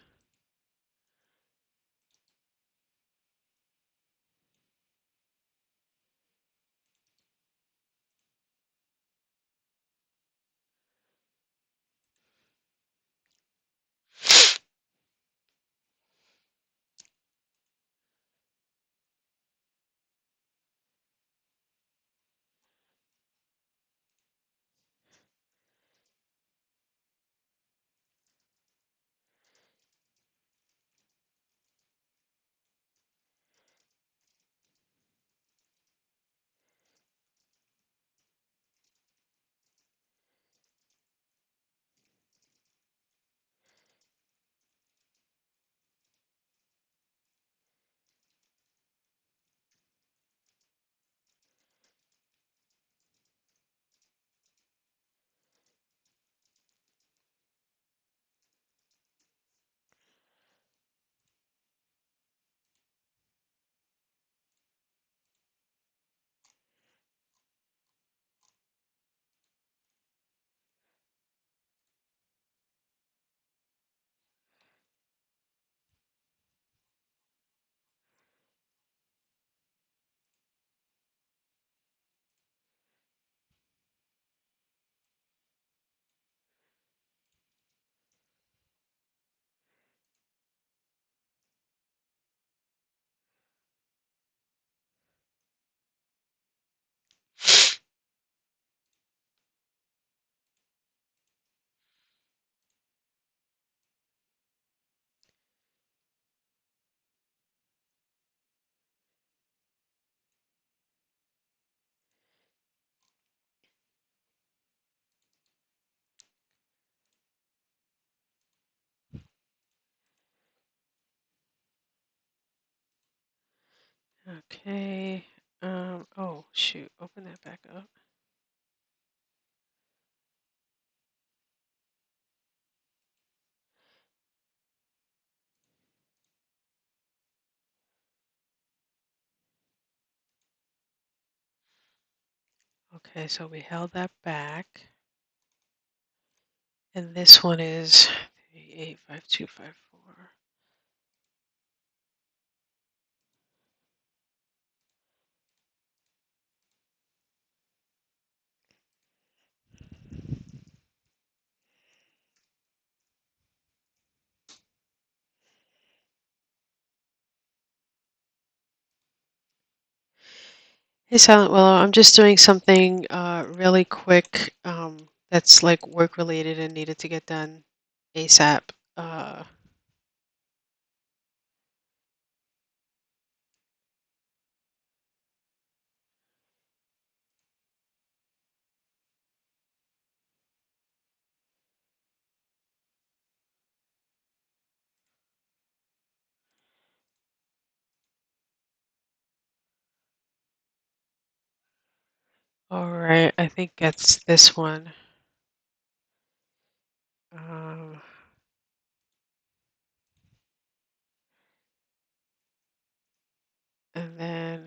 Okay. Oh, shoot. Open that back up. Okay, so we held that back. And this one is 385254. Hey, Silent Willow, I'm just doing something really quick that's like work related and needed to get done ASAP. All right, I think that's this one. Um, and then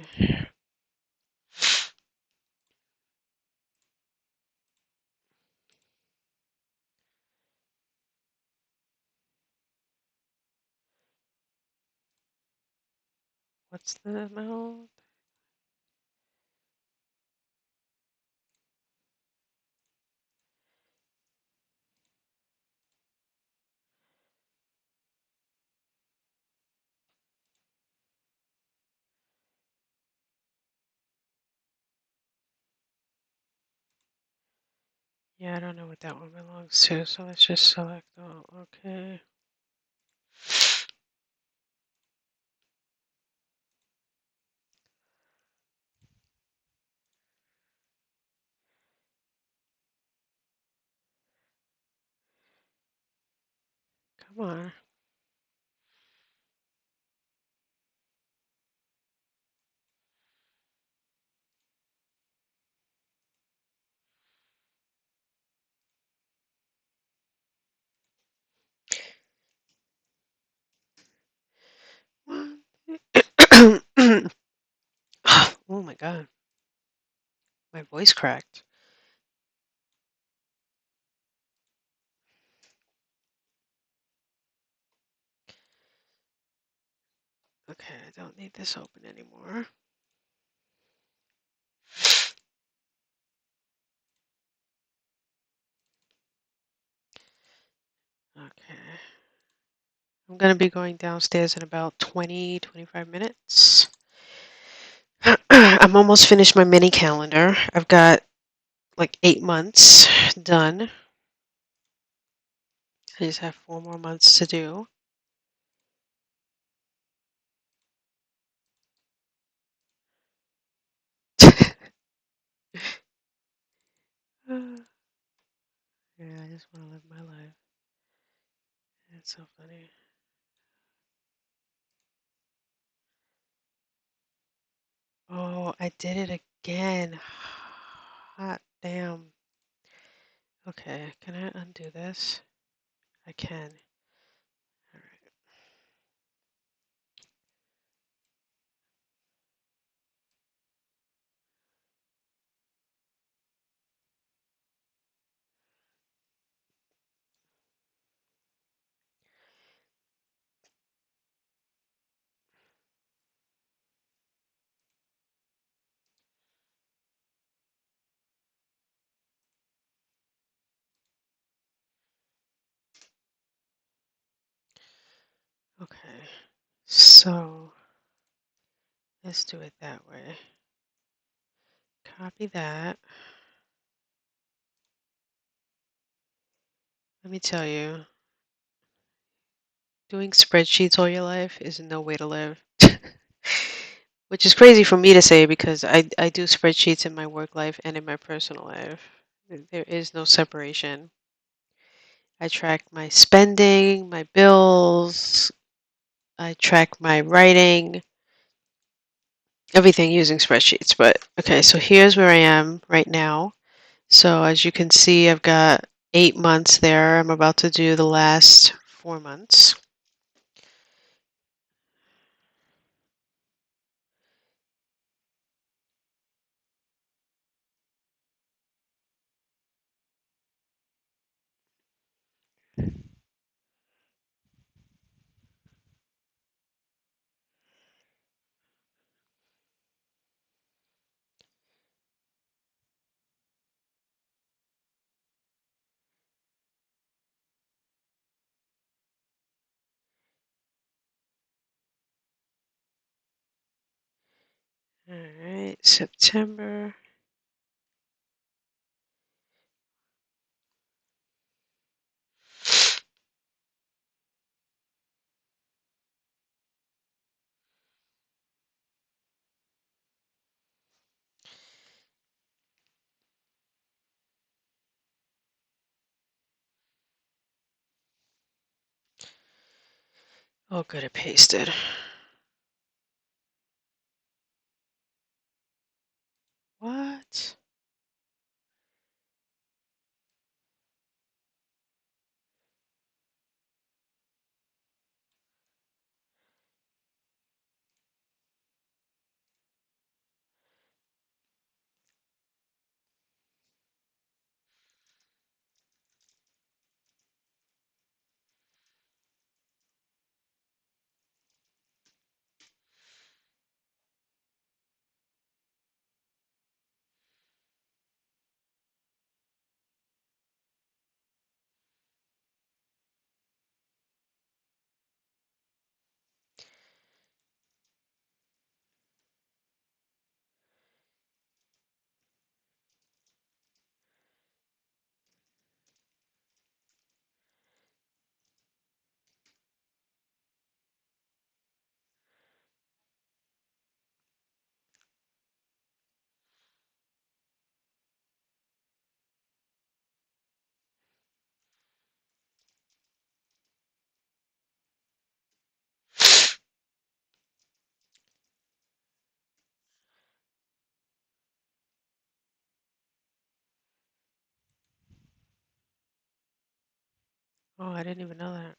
what's the amount? Yeah, I don't know what that one belongs to, so let's just select all. Okay. Come on. One. Oh my God, my voice cracked. Okay, I don't need this open anymore. Okay. I'm going to be going downstairs in about 20-25 minutes. I'm almost finished my mini calendar. I've got like 8 months done. I just have 4 more months to do. Yeah, I just want to live my life. It's so funny. Oh, I did it again. Hot damn. Okay, can I undo this? I can. All right. Okay, so let's do it that way. Copy that. Let me tell you, doing spreadsheets all your life is no way to live. Which is crazy for me to say because I do spreadsheets in my work life and in my personal life. There is no separation. I track my spending, my bills, I track my writing, everything using spreadsheets. But okay, so here's where I am right now. So as you can see, I've got 8 months there. I'm about to do the last 4 months. All right, September. Oh, good, it pasted. What? Oh, I didn't even know that.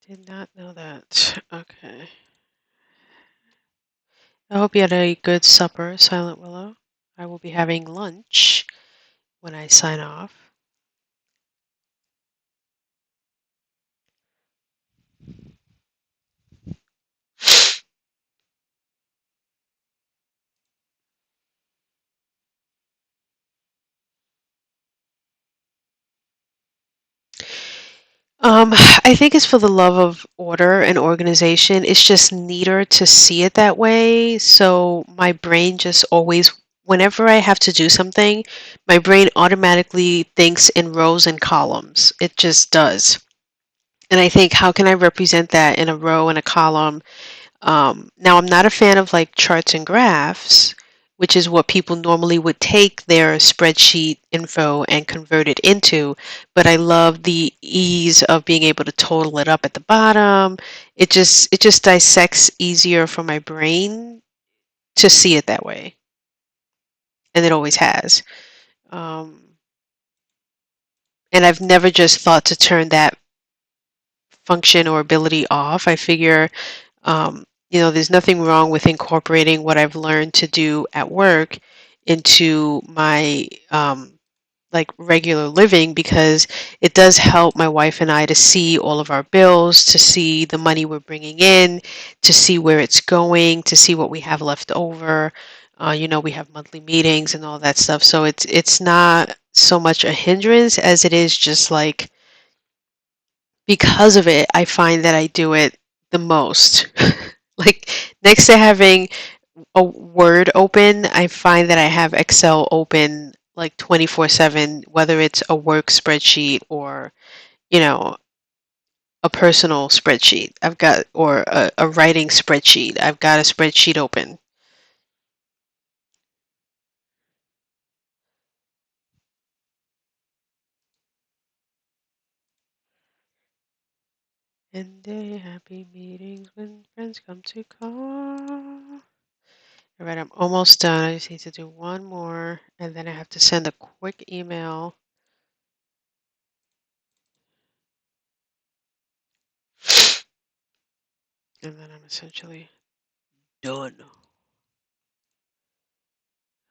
Did not know that. Okay. I hope you had a good supper, Silent Willow. I will be having lunch when I sign off. I think it's for the love of order and organization. It's just neater to see it that way. So my brain just always, whenever I have to do something, my brain automatically thinks in rows and columns. It just does. And I think, how can I represent that in a row and a column? Now, I'm not a fan of like charts and graphs, which is what people normally would take their spreadsheet info and convert it into, but I love the ease of being able to total it up at the bottom. It just dissects easier for my brain to see it that way, and it always has. Um, and I've never just thought to turn that function or ability off. I figure, there's nothing wrong with incorporating what I've learned to do at work into my like regular living, because it does help my wife and I to see all of our bills, to see the money we're bringing in, to see where it's going, to see what we have left over. We have monthly meetings and all that stuff, so it's not so much a hindrance as it is just like, because of it, I find that I do it the most. Like, next to having a Word open, I find that I have Excel open like 24/7, whether it's a work spreadsheet or, you know, a personal spreadsheet. Or a writing spreadsheet. I've got a spreadsheet open. And day happy meetings when friends come to call. All right, I'm almost done. I just need to do one more, and then I have to send a quick email. And then I'm essentially done.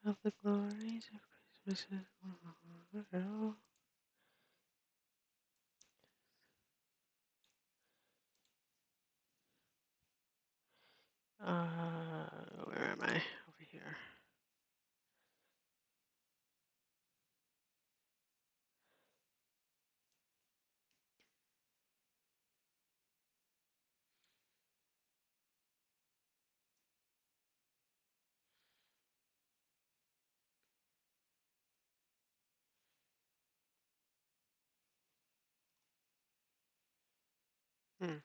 Of the glories of Christmas. Where am I? Over here. Hmm.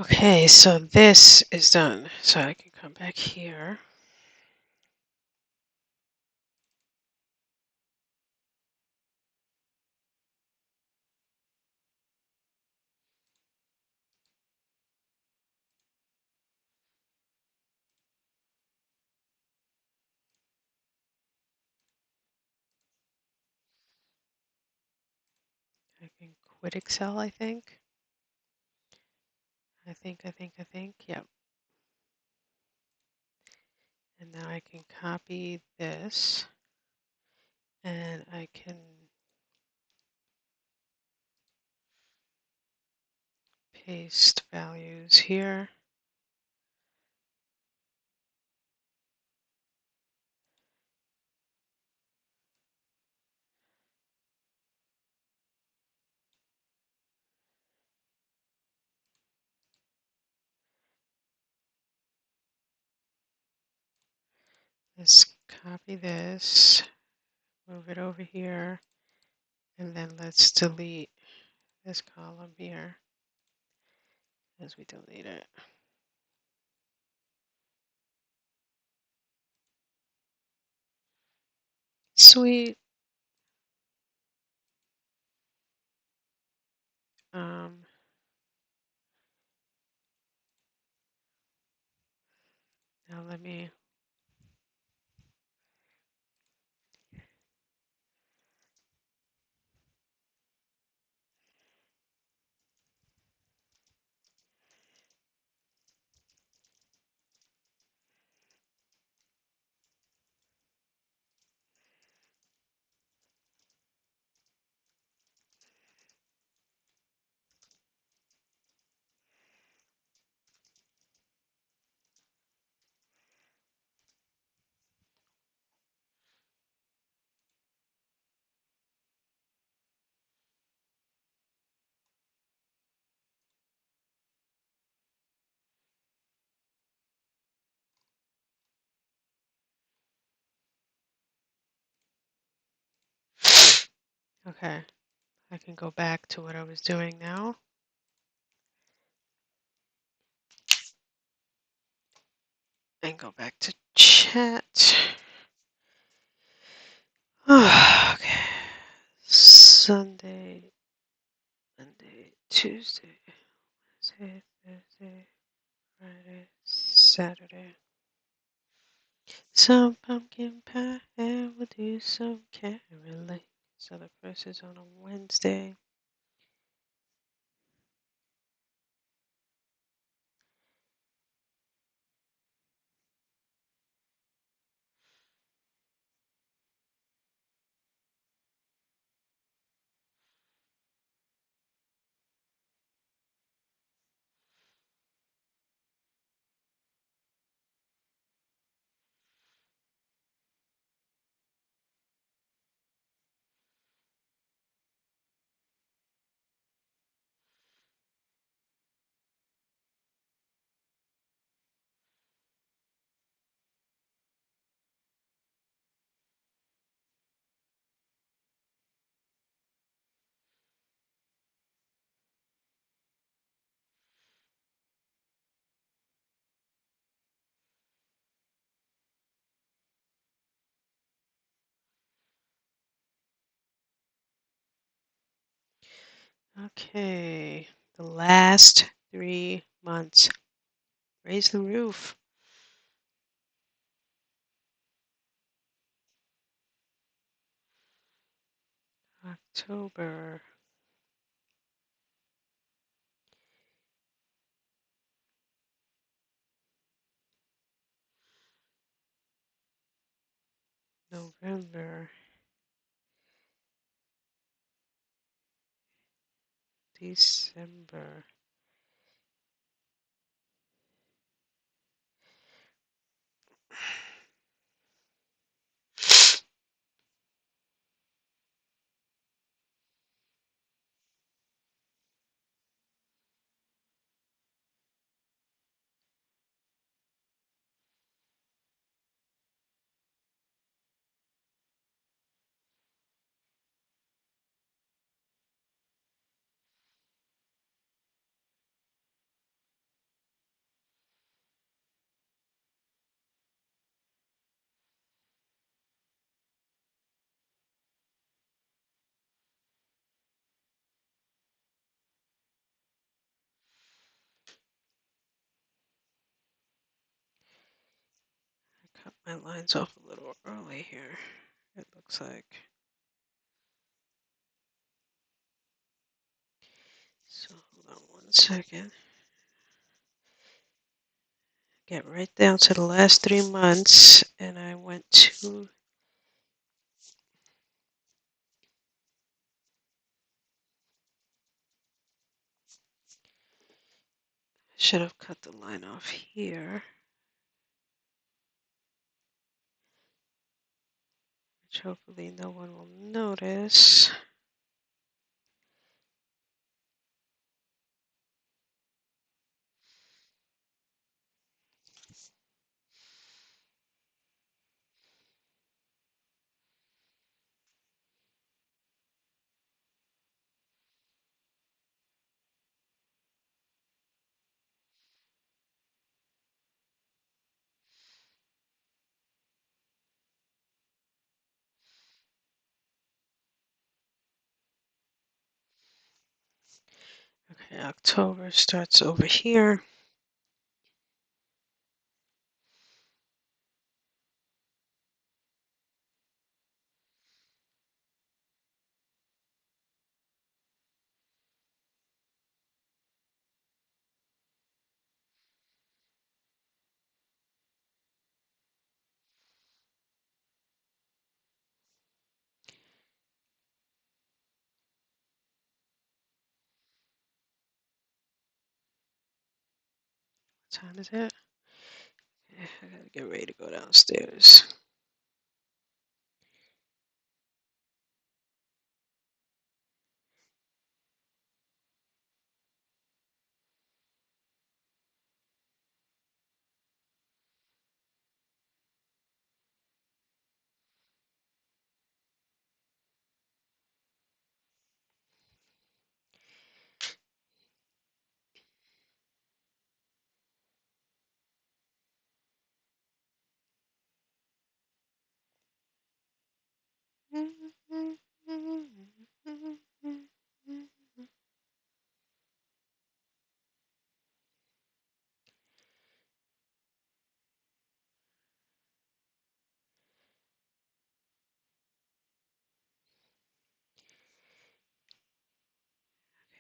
Okay, so this is done. So I can come back here. I can quit Excel, I think. I think. Yep. And now I can copy this and I can paste values here. Let's copy this, move it over here, and then let's delete this column here as we don't need it. Sweet. Um, Now let me, okay, I can go back to what I was doing now. And go back to chat. Okay. Sunday, Monday, Tuesday, Wednesday, Thursday, Friday, Saturday. Some pumpkin pie and we'll do some caroling. So the first is on a Wednesday. Okay, the last 3 months. Raise the roof. October, November, December. I cut my lines off a little early here, it looks like. So hold on 1 second. Get right down to the last 3 months, and I went to. Should have cut the line off here, which hopefully no one will notice. Okay, October starts over here. What time is it? I gotta get ready to go downstairs.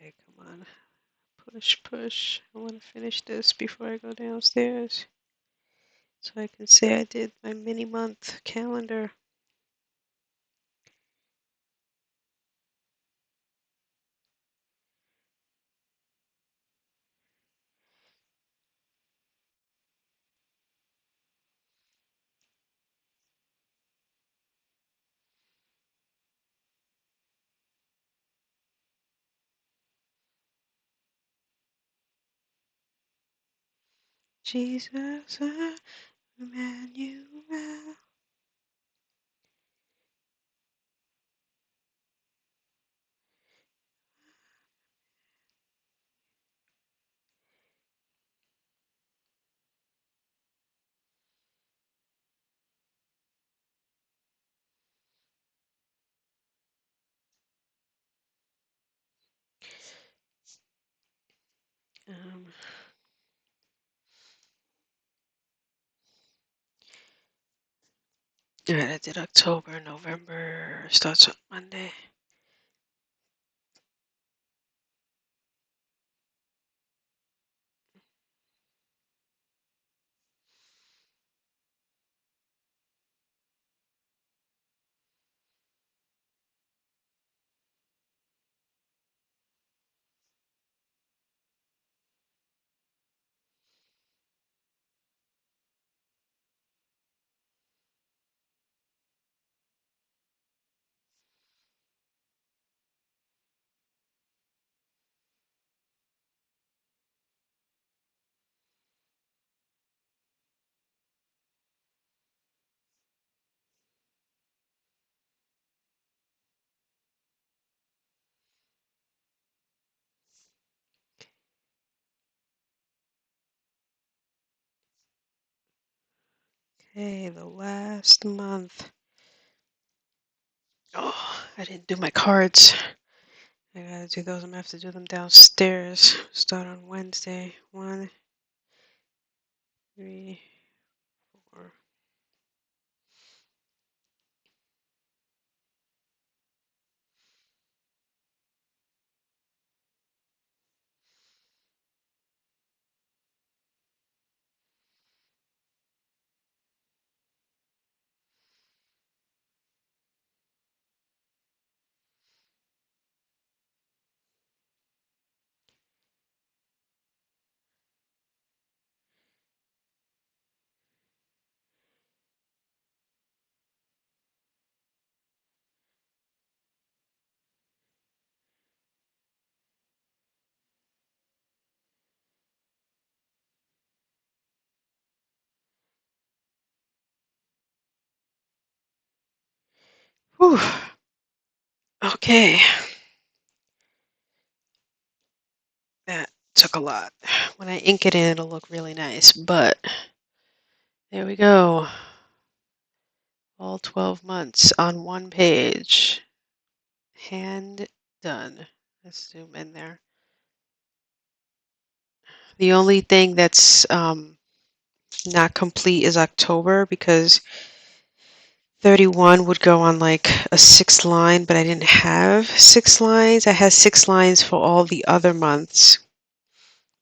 Okay, come on. Push, push. I want to finish this before I go downstairs so I can say I did my mini month calendar. Jesus, Emmanuel. All right, I did October, November, starts on Monday. Okay, the last month. Oh, I didn't do my cards. I gotta do those. I'm gonna have to do them downstairs. Start on Wednesday. 1, 3, 4. Whew. Okay, that took a lot. When I ink it in, it'll look really nice, but there we go. All 12 months on one page. Hand done. Let's zoom in there. The only thing that's not complete is October because 31 would go on like a 6th line, but I didn't have 6 lines. I had 6 lines for all the other months.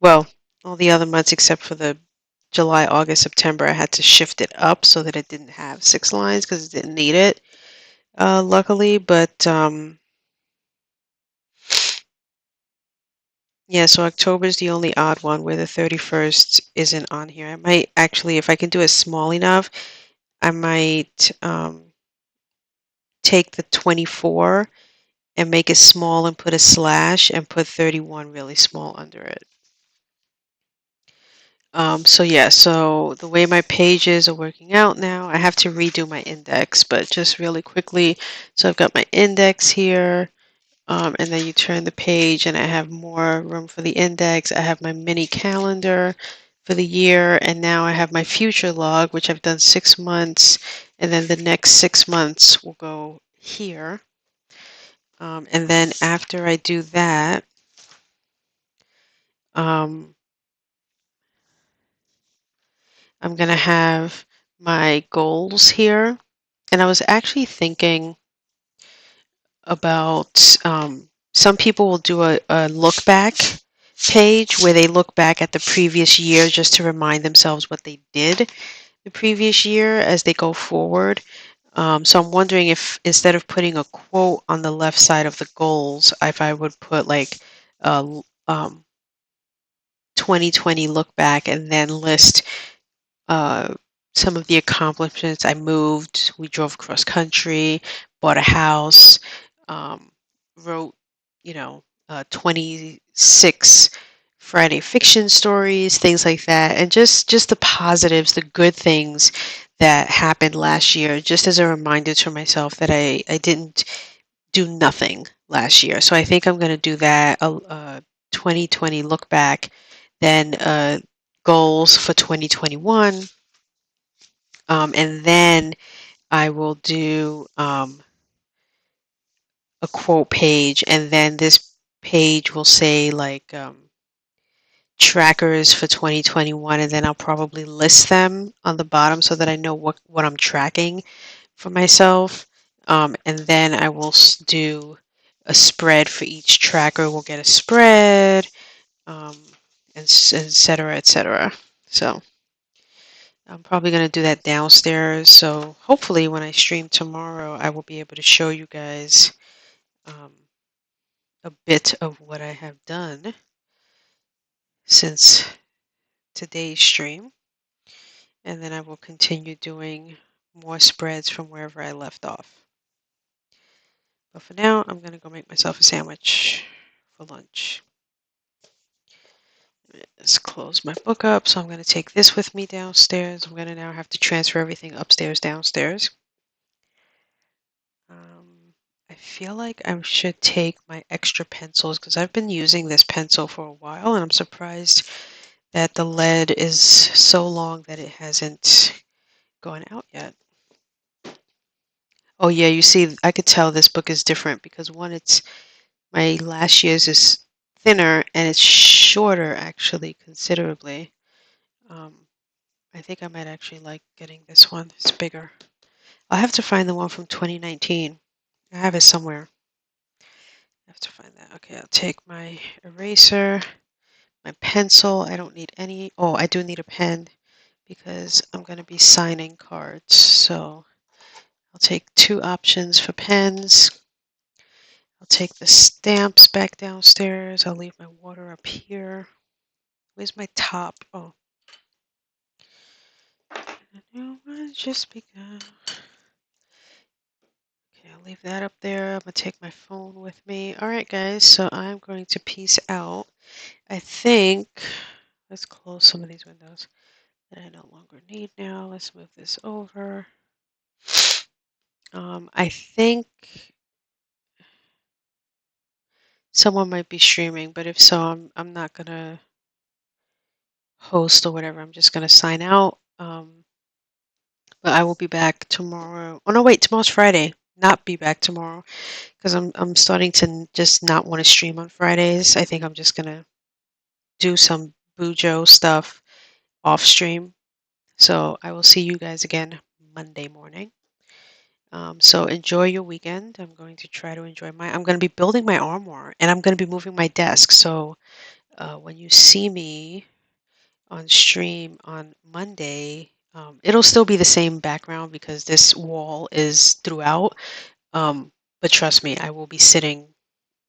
Well, all the other months except for the July, August, September. I had to shift it up so that it didn't have 6 lines because it didn't need it, luckily. But yeah, so October is the only odd one where the 31st isn't on here. I might actually, if I can do it small enough, I might take the 24 and make it small and put a slash and put 31 really small under it. So yeah, so the way my pages are working out now, I have to redo my index, but just really quickly. So I've got my index here, and then you turn the page and I have more room for the index. I have my mini calendar for the year, and now I have my future log, which I've done 6 months, and then the next 6 months will go here. And then after I do that, um, I'm going to have my goals here. And I was actually thinking about some people will do a look back page where they look back at the previous year just to remind themselves what they did the previous year as they go forward. So I'm wondering if instead of putting a quote on the left side of the goals, if I would put like a 2020 look back and then list uh, some of the accomplishments. I moved, we drove cross country, bought a house, um, wrote, 26 Friday fiction stories, things like that, and just the positives, the good things that happened last year, just as a reminder to myself that I didn't do nothing last year. So I think I'm going to do that. 2020 look back, then goals for 2021. And then I will do a quote page, and then this page will say like trackers for 2021, and then I'll probably list them on the bottom so that I know what I'm tracking for myself, and then I will do a spread for each tracker. We'll get a spread, um, and et cetera, et cetera. So I'm probably going to do that downstairs. So hopefully when I stream tomorrow, I will be able to show you guys um, a bit of what I have done since today's stream. And then I will continue doing more spreads from wherever I left off. But for now, I'm going to go make myself a sandwich for lunch. Let's close my book up. So I'm going to take this with me downstairs. I'm going to now have to transfer everything upstairs, downstairs. I feel like I should take my extra pencils because I've been using this pencil for a while and I'm surprised that the lead is so long that it hasn't gone out yet. Oh yeah, you see, I could tell this book is different because one, it's my last year's is thinner and it's shorter actually considerably. I think I might actually like getting this one. It's bigger. I'll have to find the one from 2019. I have it somewhere. I have to find that. Okay, I'll take my eraser, my pencil. I don't need any. Oh, I do need a pen because I'm going to be signing cards. So I'll take 2 options for pens. I'll take the stamps back downstairs. I'll leave my water up here. Where's my top? Oh. Just begun. Okay, I'll leave that up there. I'm going to take my phone with me. All right, guys, so I'm going to peace out. I think, let's close some of these windows that I no longer need now. Let's move this over. I think someone might be streaming, but if so, I'm not going to host or whatever. I'm just going to sign out. But I will be back tomorrow. Oh, no, wait, tomorrow's Friday. Not be back tomorrow because I'm starting to just not want to stream on Fridays. I think I'm just going to do some BuJo stuff off stream. So I will see you guys again Monday morning. So enjoy your weekend. I'm going to try to enjoy I'm going to be building my armoire and I'm going to be moving my desk. So when you see me on stream on Monday, it'll still be the same background because this wall is throughout. But trust me, I will be sitting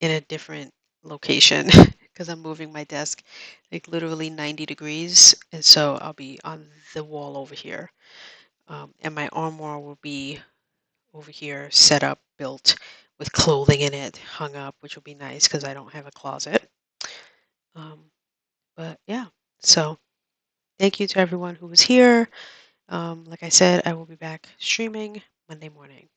in a different location because I'm moving my desk like literally 90 degrees. And so I'll be on the wall over here. And my armoire will be over here set up, built with clothing in it, hung up, which will be nice because I don't have a closet. But yeah, so thank you to everyone who was here. Like I said, I will be back streaming Monday morning.